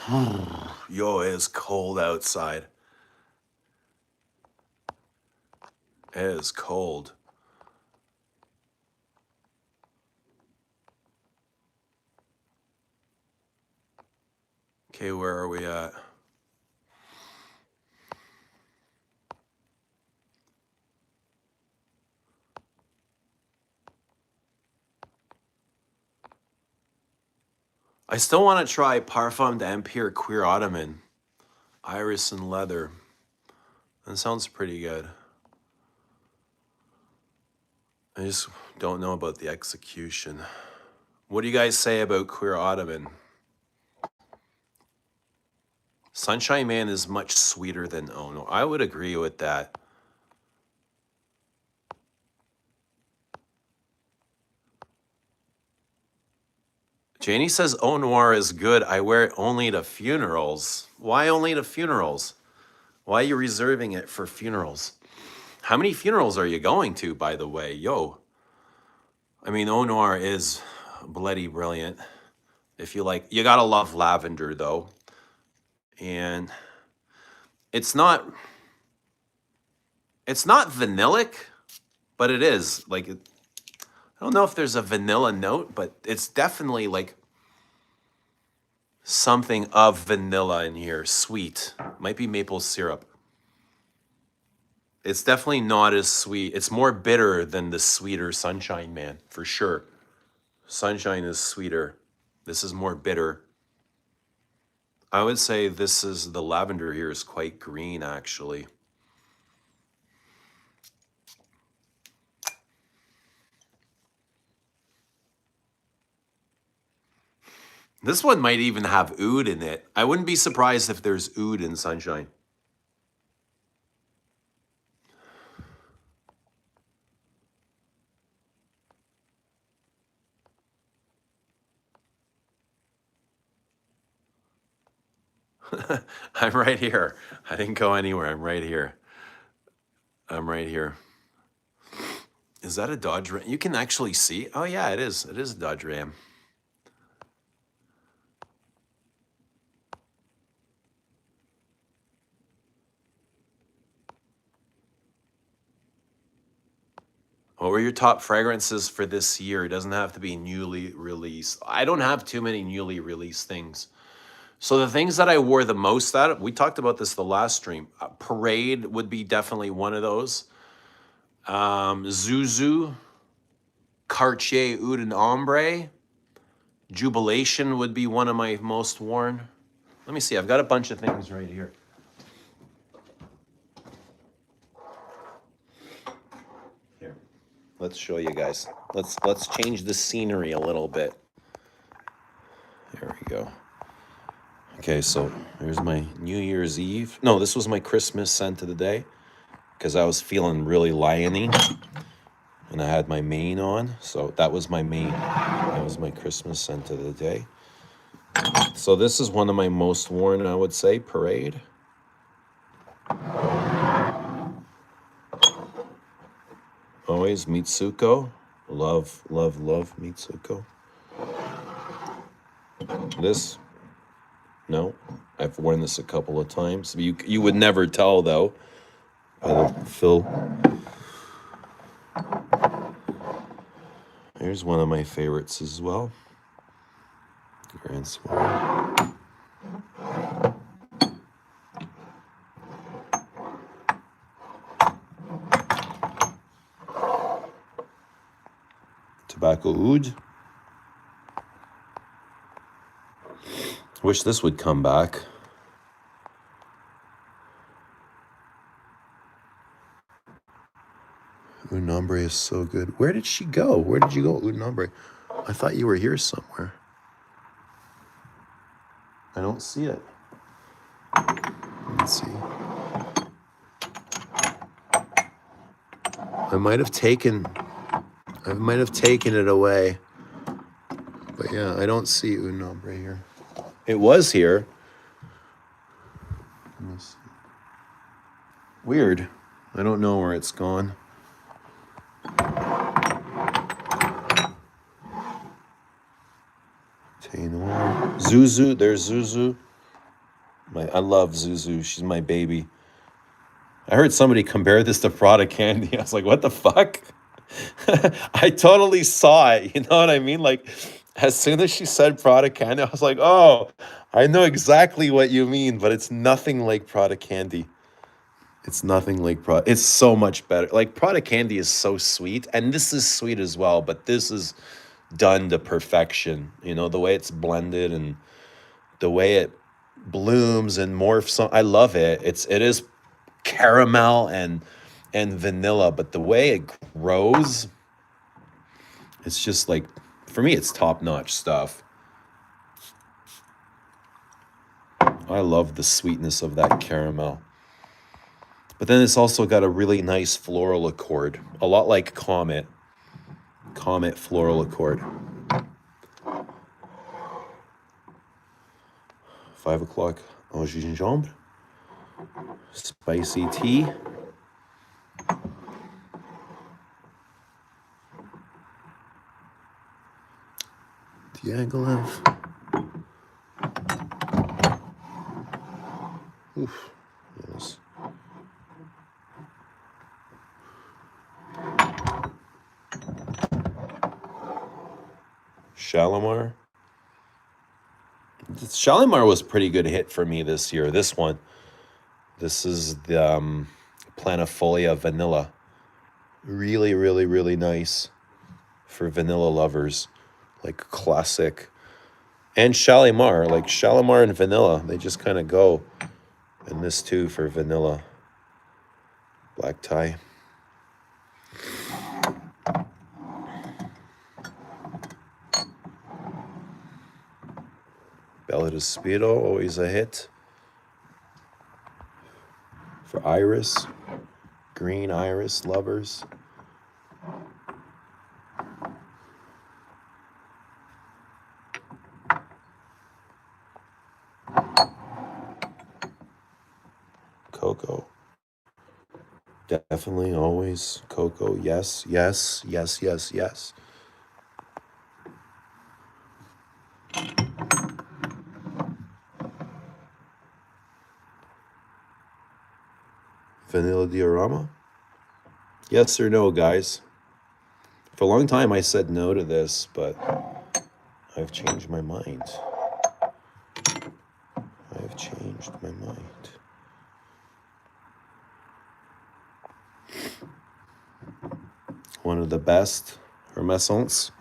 Yo, it is cold outside. It is cold. Okay, where are we at? I still want to try Parfum d'Empire Queer Ottoman. Iris and leather. That sounds pretty good. I just don't know about the execution. What do you guys say about Queer Ottoman? Sunshine Man is much sweeter than Ono. I would agree with that. Janie says Eau Noir is good. I wear it only to funerals. Why only to funerals? Why are you reserving it for funerals? How many funerals are you going to, by the way? Yo. I mean, Eau Noir is bloody brilliant. If you like, you gotta love lavender though. And it's not vanillic, but it is. Like, I don't know if there's a vanilla note, but it's definitely like something of vanilla in here. Sweet. Might be maple syrup. It's definitely not as sweet. It's more bitter than the sweeter Sunshine Man, for sure. Sunshine is sweeter. This is more bitter. I would say this is, the lavender here is quite green, actually. This one might even have oud in it. I wouldn't be surprised if there's oud in Sunshine. I'm right here. I didn't go anywhere. I'm right here. I'm right here. Is that a Dodge Ram? You can actually see. Oh yeah, it is. It is a Dodge Ram. What were your top fragrances for this year? It doesn't have to be newly released. I don't have too many newly released things. So the things that I wore the most out of, we talked about this the last stream. Parade would be definitely one of those. Zuzu, Cartier Oud and Ombre, Jubilation would be one of my most worn. Let me see. I've got a bunch of things right here. Here, let's show you guys. Let's change the scenery a little bit. There we go. Okay, so here's my New Year's Eve. No, this was my Christmas scent of the day because I was feeling really liony and I had my mane on. So that was my mane. That was my Christmas scent of the day. So this is one of my most worn, I would say, Parade. Always Mitsuko. Love, love, love Mitsuko. This, no, I've worn this a couple of times. You would never tell though. By the fill. Here's one of my favorites as well. Grand Soir. Tobacco Oud. Wish this would come back. Oud Nombre is so good. Where did she go? Where did you go, Oud Nombre? I thought you were here somewhere. I don't see it. Let's see. I might have taken it away. But yeah, I don't see Oud Nombre here. It was here. Let me see. Weird. I don't know where it's gone. Noir. Zuzu, there's Zuzu. I love Zuzu. She's my baby. I heard somebody compare this to Prada candy. I was like, what the fuck? I totally saw it. You know what I mean? Like, as soon as she said Prada candy, I was like, oh, I know exactly what you mean, but it's nothing like Prada candy. It's nothing like Prada. It's so much better. Like, Prada candy is so sweet, and this is sweet as well, but this is done to perfection. You know, the way it's blended and the way it blooms and morphs on. I love it. It is caramel and vanilla, but the way it grows, it's just like, for me, it's top-notch stuff. I love the sweetness of that caramel. But then it's also got a really nice floral accord, a lot like Comet floral accord. 5 o'clock au gingembre, spicy tea. Diaghilev. Oof. Yes. Shalimar. Shalimar was a pretty good hit for me this year. This one. This is the Planifolia Vanilla. Really, really, really nice for vanilla lovers. Like classic. And Shalimar. Like Shalimar and vanilla. They just kind of go. And this too for vanilla. Black tie. Bella Despiro, always a hit. For iris. Green iris lovers. Cocoa. Definitely, always. Cocoa, yes, yes, yes, yes, yes. Vanilla diorama? Yes or no, guys? For a long time, I said no to this, but I've changed my mind. I've changed my mind. One of the best, Hermescence.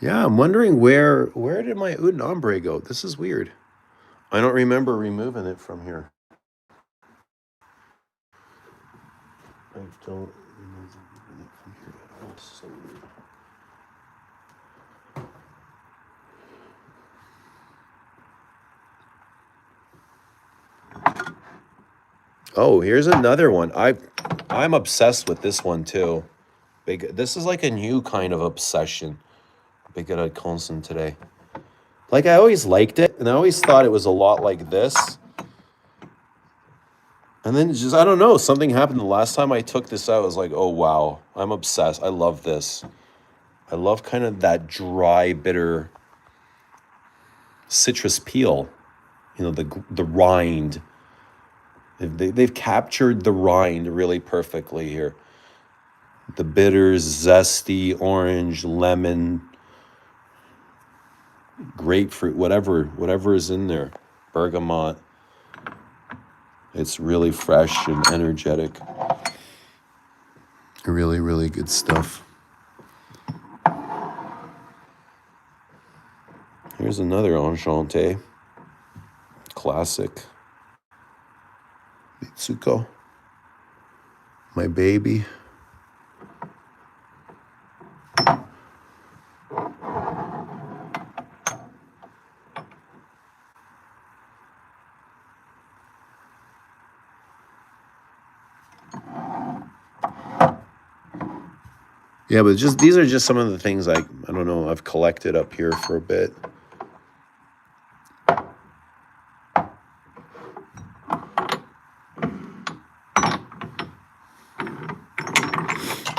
Yeah, I'm wondering where did my Oud and Ombre go? This is weird. I don't remember removing it from here. I don't remember removing it from here at all. So weird. Oh, here's another one. I'm obsessed with this one too. Big. This is like a new kind of obsession. Big at Constant today. Like I always liked it, and I always thought it was a lot like this. And then just I don't know, something happened the last time I took this out. I was like, oh wow, I'm obsessed. I love this. I love kind of that dry, bitter citrus peel. You know, the rind. They've captured the rind really perfectly here. The bitters, zesty, orange, lemon, grapefruit, whatever is in there, bergamot. It's really fresh and energetic. Really, really good stuff. Here's another Enchanté. Classic. Mitsuko. My baby. Yeah, but just these are just some of the things I don't know, I've collected up here for a bit.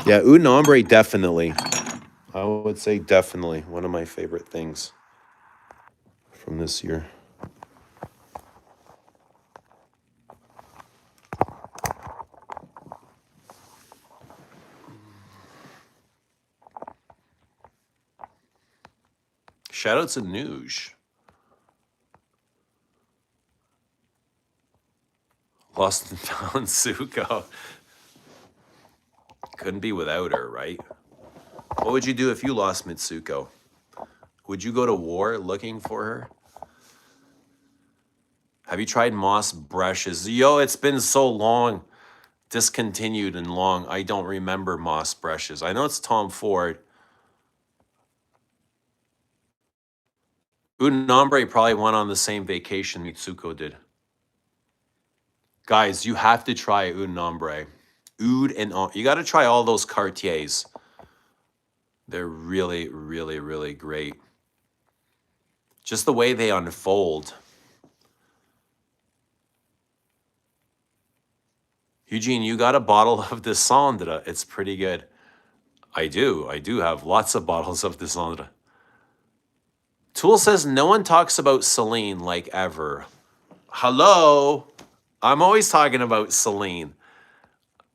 Yeah, Oud Nombre, definitely. I would say definitely one of my favorite things from this year. Shout out to Nuge. Lost and found Suko. Couldn't be without her, right? What would you do if you lost Mitsuko? Would you go to war looking for her? Have you tried moss brushes? Yo, it's been so long. Discontinued and long. I don't remember moss brushes. I know it's Tom Ford. Oud Nombre probably went on the same vacation Mitsuko did. Guys, you have to try Oud Nombre. Oud and you got to try all those Cartiers. They're really, really, really great. Just the way they unfold. Eugene, you got a bottle of Descendre. It's pretty good. I do. I do have lots of bottles of Descendre. Tool says no one talks about Celine like ever. Hello? I'm always talking about Celine.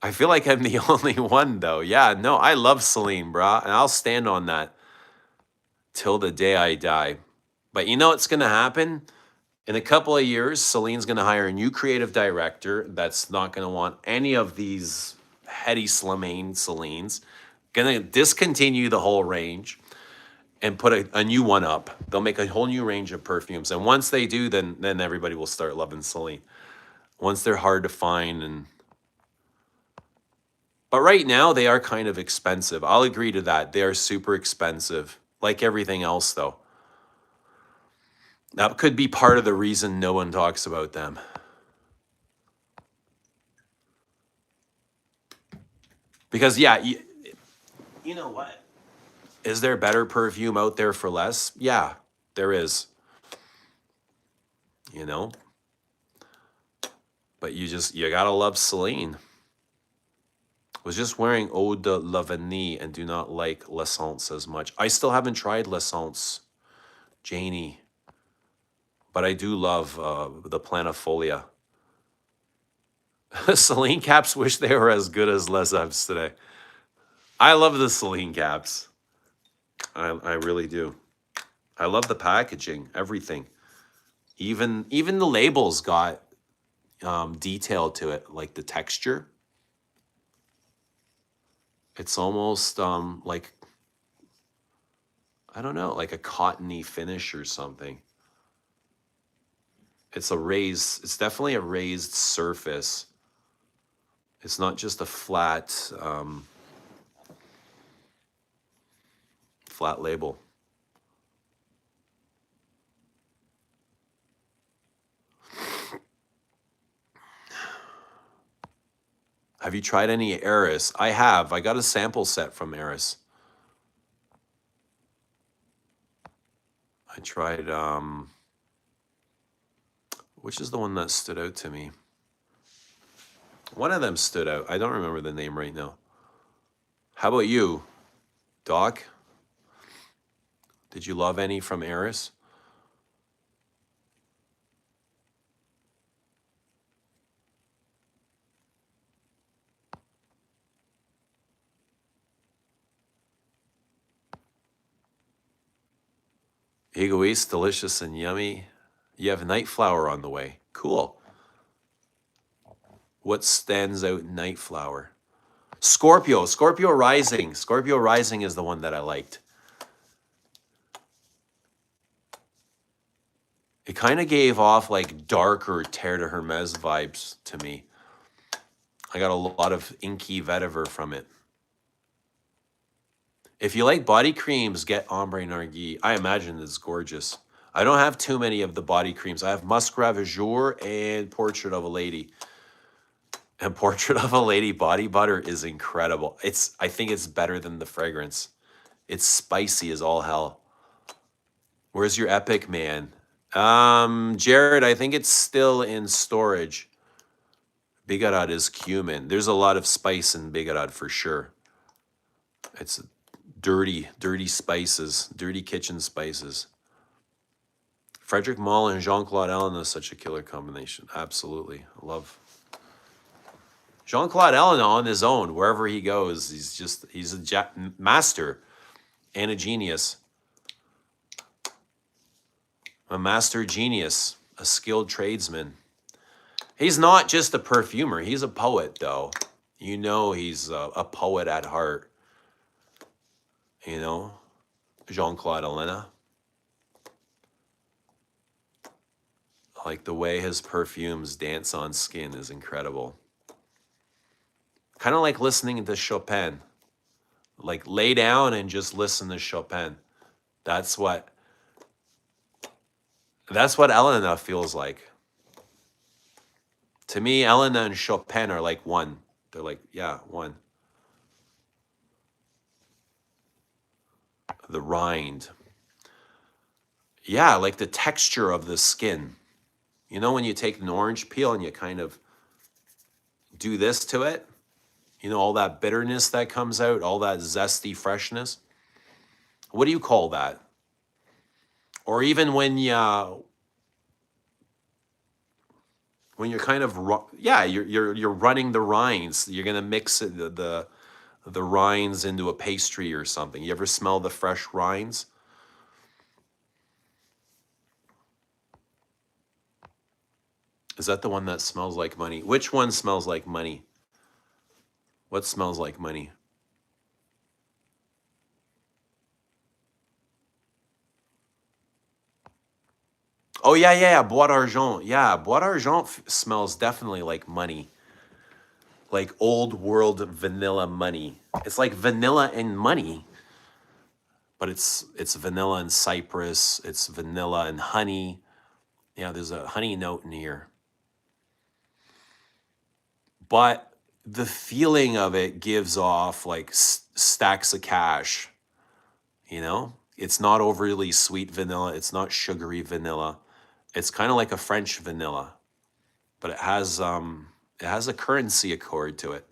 I feel like I'm the only one, though. Yeah, no, I love Celine, brah, and I'll stand on that till the day I die. But you know what's going to happen? In a couple of years, Celine's going to hire a new creative director that's not going to want any of these heady Slimane Celines. Going to discontinue the whole range and put a new one up. They'll make a whole new range of perfumes. And once they do, then everybody will start loving Celine. Once they're hard to find and... But right now, they are kind of expensive. I'll agree to that. They are super expensive. Like everything else, though. That could be part of the reason no one talks about them. Because, yeah, you know what? Is there better perfume out there for less? Yeah, there is. You know? But you gotta love Celine. Was just wearing Eau de Lavanie and do not like L'Essence as much. I still haven't tried L'Essence, Janie. But I do love the Planifolia. Celine caps wish they were as good as Les Evs today. I love the Celine caps. I really do. I love the packaging, everything. Even the labels got detail to it, like the texture. It's almost like, I don't know, like a cottony finish or something. It's definitely a raised surface. It's not just a flat, flat label. Have you tried any Eris? I have. I got a sample set from Eris. I tried, which is the one that stood out to me? One of them stood out. I don't remember the name right now. How about you, Doc? Did you love any from Eris? Egoist, delicious and yummy. You have Night Flower on the way. Cool. What stands out Night Flower? Scorpio Rising. Scorpio Rising is the one that I liked. It kind of gave off like darker Terre de Hermes vibes to me. I got a lot of inky vetiver from it. If you like body creams, get Ombre Narguilé. I imagine it's gorgeous. I don't have too many of the body creams. I have Musk Ravageur and Portrait of a Lady. A Portrait of a Lady body butter is incredible. I think it's better than the fragrance. It's spicy as all hell. Where's your Epic, man? Jared, I think it's still in storage. Bigarad is cumin. There's a lot of spice in Bigarad for sure. It's dirty, dirty spices, dirty kitchen spices. Frederick Malle and Jean-Claude Ellen is such a killer combination. Absolutely. I love Jean-Claude Ellen on his own, wherever he goes. He's a master and a genius. A master genius, a skilled tradesman. He's not just a perfumer. He's a poet, though. You know he's a poet at heart. You know, Jean-Claude Ellen. Like the way his perfumes dance on skin is incredible. Kind of like listening to Chopin. Like lay down and just listen to Chopin. That's what Elena feels like. To me, Elena and Chopin are like one. They're like, yeah, one. The rind. Yeah, like the texture of the skin. You know when you take an orange peel and you kind of do this to it? You know, all that bitterness that comes out, all that zesty freshness. What do you call that? Or even when you're kind of you're running the rinds. You're gonna mix it, the rinds into a pastry or something. You ever smell the fresh rinds? Is that the one that smells like money? Which one smells like money? What smells like money? Oh, yeah. Bois d'Argent. Yeah, Bois d'Argent smells definitely like money. Like old world vanilla money. It's like vanilla and money, but it's vanilla and cypress. It's vanilla and honey. Yeah, there's a honey note in here. But the feeling of it gives off like stacks of cash, you know? It's not overly sweet vanilla. It's not sugary vanilla. It's kind of like a French vanilla, but it has a currency accord to it.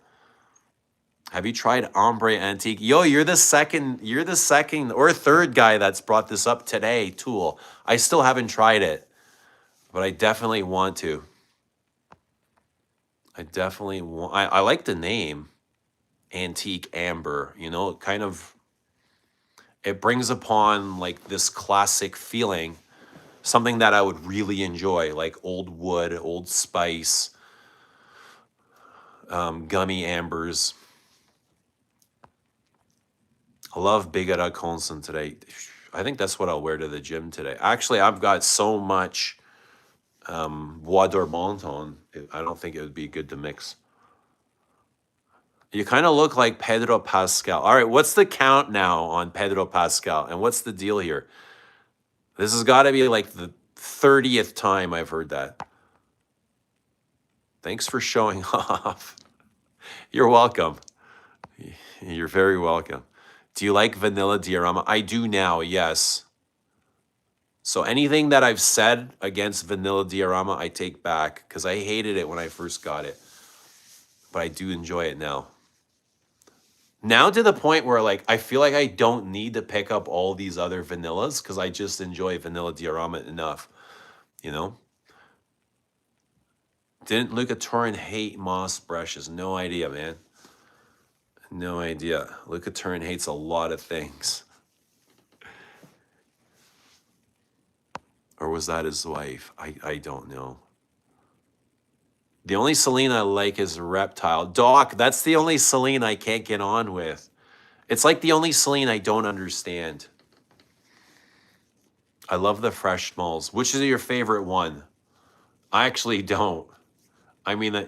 Have you tried Ombre Antique? Yo, you're the second or third guy that's brought this up today, Tool. I still haven't tried it, but I definitely want to. I like the name Antique Amber, you know, it brings upon like this classic feeling, something that I would really enjoy, like old wood, old spice, gummy ambers. I love Bigotta Constant today. I think that's what I'll wear to the gym today. Actually, I've got so much Bois Dormant on. I don't think it would be good to mix. You kind of look like Pedro Pascal. All right, what's the count now on Pedro Pascal? And what's the deal here? This has got to be like the 30th time I've heard that. Thanks for showing off. You're welcome. You're very welcome. Do you like vanilla diorama? I do now, yes. So anything that I've said against vanilla diorama, I take back because I hated it when I first got it. But I do enjoy it now. Now to the point where like I feel like I don't need to pick up all these other vanillas because I just enjoy vanilla diorama enough, you know? Didn't Luca Turin hate moss brushes? No idea, man. No idea. Luca Turin hates a lot of things. Or was that his wife? I don't know. The only Celine I like is Reptile. Doc, that's the only Celine I can't get on with. It's like the only Celine I don't understand. I love the fresh smalls. Which is your favorite one? I actually don't. I mean,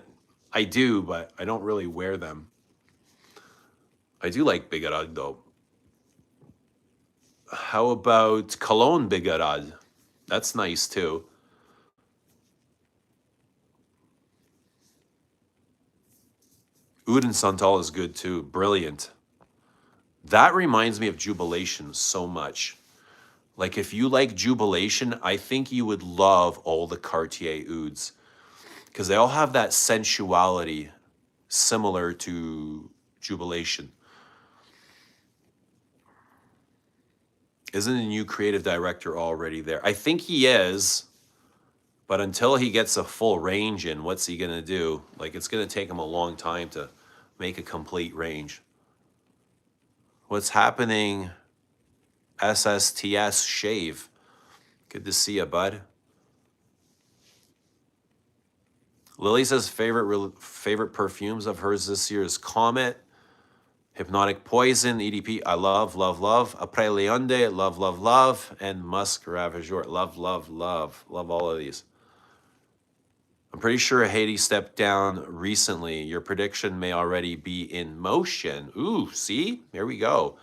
I do, but I don't really wear them. I do like Bigarad, though. How about Cologne Bigarad? That's nice, too. Oud and Santal is good too. Brilliant. That reminds me of Jubilation so much. Like if you like Jubilation, I think you would love all the Cartier Ouds because they all have that sensuality similar to Jubilation. Isn't a new creative director already there? I think he is, but until he gets a full range in, what's he gonna do? Like it's gonna take him a long time to make a complete range. What's happening? SSTS Shave. Good to see you, bud. Lily says favorite perfumes of hers this year is Comet, Hypnotic Poison, EDP, I love, love, love. Après Leonde, love, love, love. And Musk Ravageur, love, love, love. Love all of these. I'm pretty sure Haiti stepped down recently. Your prediction may already be in motion. Ooh, see? Here we go.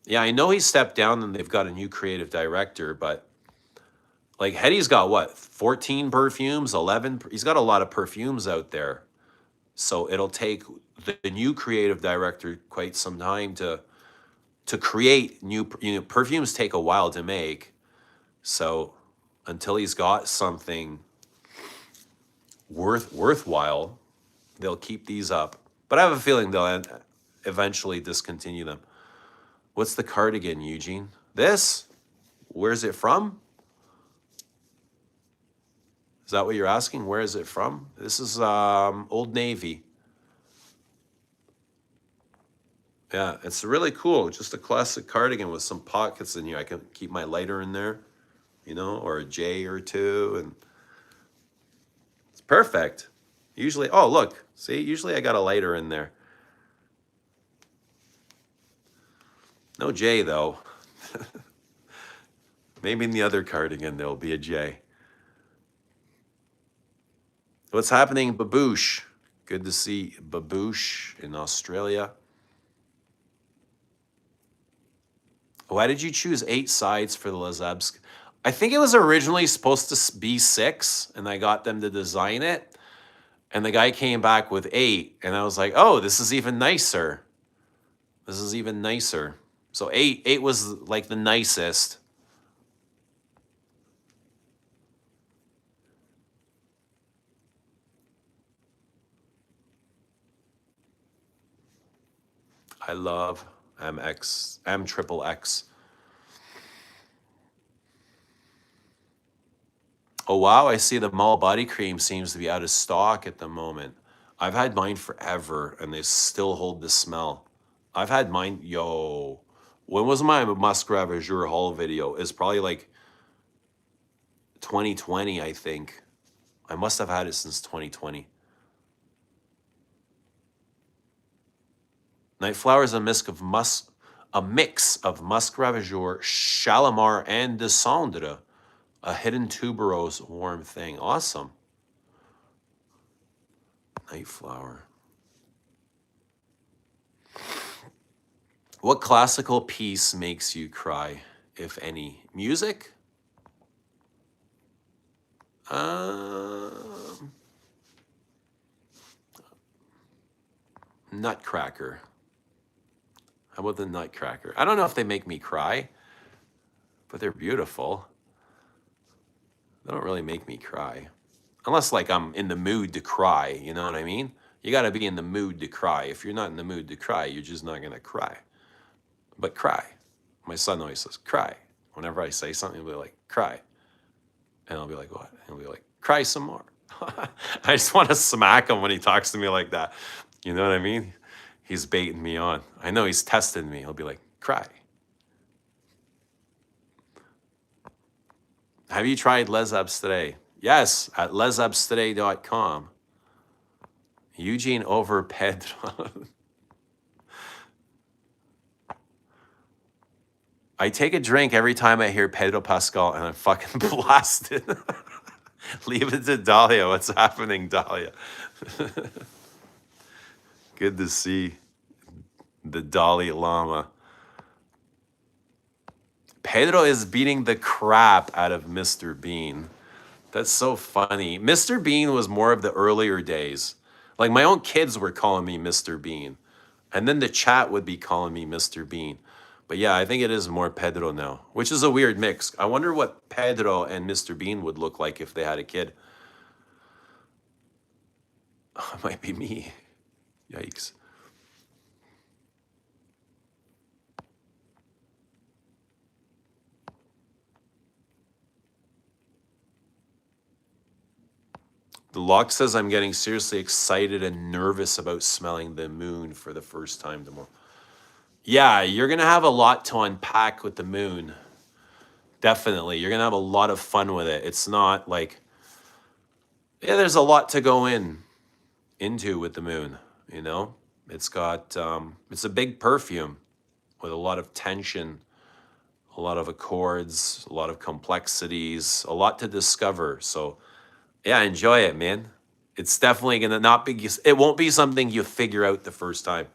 Yeah, I know he stepped down and they've got a new creative director, but like Hetty's got what, 14 perfumes, 11? He's got a lot of perfumes out there. So it'll take the new creative director quite some time to create new, perfumes take a while to make. So until he's got something worthwhile, they'll keep these up. But I have a feeling they'll eventually discontinue them. What's the cardigan, Eugene? This? Where's it from? Is that what you're asking? Where is it from? This is Old Navy. Yeah, it's really cool. Just a classic cardigan with some pockets in here. I can keep my lighter in there, or a J or two, and it's perfect. Usually, oh, look, see, usually I got a lighter in there. No J, though. Maybe in the other cardigan there'll be a J. What's happening, Baboosh? Good to see Baboosh in Australia. Why did you choose 8 sides for the Lesebsk? I think it was originally supposed to be 6, and I got them to design it. And the guy came back with 8, and I was like, oh, this is even nicer. This is even nicer. So 8 was like the nicest. I love M XXX. Oh, wow, I see the Mall Body Cream seems to be out of stock at the moment. I've had mine forever, and they still hold the smell. I've had mine, when was my Musk Ravageur haul video? It's probably like 2020, I think. I must have had it since 2020. Night Flower is a mix of Musk Ravageur, Shalimar, and Descendre. A hidden tuberose warm thing. Awesome. Night Flower. What classical piece makes you cry, if any? Music? Nutcracker. How about the Nutcracker? I don't know if they make me cry, but they're beautiful. They don't really make me cry. Unless like I'm in the mood to cry, you know what I mean? You gotta be in the mood to cry. If you're not in the mood to cry, you're just not gonna cry. But cry. My son always says, cry. Whenever I say something, he'll be like, cry. And I'll be like, what? And he'll be like, cry some more. I just want to smack him when he talks to me like that. You know what I mean? He's baiting me on. I know he's testing me. He'll be like, cry. Have you tried Les Abstrait? Yes, at lesabstrait.com. Eugene over Pedro. I take a drink every time I hear Pedro Pascal and I'm fucking blasted. Leave it to Dahlia. What's happening, Dahlia? Good to see the Dalai Lama. Pedro is beating the crap out of Mr. Bean. That's so funny. Mr. Bean was more of the earlier days. Like my own kids were calling me Mr. Bean. And then the chat would be calling me Mr. Bean. But yeah, I think it is more Pedro now, which is a weird mix. I wonder what Pedro and Mr. Bean would look like if they had a kid. It might be me. Yikes. The lock says I'm getting seriously excited and nervous about smelling the moon for the first time tomorrow. Yeah, you're going to have a lot to unpack with the moon. Definitely. You're going to have a lot of fun with it. It's not like, yeah, there's a lot to go into with the moon, you know? It's got, it's a big perfume with a lot of tension, a lot of accords, a lot of complexities, a lot to discover. So, yeah, enjoy it, man. It's definitely going to not be, it won't be something you figure out the first time.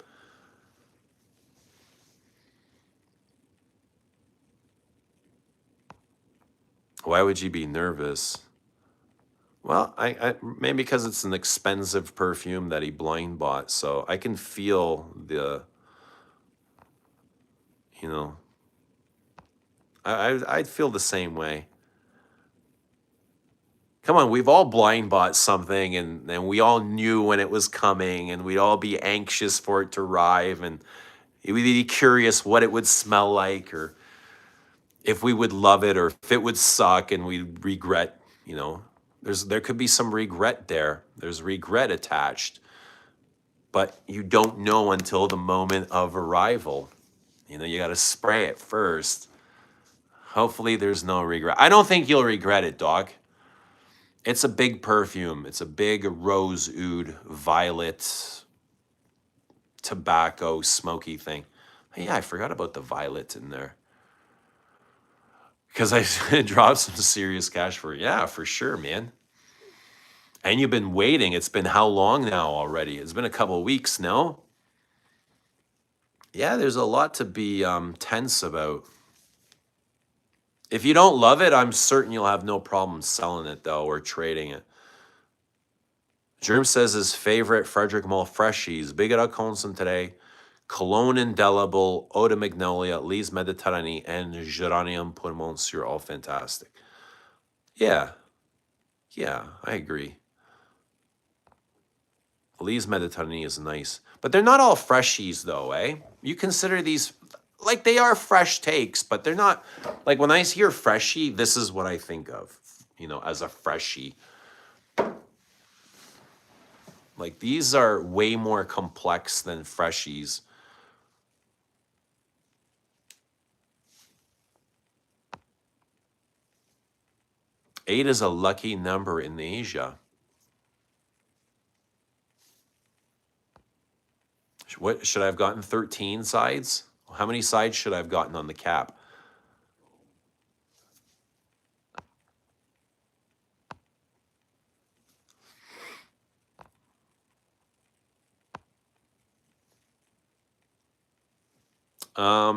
Why would you be nervous? Well, I maybe because it's an expensive perfume that he blind bought, so I can feel the, you know, I'd feel the same way. Come on, we've all blind bought something and we all knew when it was coming and we'd all be anxious for it to arrive and we'd be curious what it would smell like or if we would love it or if it would suck and we'd regret, you know. There could be some regret there. There's regret attached, but you don't know until the moment of arrival. You know, you got to spray it first. Hopefully there's no regret. I don't think you'll regret it, dog. It's a big perfume. It's a big rose oud, violet, tobacco, smoky thing. Yeah, I forgot about the violet in there. Because I dropped some serious cash for it. Yeah, for sure, man. And you've been waiting. It's been how long now already? It's been a couple of weeks, no? Yeah, there's a lot to be tense about. If you don't love it, I'm certain you'll have no problem selling it, though, or trading it. Germ says his favorite Frederick Mall Freshies, Bigera Concentré, Cologne Indelible, Eau de Magnolia, Lise Mediterranee, and Geranium pour Monsieur, all fantastic. Yeah, I agree. Lise Mediterranee is nice. But they're not all Freshies, though, eh? You consider these, like they are fresh takes, but they're not, like when I hear Freshie, this is what I think of, you know, as a Freshie. Like these are way more complex than Freshies. Eight is a lucky number in Asia. What should I have gotten? 13 sides? How many sides should I have gotten on the cap?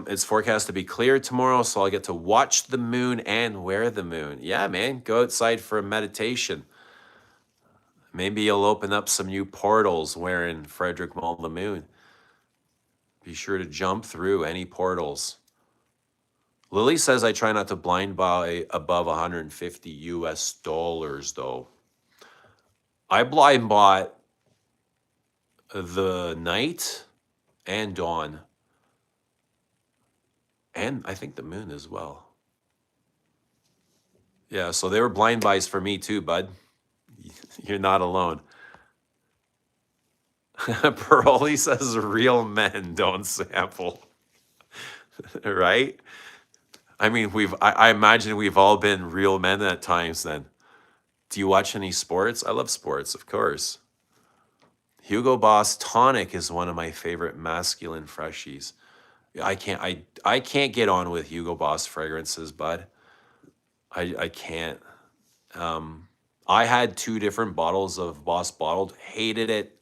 It's forecast to be clear tomorrow, so I'll get to watch the moon and wear the moon. Yeah, man, go outside for a meditation. Maybe you'll open up some new portals wearing Frederick Mall the Moon. Be sure to jump through any portals. Lily says I try not to blind buy above 150 US dollars, though. I blind bought the night and dawn. And I think the moon as well. Yeah, so they were blind buys for me too, bud. You're not alone. Pearlie says real men don't sample. Right? I mean, I imagine we've all been real men at times then. Do you watch any sports? I love sports, of course. Hugo Boss Tonic is one of my favorite masculine freshies. I can't get on with Hugo Boss fragrances, bud. I can't. I had 2 different bottles of Boss Bottled, hated it.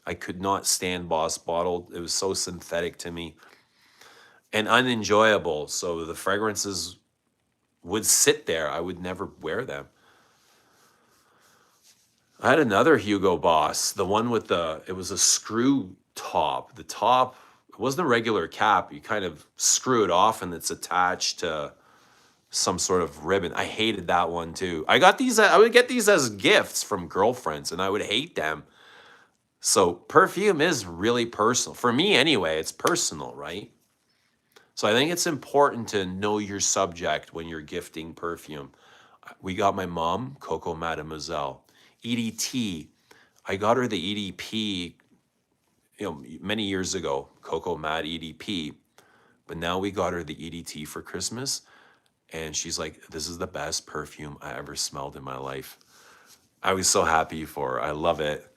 I could not stand Boss Bottled. It was so synthetic to me and unenjoyable. So the fragrances would sit there. I would never wear them. I had another Hugo Boss, the one with it was a screw top. The top, it wasn't a regular cap. You kind of screw it off and it's attached to some sort of ribbon. I hated that one too. I would get these as gifts from girlfriends and I would hate them. So perfume is really personal. For me anyway, it's personal, right? So I think it's important to know your subject when you're gifting perfume. We got my mom, Coco Mademoiselle. EDT, I got her the EDP, many years ago, Coco Mad EDP, but now we got her the EDT for Christmas. And she's like, this is the best perfume I ever smelled in my life. I was so happy for her. I love it.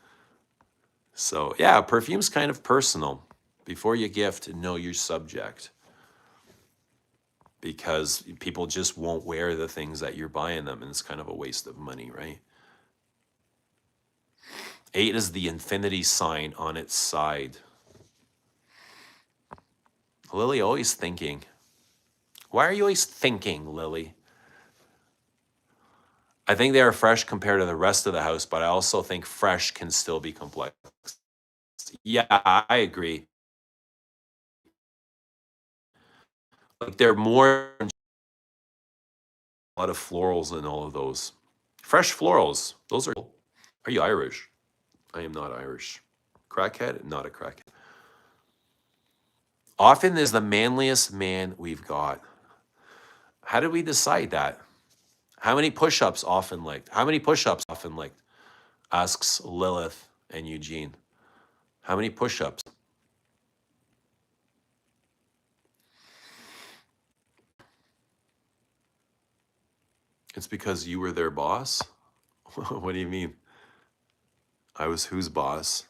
So yeah, perfume's kind of personal. Before you gift, know your subject because people just won't wear the things that you're buying them and it's kind of a waste of money, right? 8 is the infinity sign on its side. Lily, always thinking. Why are you always thinking, Lily? I think they are fresh compared to the rest of the house, but I also think fresh can still be complex. Yeah, I agree. Like they're more a lot of florals in all of those. Fresh florals, those are cool. Are you Irish? I am not Irish. Crackhead? Not a crackhead. Often is the manliest man we've got. How did we decide that? How many push-ups often liked? How many push-ups often liked? Asks Lilith and Eugene. How many push-ups? It's because you were their boss? What do you mean? I was whose boss?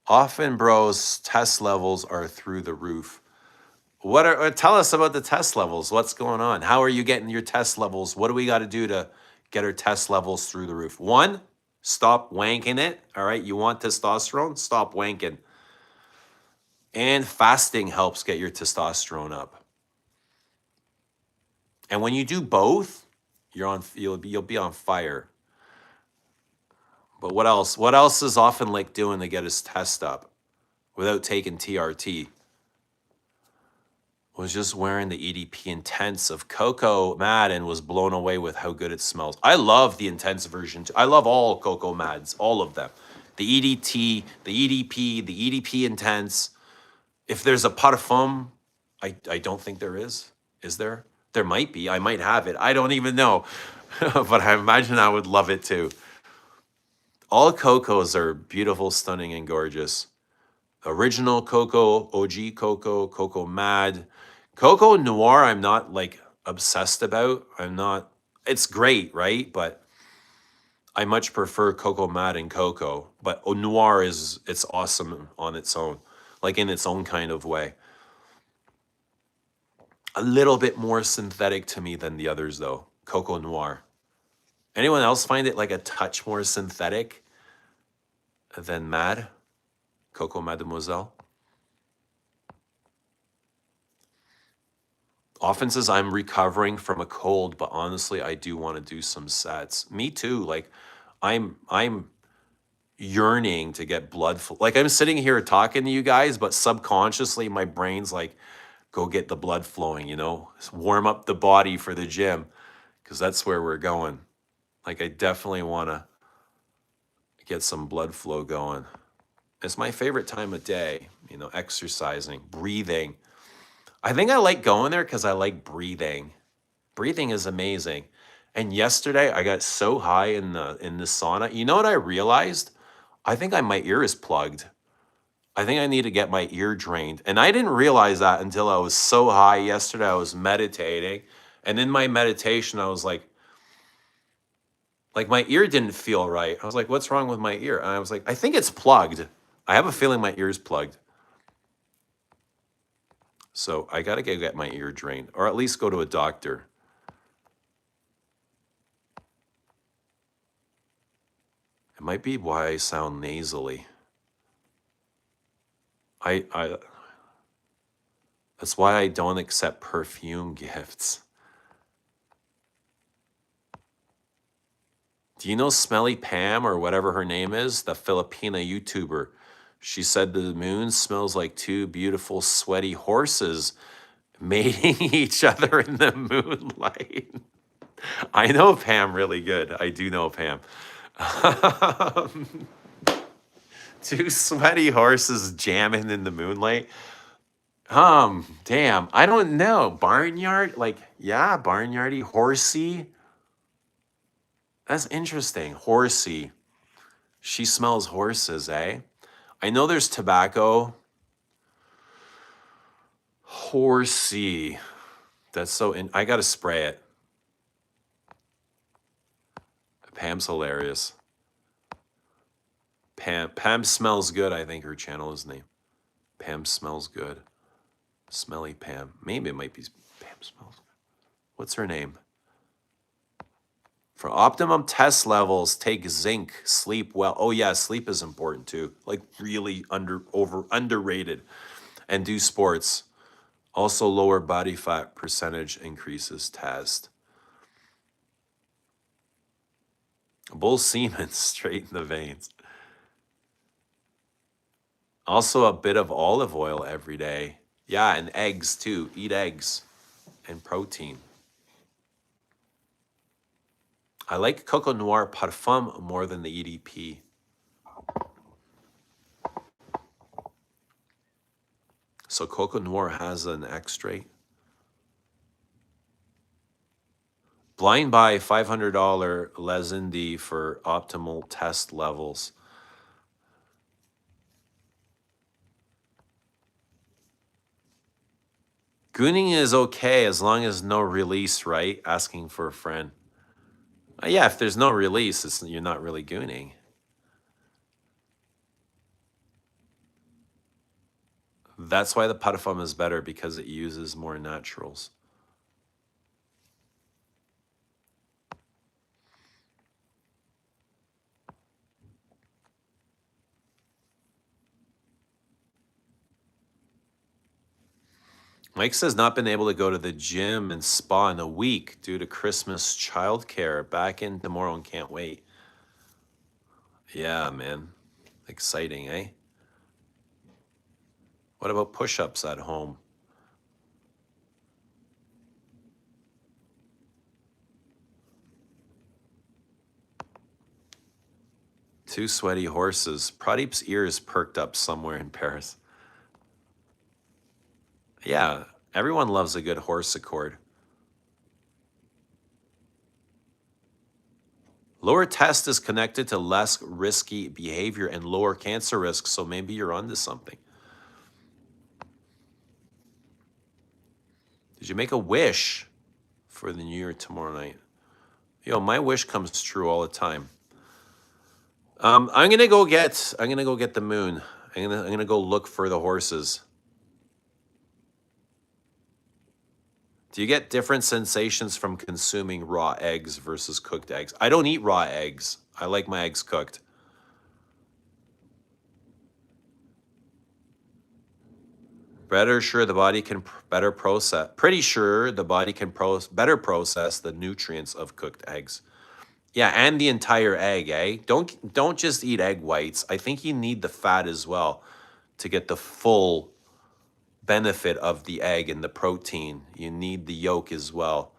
Often, bros, test levels are through the roof. Tell us about the test levels. What's going on? How are you getting your test levels? What do we got to do to get our test levels through the roof? One, stop wanking it. All right. You want testosterone? Stop wanking. And fasting helps get your testosterone up. And when you do both, you'll be on fire. But what else? What else is often like doing to get his test up without taking TRT? Was just wearing the EDP Intense of Coco Mad and was blown away with how good it smells. I love the Intense version too. I love all Coco Mads, all of them. The EDT, the EDP, the EDP Intense. If there's a Parfum, I don't think there is. Is there? There might be. I might have it. I don't even know. But I imagine I would love it too. All Cocos are beautiful, stunning, and gorgeous. Original Coco, OG Coco, Coco Mad. Coco Noir, I'm not like obsessed about. It's great, right? But I much prefer Coco Mad and Coco. But Noir it's awesome on its own, like in its own kind of way. A little bit more synthetic to me than the others though. Coco Noir. Anyone else find it like a touch more synthetic than Mad? Coco Mademoiselle? Often says I'm recovering from a cold, but honestly, I do want to do some sets. Me too. Like I'm yearning to get blood flow. Like I'm sitting here talking to you guys, but subconsciously my brain's like, go get the blood flowing, warm up the body for the gym because that's where we're going. Like I definitely want to get some blood flow going. It's my favorite time of day, exercising, breathing. I think I like going there because I like breathing. Breathing is amazing. And yesterday I got so high in the sauna. You know what I realized? I think my ear is plugged. I think I need to get my ear drained. And I didn't realize that until I was so high yesterday. I was meditating. And in my meditation, I was like my ear didn't feel right. I was like, what's wrong with my ear? And I was like, I think it's plugged. I have a feeling my ear's plugged. So I got to go get my ear drained or at least go to a doctor. It might be why I sound nasally. I that's why I don't accept perfume gifts. Do you know Smelly Pam or whatever her name is? The Filipina YouTuber. She said the moon smells like two beautiful, sweaty horses mating each other in the moonlight. I know Pam really good. I do know Pam. Two sweaty horses jamming in the moonlight. Damn. I don't know. Barnyard? Like, yeah, barnyardy. Horsey. That's interesting. Horsey. She smells horses, eh? I know there's tobacco. Horsey. That's so I gotta spray it. Pam's hilarious. Pam smells good, I think her channel is named. Pam smells good. Smelly Pam. Maybe it might be Pam smells good. What's her name? For optimum test levels, take zinc, sleep well. Oh yeah, sleep is important too. Like really underrated. And do sports. Also lower body fat percentage increases test. Bull semen straighten the veins. Also a bit of olive oil every day. Yeah, and eggs too. Eat eggs and protein. I like Coco Noir Parfum more than the EDP. So Coco Noir has an extrait. Blind buy $500 Lesindi for optimal test levels. Gooning is okay as long as no release, right? Asking for a friend. Yeah, if there's no release, you're not really gooning. That's why the Parfum is better, because it uses more naturals. Mike says not been able to go to the gym and spa in a week due to Christmas childcare. Back in tomorrow and can't wait. Yeah, man. Exciting, eh? What about push-ups at home? Two sweaty horses. Pradeep's ears perked up somewhere in Paris. Yeah, everyone loves a good horse accord. Lower test is connected to less risky behavior and lower cancer risk, so maybe you're onto something. Did you make a wish for the New Year tomorrow night? Yo, my wish comes true all the time. I'm gonna go get the moon. I'm gonna go look for the horses. Do you get different sensations from consuming raw eggs versus cooked eggs? I don't eat raw eggs. I like my eggs cooked. Pretty sure the body can better process the nutrients of cooked eggs. Yeah, and the entire egg, eh? Don't just eat egg whites. I think you need the fat as well to get the full benefit of the egg and the protein. You need the yolk as well.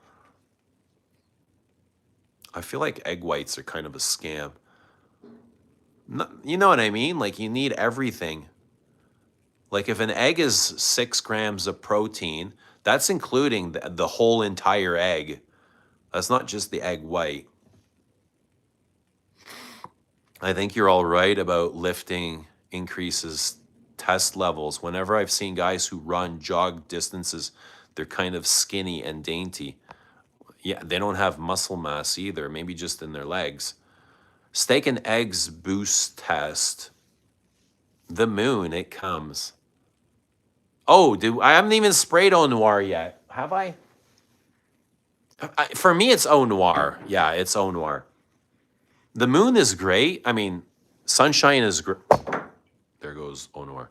I feel like egg whites are kind of a scam. You know what I mean? Like, you need everything. Like, if an egg is 6 grams of protein, that's including the whole entire egg. That's not just the egg white. I think you're all right about lifting increases test levels. Whenever I've seen guys who run jog distances, they're kind of skinny and dainty. Yeah, they don't have muscle mass either, maybe just in their legs. Steak and eggs boost test. The moon, it comes. Oh, dude, I haven't even sprayed Au Noir yet. Have I? For me, it's Au Noir. Yeah, it's Au Noir. The moon is great. I mean, sunshine is great. There goes Au Noir.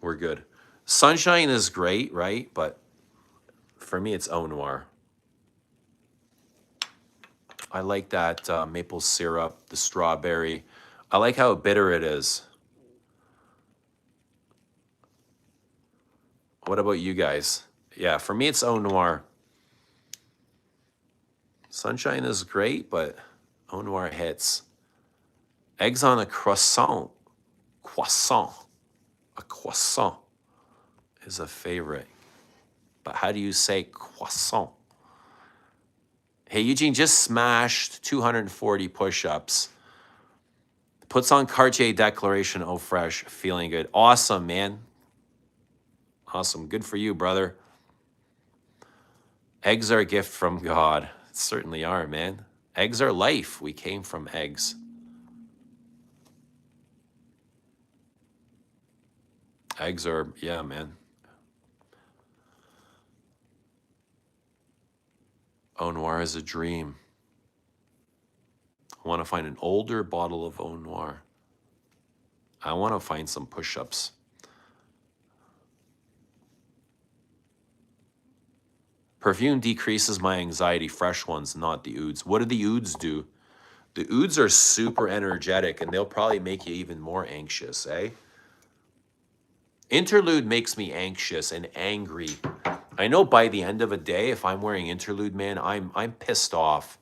We're good. Sunshine is great, right? But for me, it's Au Noir. I like that maple syrup, the strawberry. I like how bitter it is. What about you guys? Yeah, for me, it's Eau Noir. Sunshine is great, but Eau Noir hits. Eggs on a croissant. Croissant. A croissant is a favorite. But how do you say croissant? Hey, Eugene just smashed 240 push-ups. Puts on Cartier Declaration Eau Fresh. Feeling good. Awesome, man. Awesome. Good for you, brother. Eggs are a gift from God. Certainly are, man. Eggs are life. We came from eggs. Eggs are, yeah, man. Eau Noir is a dream. I want to find an older bottle of Eau Noir. I want to find some push-ups. Perfume decreases my anxiety. Fresh ones, not the ouds. What do the ouds do? The ouds are super energetic, and they'll probably make you even more anxious, eh? Interlude makes me anxious and angry. I know by the end of a day, if I'm wearing interlude, man, I'm pissed off.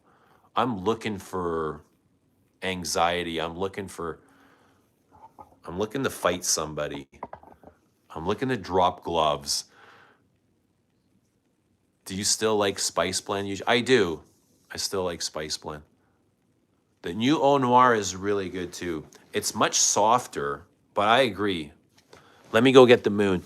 I'm looking for anxiety. I'm looking to fight somebody. I'm looking to drop gloves. Do you still like Spice Blend? I do. I still like Spice Blend. The new Eau Noir is really good too. It's much softer, but I agree. Let me go get the moon.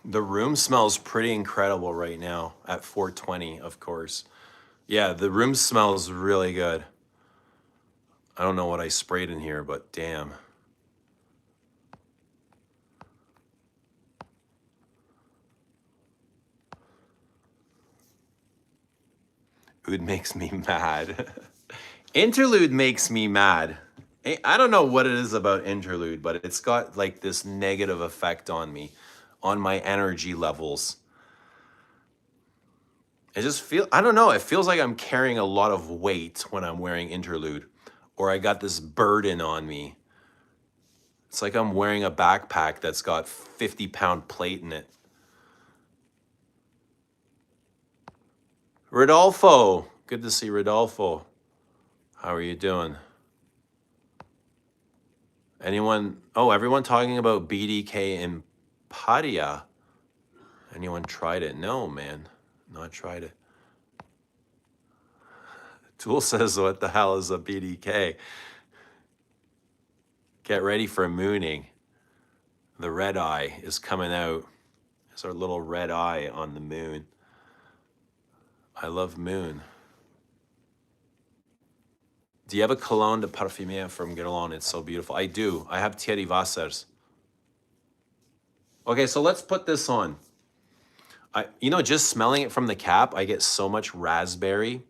The room smells pretty incredible right now at 420, of course. Yeah, the room smells really good. I don't know what I sprayed in here, but damn. Oud makes me mad. Interlude makes me mad. I don't know what it is about interlude, but it's got like this negative effect on me, on my energy levels. I don't know, it feels like I'm carrying a lot of weight when I'm wearing interlude, or I got this burden on me. It's like I'm wearing a backpack that's got 50-pound plate in it. Rodolfo, good to see Rodolfo. How are you doing? Everyone talking about BDK and Padia. Anyone tried it? No, man, not tried it. Tool says, what the hell is a BDK? Get ready for mooning. The red eye is coming out. It's our little red eye on the moon. I love moon. Do you have a cologne de parfumé from Guerlain? It's so beautiful. I do. I have Thierry Vassers. Okay, so let's put this on. Just smelling it from the cap, I get so much raspberry.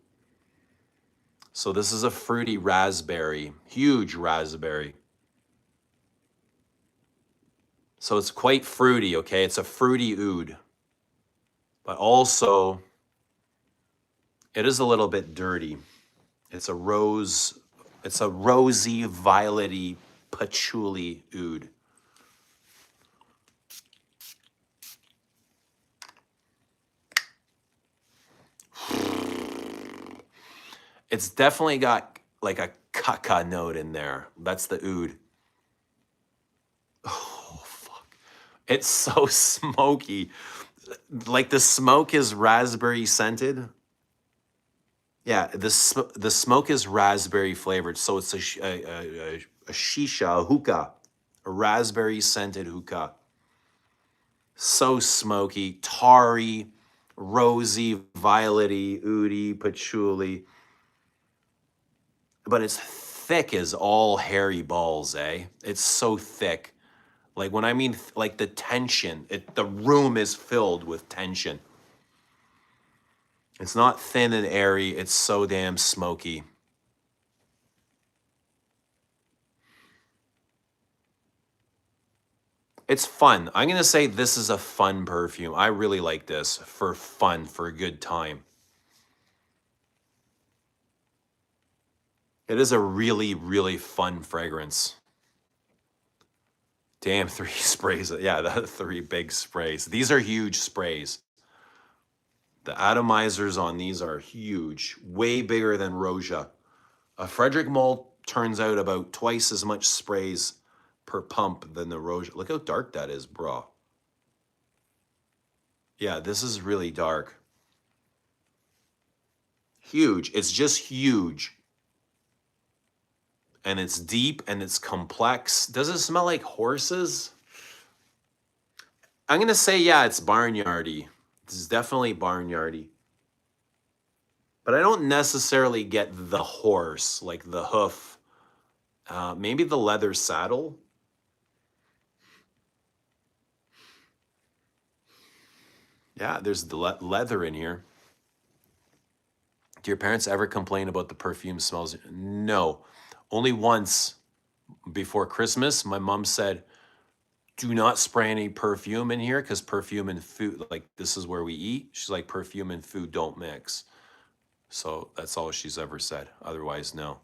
So this is a fruity raspberry, huge raspberry. So it's quite fruity, okay? It's a fruity oud, but also it is a little bit dirty. It's a rose, it's a rosy, violety, patchouli oud. It's definitely got like a caca note in there. That's the oud. Oh, fuck. It's so smoky. Like the smoke is raspberry scented. Yeah, the smoke is raspberry flavored. So it's a shisha, a hookah, a raspberry scented hookah. So smoky, tarry, rosy, violety, oudi, patchouli. But it's thick as all hairy balls, eh? It's so thick. Like when I mean like the tension, the room is filled with tension. It's not thin and airy, it's so damn smoky. It's fun. I'm going to say this is a fun perfume. I really like this for fun, for a good time. It is a really, really fun fragrance. Damn, 3 sprays. Yeah, the 3 big sprays. These are huge sprays. The atomizers on these are huge, way bigger than Roja. A Frederick Mole turns out about twice as much sprays per pump than the Roja. Look how dark that is, bro. Yeah, this is really dark. Huge. It's just huge. And it's deep and it's complex. Does it smell like horses? I'm going to say, yeah, it's barnyardy. This is definitely barnyardy. But I don't necessarily get the horse, like the hoof. Maybe the leather saddle. Yeah, there's the leather in here. Do your parents ever complain about the perfume smells? No. Only once before Christmas, my mom said, do not spray any perfume in here because perfume and food, like this is where we eat. She's like, perfume and food don't mix. So that's all she's ever said. Otherwise, no.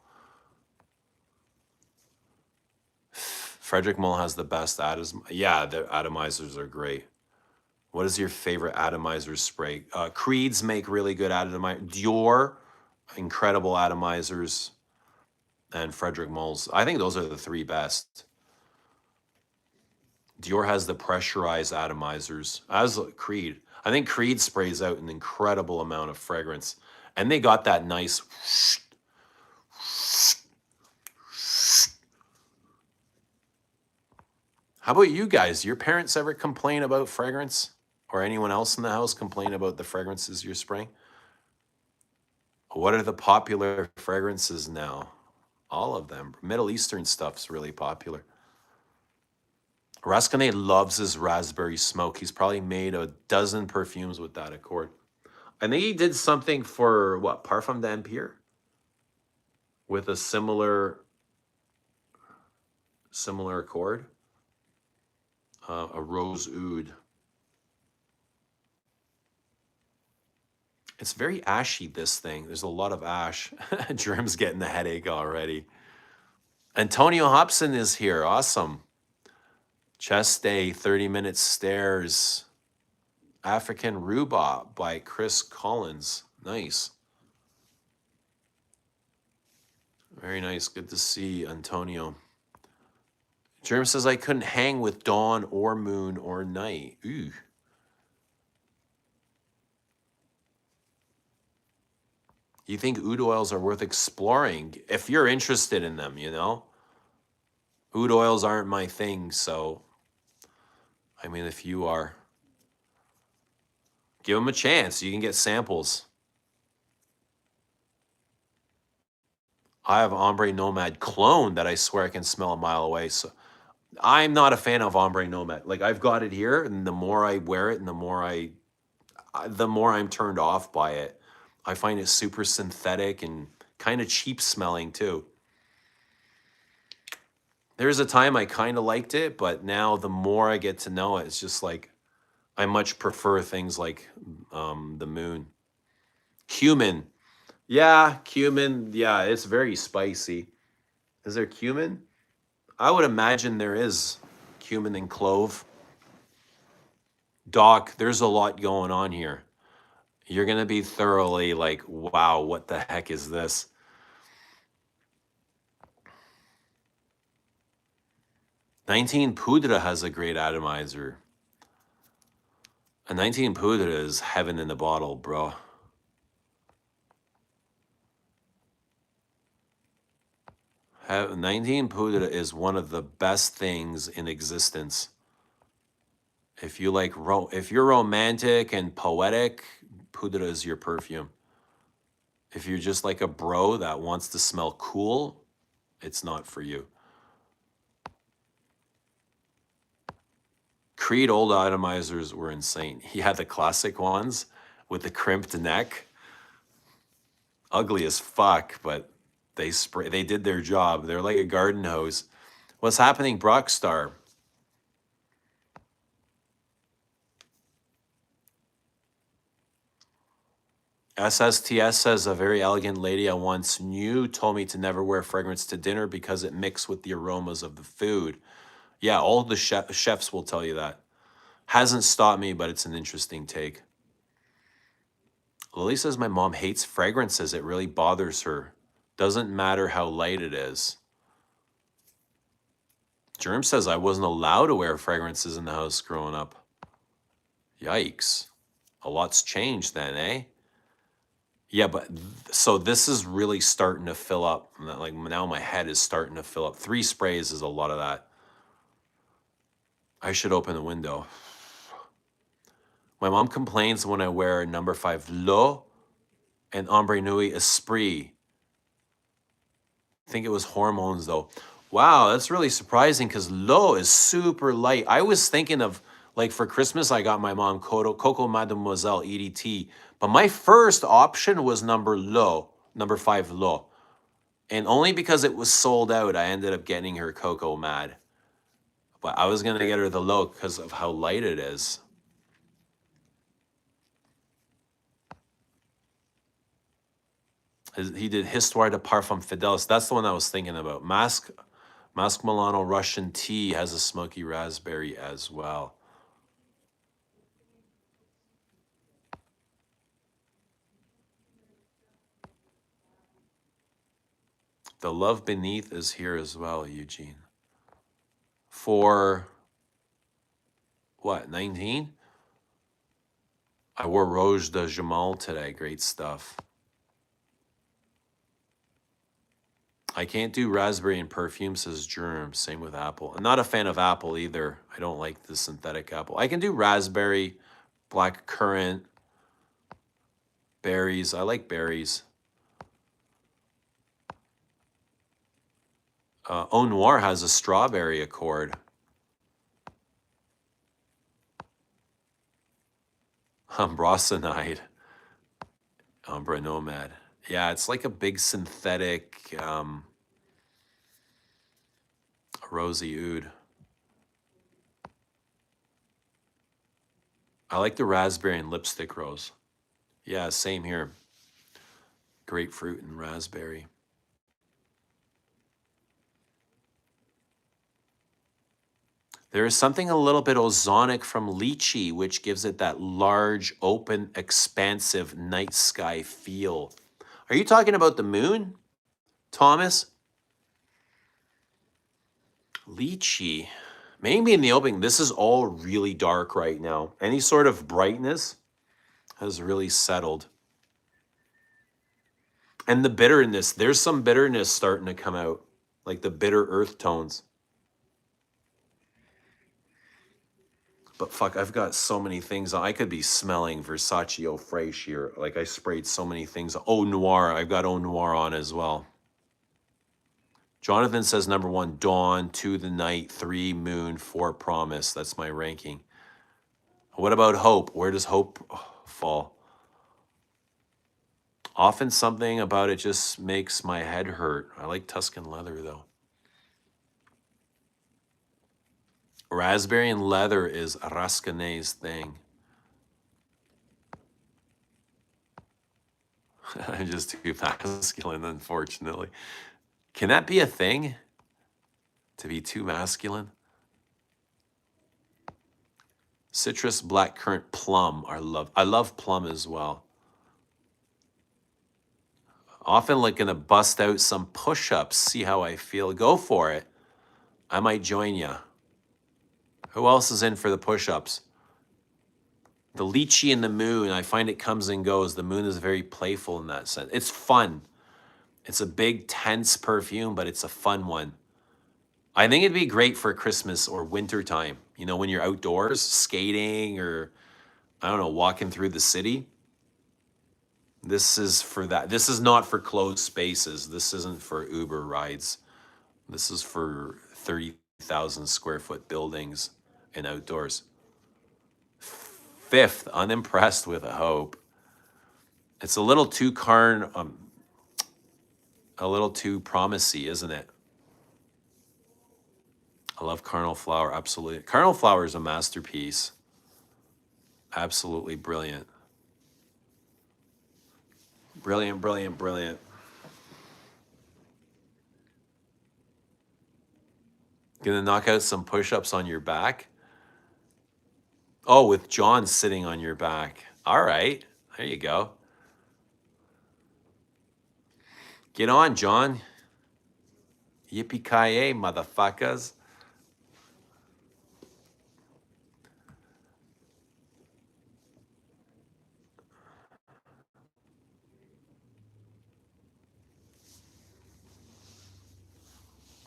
Frederick Mull has the best atomizer. Yeah, the atomizers are great. What is your favorite atomizer spray? Creeds make really good atomizers. Dior, incredible atomizers. And Frederick Mull's. I think those are the 3 best. Dior has the pressurized atomizers, as Creed. I think Creed sprays out an incredible amount of fragrance. And they got that nice... How about you guys? Your parents ever complain about fragrance? Or anyone else in the house complain about the fragrances you're spraying? What are the popular fragrances now? All of them. Middle Eastern stuff's really popular. Rascone loves his raspberry smoke. He's probably made a dozen perfumes with that accord. I think he did something for, what, Parfum d'Empire? With a similar accord. A rose oud. It's very ashy, this thing. There's a lot of ash. Jerem's getting the headache already. Antonio Hobson is here. Awesome. Chest Day, 30-minute stares. African Rhubarb by Chris Collins. Nice. Very nice. Good to see Antonio. Jerem says, I couldn't hang with dawn or moon or night. Ooh. You think oud oils are worth exploring? If you're interested in them, you know? Oud oils aren't my thing, so... I mean, if you are... Give them a chance. You can get samples. I have Ombre Nomad clone that I swear I can smell a mile away. So I'm not a fan of Ombre Nomad. Like, I've got it here, and the more I wear it, and the more I the more I'm turned off by it. I find it super synthetic and kind of cheap smelling too. There's a time I kind of liked it, but now the more I get to know it, it's just like I much prefer things like the Moon. Cumin. Yeah, cumin. Yeah, it's very spicy. Is there cumin? I would imagine there is cumin and clove. Doc, there's a lot going on here. You're going to be thoroughly like, wow, what the heck is this? Nineteen Poudre has a great atomizer. A 19 Poudre is heaven in the bottle, bro. Have, 19 Poudre is one of the best things in existence. If you like, if you're romantic and poetic, Poudre is your perfume. If you're just like a bro that wants to smell cool, it's not for you. Creed old atomizers were insane. He had the classic ones with the crimped neck. Ugly as fuck, but they did their job. They're like a garden hose. What's happening, Brockstar? SSTS says a very elegant lady I once knew told me to never wear fragrance to dinner because it mixed with the aromas of the food. Yeah, all the chefs will tell you that. Hasn't stopped me, but it's an interesting take. Lily says my mom hates fragrances. It really bothers her. Doesn't matter how light it is. Germ says I wasn't allowed to wear fragrances in the house growing up. Yikes. A lot's changed then, eh? Yeah, but so this is really starting to fill up. Like now my head is starting to fill up. 3 sprays is a lot of that. I should open the window. My mom complains when I wear number 5 L'Eau and Ombre Nuit Esprit. I think it was hormones though. Wow, that's really surprising because L'Eau is super light. I was thinking of, like for Christmas, I got my mom Coco Mademoiselle EDT. But my first option was number 5 L'Eau. And only because it was sold out, I ended up getting her Coco Mad. But I was going to get her the L'Eau because of how light it is. He did Histoire de Parfum Fidelis. That's the one I was thinking about. Masque Milano Russian Tea has a smoky raspberry as well. The Love Beneath is here as well, Eugene. For what, 19? I wore Rouge de Jamal today. Great stuff. I can't do raspberry and perfume, says Germ. Same with apple. I'm not a fan of apple either. I don't like the synthetic apple. I can do raspberry, black currant, berries. I like berries. Eau Noir has a strawberry accord. Ambrosinide. Umbra Nomad. Yeah, it's like a big synthetic rosy oud. I like the raspberry and lipstick rose. Yeah, same here. Grapefruit and raspberry. There is something a little bit ozonic from lychee, which gives it that large, open, expansive night sky feel. Are you talking about the moon, Thomas? Lychee. Maybe in the opening, this is all really dark right now. Any sort of brightness has really settled. And the bitterness, there's some bitterness starting to come out, like the bitter earth tones. But fuck, I've got so many things. I could be smelling Versace Eau Fraiche here. Like I sprayed so many things. Eau Noir, I've got Eau Noir on as well. Jonathan says number 1, Dawn, 2, The Night, 3, Moon, 4, Promise. That's my ranking. What about Hope? Where does Hope fall. Often something about it just makes my head hurt. I like Tuscan leather though. Raspberry and leather is Rascane's thing. I'm just too masculine, unfortunately. Can that be a thing? To be too masculine? Citrus, blackcurrant, plum are love. I love plum as well. Often like gonna bust out some push-ups, see how I feel. Go for it. I might join you. Who else is in for the push-ups? The lychee and the moon, I find it comes and goes. The moon is very playful in that sense. It's fun. It's a big, tense perfume, but it's a fun one. I think it'd be great for Christmas or winter time. You know, when you're outdoors, skating or, I don't know, walking through the city. This is for that. This is not for closed spaces. This isn't for Uber rides. This is for 30,000 square foot buildings and outdoors. Fifth, unimpressed with hope. It's a little too a little too promisey, isn't it? I love Carnal Flower, absolutely. Carnal Flower is a masterpiece. Absolutely brilliant. Brilliant, brilliant, brilliant. Gonna knock out some push-ups on your back? Oh, with John sitting on your back. All right, there you go. Get on, John. Yippee-ki-yay, motherfuckers.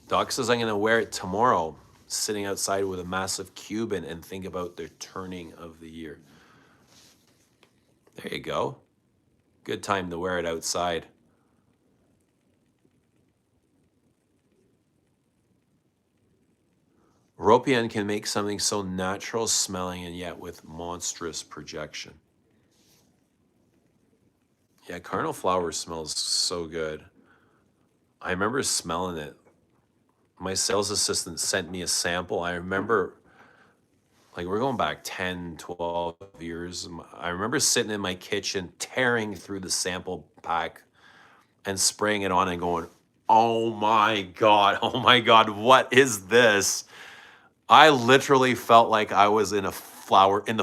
Doc says I'm gonna wear it tomorrow, sitting outside with a massive Cuban and think about the turning of the year. There you go. Good time to wear it outside. Ropian can make something so natural smelling and yet with monstrous projection. Yeah, Carnal Flower smells so good. I remember smelling it. My sales assistant sent me a sample. I remember, like, we're going back 10, 12 years. I remember sitting in my kitchen, tearing through the sample pack and spraying it on and going, oh my God, what is this? I literally felt like I was in the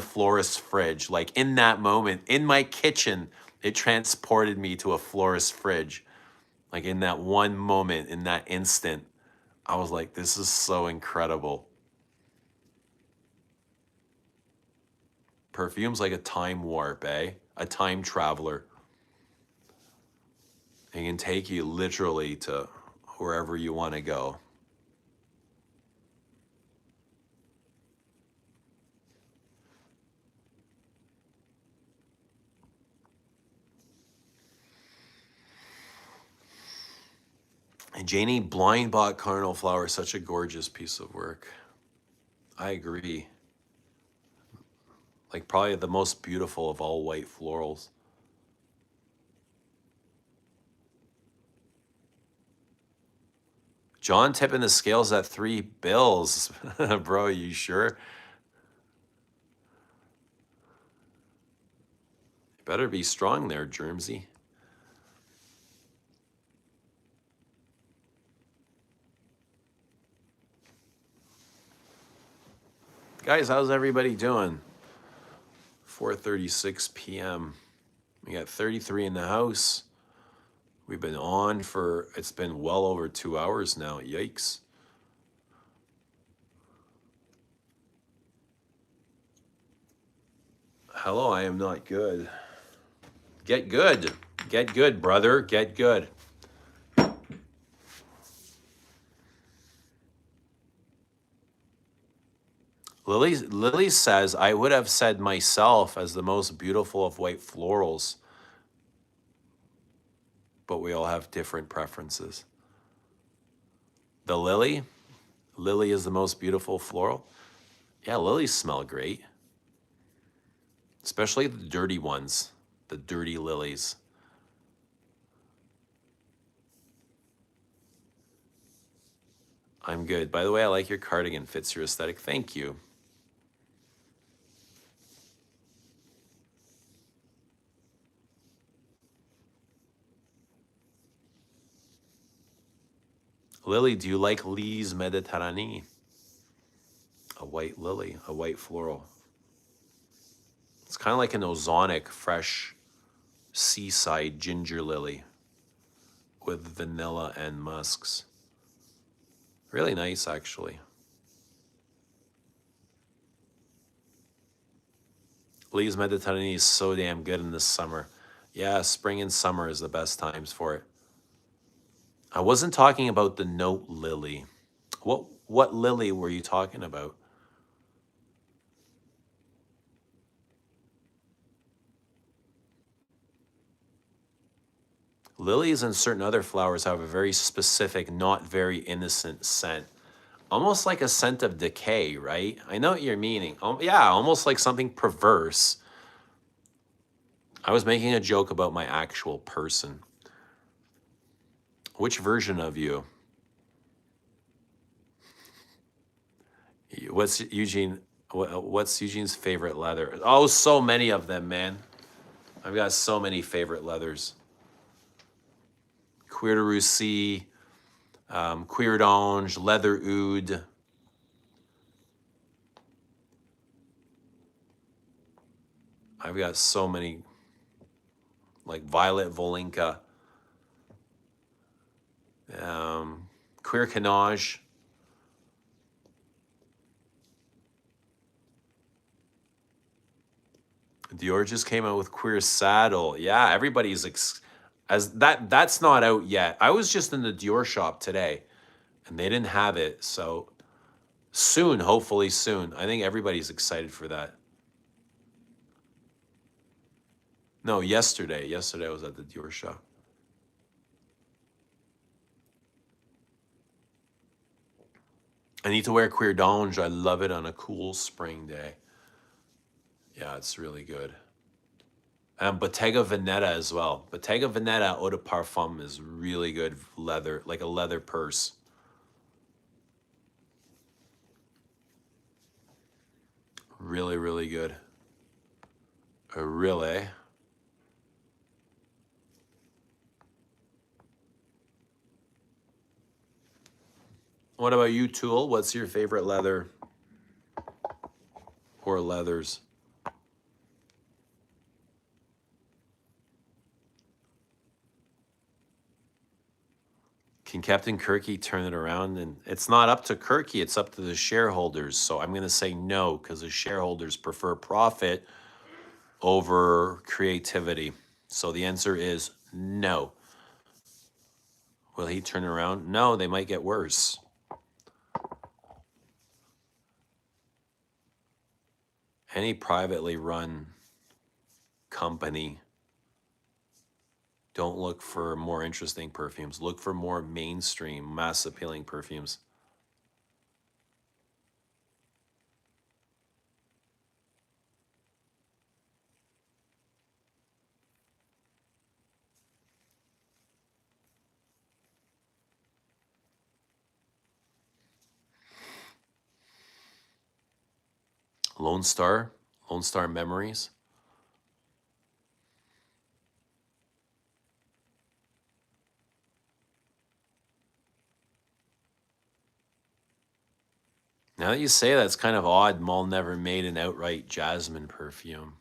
florist's fridge. Like in that moment, in my kitchen, it transported me to a florist's fridge. Like in that one moment, in that instant, I was like, this is so incredible. Perfume's like a time warp, eh? A time traveler. It can take you literally to wherever you want to go. And Janie blind bought Carnal Flower, such a gorgeous piece of work. I agree. Like probably the most beautiful of all white florals. John tipping the scales at $3. Bro, you sure? You better be strong there, Germsy. Guys, how's everybody doing? 4:36 p.m. We got 33 in the house. We've been on for, it's been well over 2 hours now. Yikes. Hello, I am not good. Get good. Get good, brother. Get good. Lily says, I would have said myself as the most beautiful of white florals, but we all have different preferences. The lily is the most beautiful floral. Yeah, lilies smell great. especially the dirty ones, the dirty lilies. I'm good. By the way, I like your cardigan. Fits your aesthetic. Thank you. Lily, do you like Lys Mediterranee? A white lily, a white floral. It's kind of like an ozonic, fresh seaside ginger lily with vanilla and musks. Really nice, actually. Lys Mediterranee is so damn good in the summer. Yeah, spring and summer is the best times for it. I wasn't talking about the note lily. What lily were you talking about? Lilies and certain other flowers have a very specific, not very innocent scent. Almost like a scent of decay, right? I know what you're meaning. Yeah, almost like something perverse. I was making a joke about my actual person. Which version of you? What's Eugene? What's Eugene's favorite leather? Oh, so many of them, man. I've got so many favorite leathers. Cuir de Russie, Cuir d'Ange, Leather Oud. I've got so many, like Violet Volinka, Cuir Canage. Dior just came out with Queer Saddle. Yeah, everybody's that's not out yet. I was just in the Dior shop today and they didn't have it. So soon, hopefully soon. I think everybody's excited for that. No, yesterday. Yesterday I was at the Dior shop. I need to wear Queer d'Ange. I love it on a cool spring day. Yeah, it's really good. And Bottega Veneta as well. Bottega Veneta Eau de Parfum is really good leather, like a leather purse. Really, really good. Really. What about you, Tool? What's your favorite leather or leathers? Can Captain Kirky turn it around? And it's not up to Kirky, it's up to the shareholders. So I'm going to say no because the shareholders prefer profit over creativity. So the answer is no. Will he turn around? No, they might get worse. Any privately run company, don't look for more interesting perfumes. Look for more mainstream, mass appealing perfumes. Lone Star Memories. Now that you say that, it's kind of odd. Mull never made an outright jasmine perfume.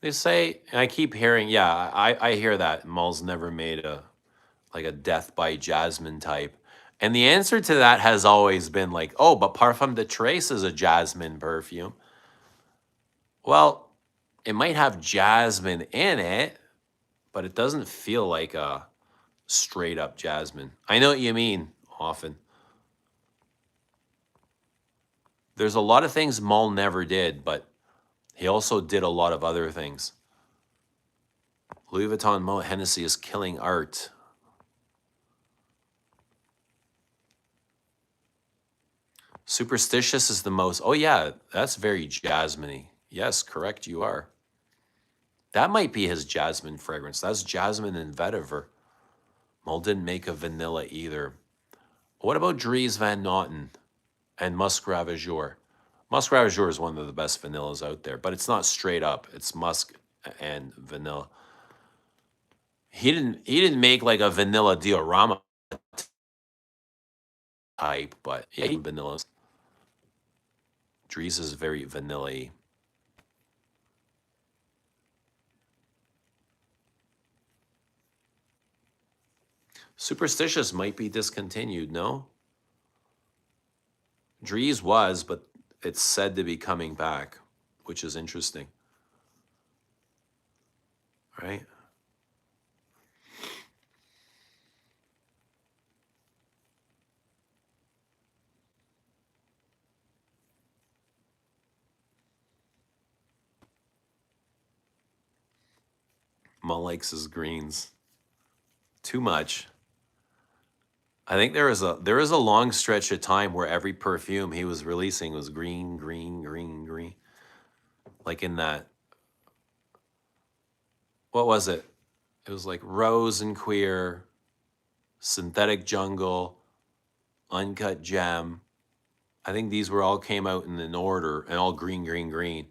They say, and I keep hearing, yeah, I hear that Mull's never made a death by jasmine type. And the answer to that has always been like, oh, but Parfum de Trace is a jasmine perfume. Well, it might have jasmine in it, but it doesn't feel like a straight up jasmine. I know what you mean often. There's a lot of things Mull never did, but he also did a lot of other things. Louis Vuitton Moet Hennessy is killing art. Superstitious is the most. Oh yeah, that's very jasmine-y. Yes, correct. You are. That might be his jasmine fragrance. That's jasmine and vetiver. Mull didn't make a vanilla either. What about Dries Van Noten and Musk Ravageur? Musk Ravageur is one of the best vanillas out there, but it's not straight up. It's musk and vanilla. He didn't make like a vanilla diorama type, but yeah, vanillas. Dries is very vanilla-y. Superstitious might be discontinued, no? Dries was, but it's said to be coming back, which is interesting, right? Mull likes his greens. Too much. I think there was a long stretch of time where every perfume he was releasing was green, green, green, green. Like in that, what was it? It was like Rose and Queer, Synthetic Jungle, Uncut Gem. I think these were all came out in an order and all green, green, green.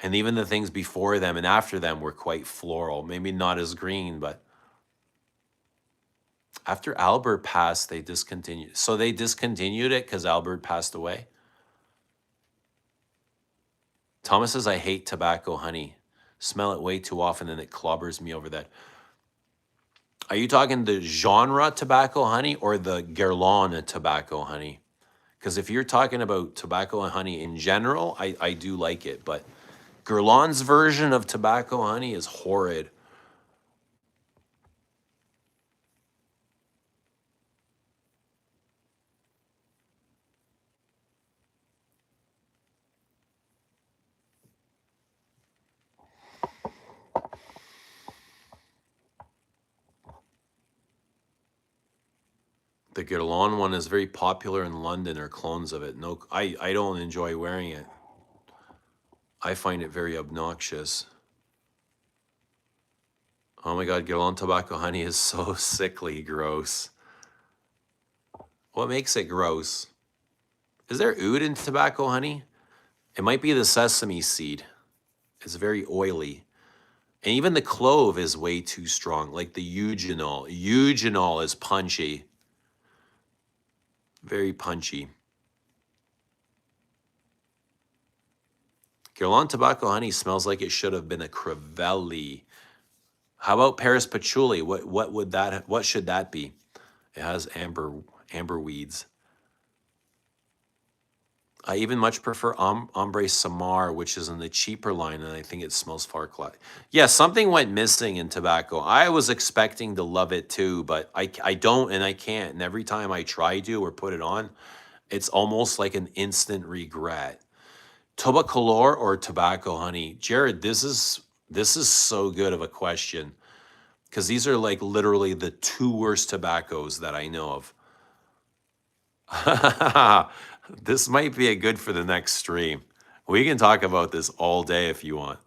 And even the things before them and after them were quite floral. Maybe not as green, but after Albert passed, they discontinued. So they discontinued it because Albert passed away. Thomas says, I hate tobacco honey. Smell it way too often and it clobbers me over that. Are you talking the genre tobacco honey or the Guerlain tobacco honey? Because if you're talking about tobacco and honey in general, I do like it. But Guerlain's version of tobacco honey is horrid. The Guerlain one is very popular in London, or clones of it. No, I don't enjoy wearing it. I find it very obnoxious. Oh my God, Guerlain tobacco honey is so sickly gross. What makes it gross? Is there oud in tobacco honey? It might be the sesame seed. It's very oily. And even the clove is way too strong, like the eugenol. Eugenol is punchy. Very punchy. Guerlain tobacco honey smells like it should have been a Crivelli. How about Paris patchouli? What should that be? It has amber weeds. I even much prefer Ombre Samar, which is in the cheaper line, and I think it smells far cloud. Yeah, something went missing in tobacco. I was expecting to love it too, but I don't and I can't. And every time I try to or put it on, it's almost like an instant regret. Tobacolor or tobacco honey? Jared, this is so good of a question because these are like literally the two worst tobaccos that I know of. This might be a good for the next stream. We can talk about this all day if you want.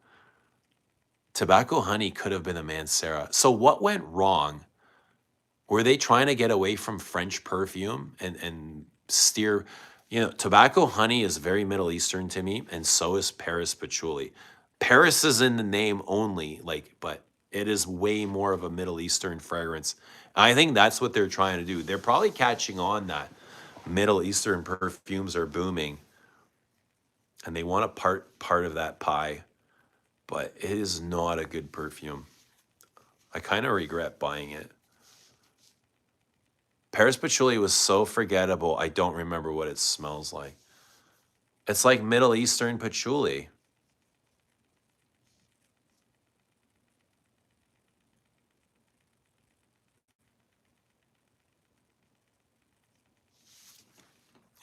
Tobacco honey could have been a Mancera. So what went wrong? Were they trying to get away from French perfume and steer? Tobacco honey is very Middle Eastern to me, and so is Paris patchouli. Paris is in the name only, but it is way more of a Middle Eastern fragrance. I think that's what they're trying to do. They're probably catching on that Middle Eastern perfumes are booming, and they want a part of that pie, but it is not a good perfume. I kind of regret buying it. Paris patchouli was so forgettable. I don't remember what it smells like. It's like Middle Eastern patchouli.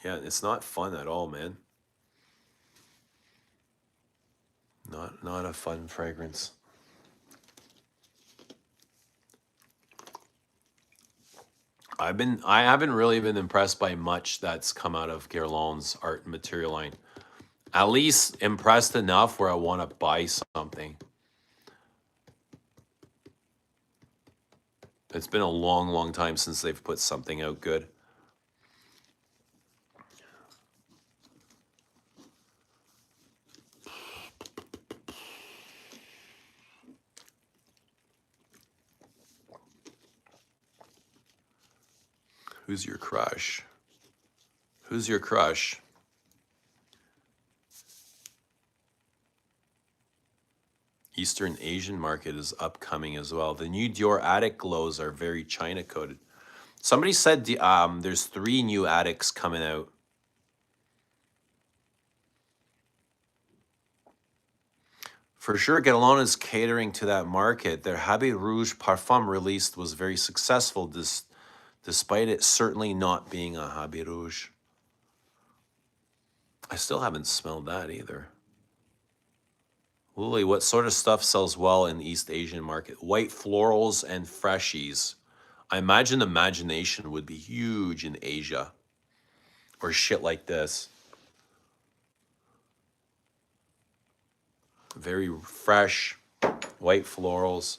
Yeah, it's not fun at all, man. Not a fun fragrance. I haven't really been impressed by much that's come out of Guerlain's art and material line. At least impressed enough where I want to buy something. It's been a long, long time since they've put something out good. Who's your crush? Who's your crush? Eastern Asian market is upcoming as well. The new Dior Attic glows are very China coded. Somebody said there's 3 new attics coming out. For sure, Guerlain is catering to that market. Their Habit Rouge Parfum released was very successful, despite it certainly not being a Habit Rouge. I still haven't smelled that either. Lily, what sort of stuff sells well in the East Asian market? White florals and freshies. I imagine imagination would be huge in Asia. Or shit like this. Very fresh, white florals.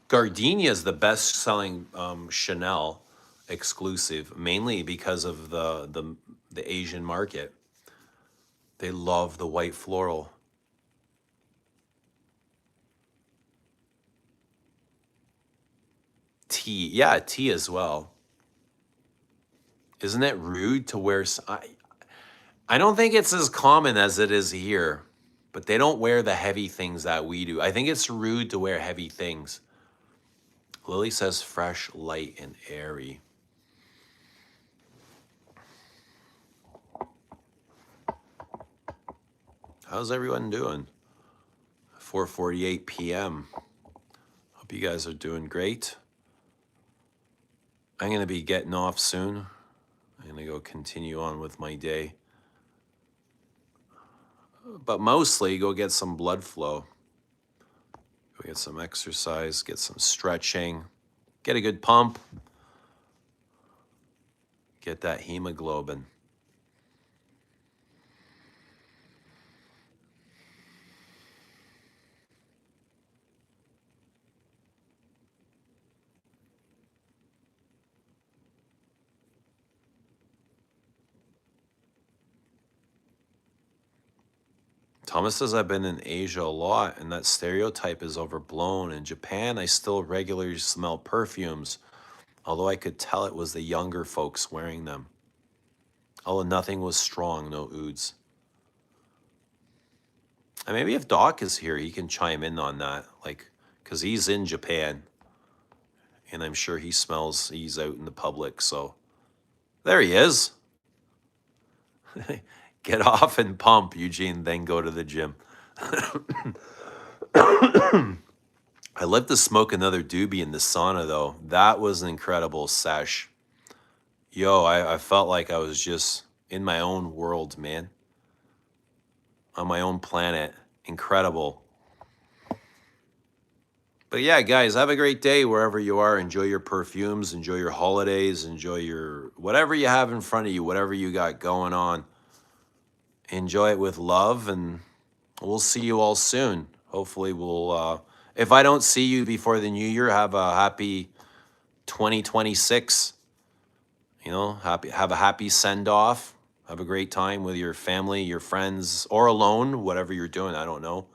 Gardenia is the best-selling Chanel exclusive, mainly because of the Asian market. They love the white floral. Tea, yeah, tea as well. Isn't it rude to wear? I don't think it's as common as it is here, but they don't wear the heavy things that we do. I think it's rude to wear heavy things. Lily says fresh, light, and airy. How's everyone doing? 4:48 p.m. Hope you guys are doing great. I'm going to be getting off soon. I'm going to go continue on with my day. But mostly go get some blood flow. Go get some exercise, get some stretching, get a good pump, get that hemoglobin. Thomas says I've been in Asia a lot, and that stereotype is overblown. In Japan, I still regularly smell perfumes, although I could tell it was the younger folks wearing them. Although nothing was strong, no ouds. And maybe if Doc is here, he can chime in on that, like, because he's in Japan, and I'm sure he's out in the public, so there he is. Get off and pump, Eugene, then go to the gym. I love to smoke another doobie in the sauna, though. That was an incredible sesh. Yo, I felt like I was just in my own world, man. On my own planet. Incredible. But yeah, guys, have a great day wherever you are. Enjoy your perfumes, enjoy your holidays, enjoy your whatever you have in front of you, whatever you got going on. Enjoy it with love, and we'll see you all soon. Hopefully we'll, if I don't see you before the new year, have a happy 2026. You know, have a happy send-off. Have a great time with your family, your friends, or alone, whatever you're doing, I don't know.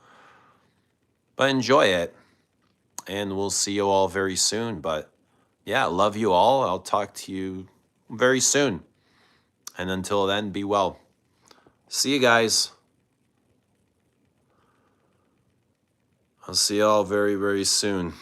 But enjoy it, and we'll see you all very soon. But yeah, love you all. I'll talk to you very soon. And until then, be well. See you guys. I'll see y'all very, very soon.